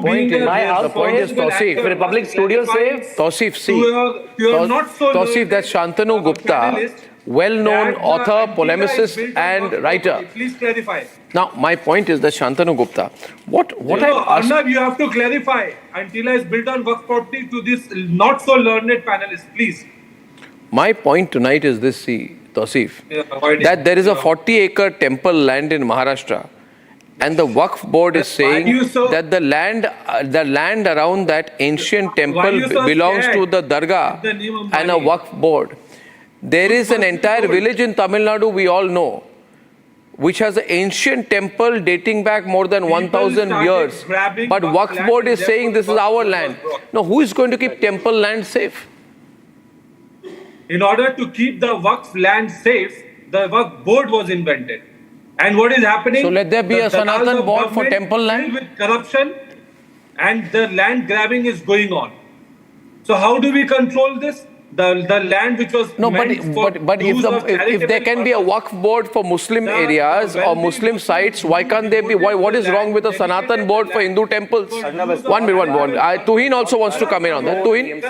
point is Tausif. Is the public studio safe? Tausif, see. You are not so Tausif, that's Shantanu Gupta, well-known author, polemicist and writer. Please clarify. Now, my point is that Shantanu Gupta, what Arnab, you have to clarify. Antila is built on Wakf property to this not so learned panelist, please. My point tonight is this, see, Tausif, that there is a 40-acre temple land in Maharashtra, and the Wakf board is saying that the land around that ancient temple belongs to the Dargah and a Wakf board. There is an entire village in Tamil Nadu, we all know, which has an ancient temple dating back more than 1,000 years. But Wakf board is saying this is our land. Now, who is going to keep temple land safe? In order to keep the Wakf land safe, the Wakf board was invented. And what is happening? So let there be a Sanatan board for temple land? With corruption, and the land grabbing is going on. So how do we control this? The land which was but if there can be a Wakf board for Muslim areas or Muslim sites, why can't there be? What is wrong with a Sanatan board for Hindu temples? One minute. Tuhin also wants to come in on that. Tuhin?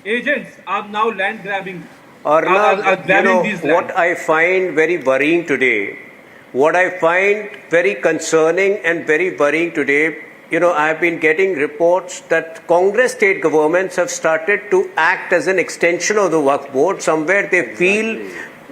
Agents are now land grabbing. Arnab, what I find very worrying today, what I find very concerning and very worrying today, I have been getting reports that Congress state governments have started to act as an extension of the Wakf board. Somewhere they feel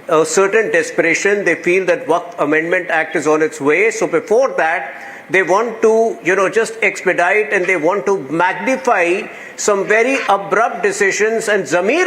a certain desperation. They feel that Wakf Amendment Act is on its way. So before that, They want to, just expedite, and they want to magnify some very abrupt decisions. And Zamir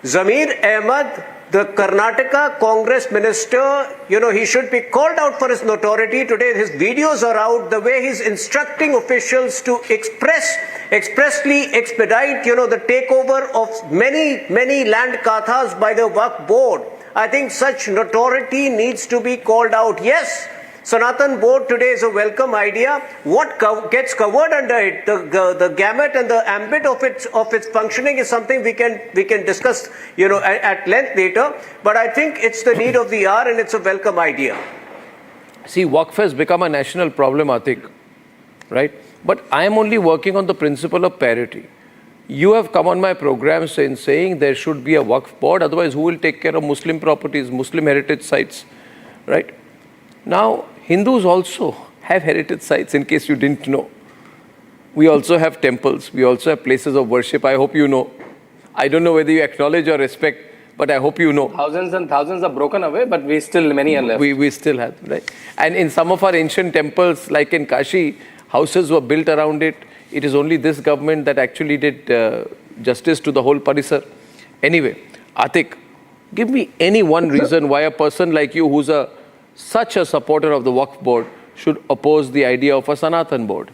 Ahmad, the Karnataka Congress minister, he should be called out for his notoriety. Today his videos are out, the way he's instructing officials to expressly expedite, the takeover of many land kathas by the Wakf board. I think such notoriety needs to be called out. Yes, Sanatan board today is a welcome idea. What gets covered under it, the gamut and the ambit of its functioning is something we can discuss, at length later. But I think it's the need of the hour, and it's a welcome idea. See, Wakf has become a national problem, Atik, right? But I am only working on the principle of parity. You have come on my program saying there should be a Wakf board, otherwise who will take care of Muslim properties, Muslim heritage sites, right? Now, Hindus also have heritage sites, in case you didn't know. We also have temples. We also have places of worship. I hope you know. I don't know whether you acknowledge or respect, but I hope you know. Thousands and thousands are broken away, but many are left. We still have, right? And in some of our ancient temples, like in Kashi, houses were built around it. It is only this government that actually did justice to the whole parisar. Anyway, Atik, give me any one reason why a person like you, who's such a supporter of the Wakf board, should oppose the idea of a Sanatan board.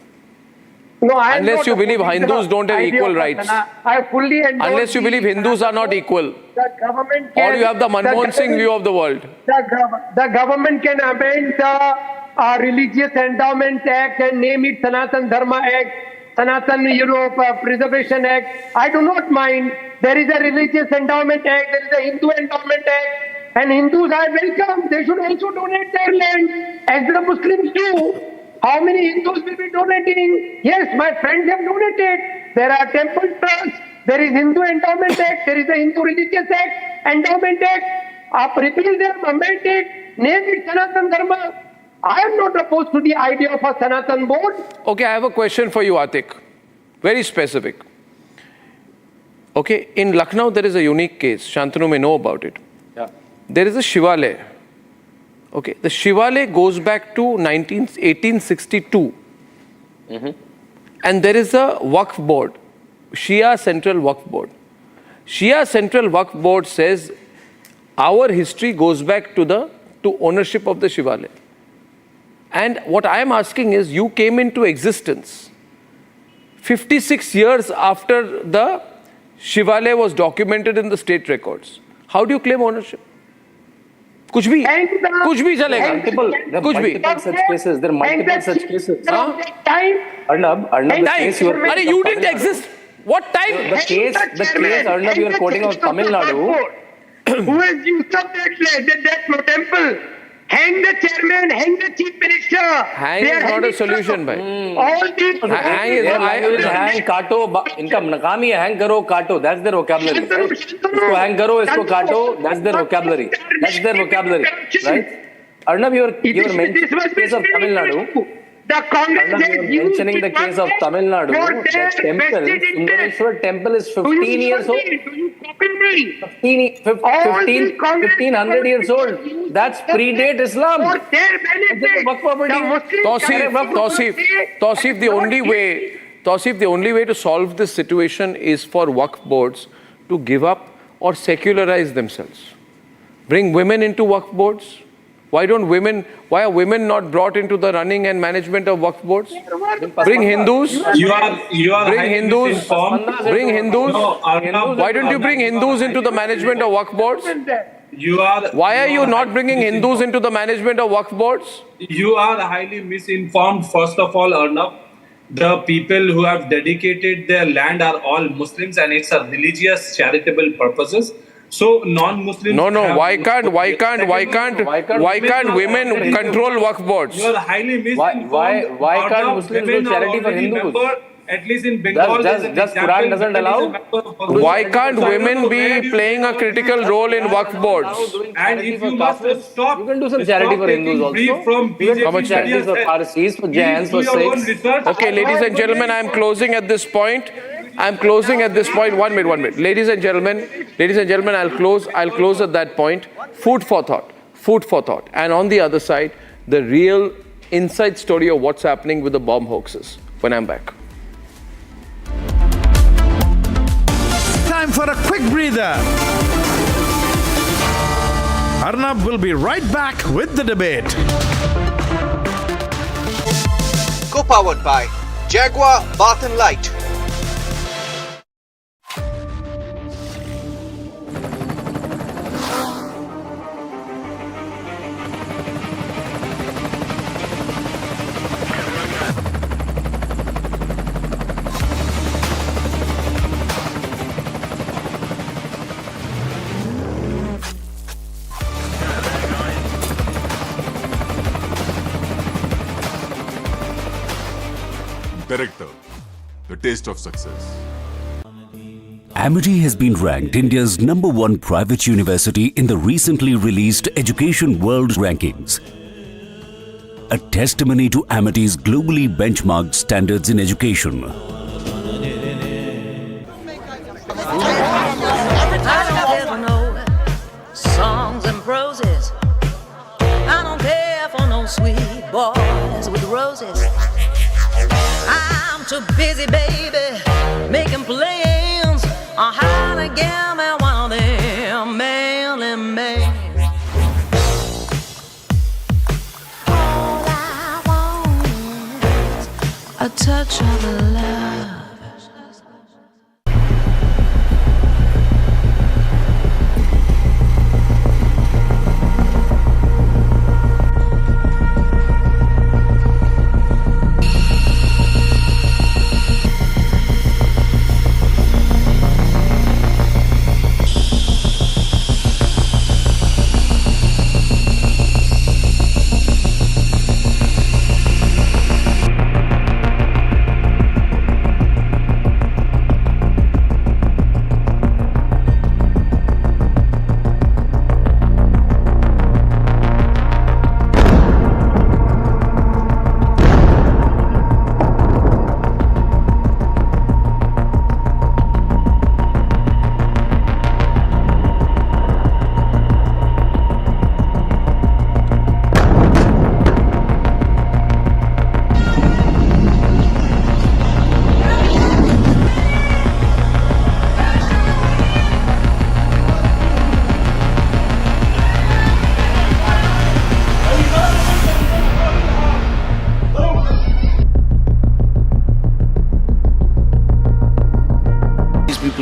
No, unless you believe Hindus don't have equal rights. I fully endorse. Unless you believe Hindus are not equal. The government can, or you have the Manmohan Singh view of the world. The government can amend the Religious Endowment Act and name it Sanatan Dharma Act, Sanatan Preservation Act. I do not mind. There is a Religious Endowment Act, there is a Hindu Endowment Act. And Hindus are welcome. They should also donate their land, as the Muslims do. How many Hindus will be donating? Yes, my friends have donated. There are temple trusts. There is Hindu Endowment Act. There is a Hindu Religious Act, Endowment Act. Repeal them, amend it, name it Sanatan Dharma. I am not opposed to the idea of a Sanatan board. Okay, I have a question for you, Atik. Very specific. Okay, in Lucknow there is a unique case. Shantanu may know about it. Yeah. There is a Shivalaya. Okay, the Shivalaya goes back to 1862. And there is a Wakf board, Shia Central Wakf Board. Shia Central Wakf Board says our history goes back to ownership of the Shivalaya. And what I am asking is, you came into existence 56 years after the Shivalaya was documented in the state records. How do you claim ownership? कुछ भी चलेगा, कुछ भी. There are multiple such cases. Arnab, the case you are. You didn't exist. What time? The case, Arnab, you are quoting of Tamil Nadu. Who has used up that temple? Hang the chairman, hang the chief minister. Hang is not a solution, bhai. All these. Hang, kato. इनका काम ही है hang करो, kato. That's their vocabulary. Right? इसको hang करो, इसको kato. That's their vocabulary. Right? Arnab, you are mentioning the case of Tamil Nadu. The Congress is mentioning the case of Tamil Nadu. The temple, Sundareshwar temple is 15 years old. 1500 years old. That's predate Islam. Tausif, the only way to solve this situation is for Wakf boards to give up or secularize themselves. Bring women into Wakf boards. Why are women not brought into the running and management of Wakf boards? Bring Hindus. Bring Hindus. Why don't you bring Hindus into the management of Wakf boards? Why are you not bringing Hindus into the management of Wakf boards? You are highly misinformed, first of all, Arnab. The people who have dedicated their land are all Muslims, and it's a religious, charitable purposes. So non-Muslims. No. Why can't women control Wakf boards? You are highly misinformed. Why can't Muslims do charity for Hindus? At least in Bengal, just Quran doesn't allow. Why can't women be playing a critical role in Wakf boards? And if you must stop, you can do some charity for Hindus also. How much charities for Parsis, for Jains, for Sikhs? Okay, ladies and gentlemen, I am closing at this point. 1 minute. Ladies and gentlemen, I'll close at that point. Food for thought. And on the other side, the real inside story of what's happening with the bomb hoaxes when I'm back. Time for a quick breather. Arnab will be right back with the debate. Co-powered by Jaguar Bath and Light. Director, The Taste of Success. Amity has been ranked India's #1 private university in the recently released Education World Rankings. A testimony to Amity's globally benchmarked standards in education. I don't ever know songs and proses. I don't care for no sweet boys with roses. I'm too busy, baby, making plans on how to get me one of them manly men. All I want is a touch of love.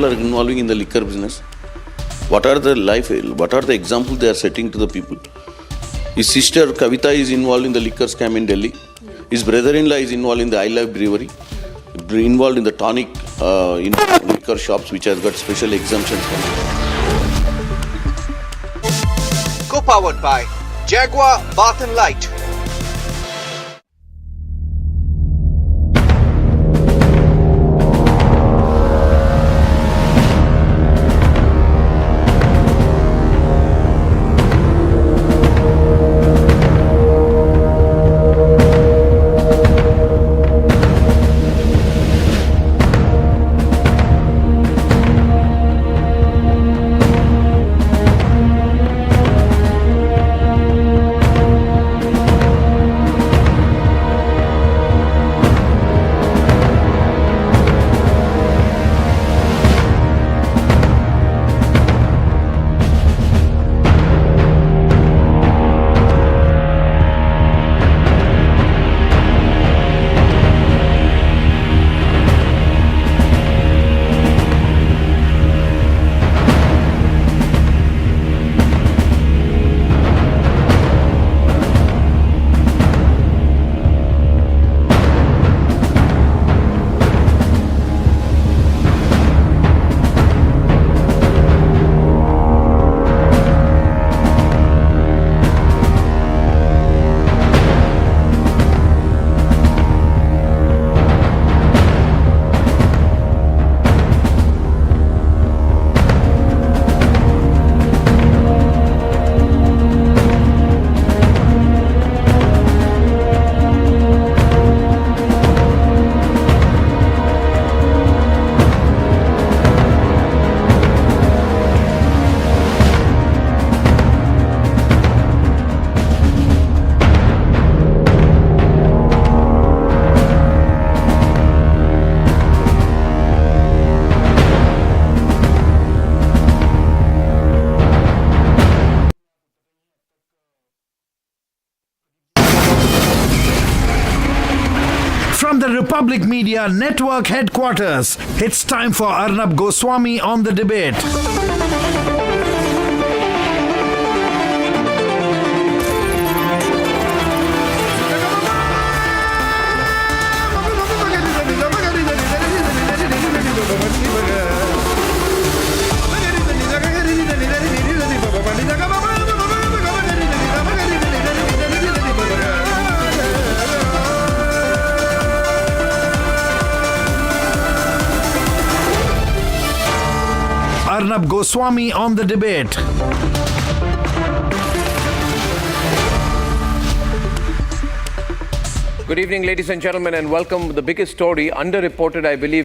Are involving in the liquor business. What are the examples they are setting to the people? His sister Kavita is involved in the liquor scam in Delhi. His brother-in-law is involved in the I Love Brewery, involved in the tonic liquor shops which has got special exemptions from it. Co-powered by Jaguar Bath and Light. Public Media Network headquarters. It's time for Arnab Goswami on the debate. Arnab Goswami on the debate. Good evening, ladies and gentlemen, and welcome. The biggest story, underreported, I believe.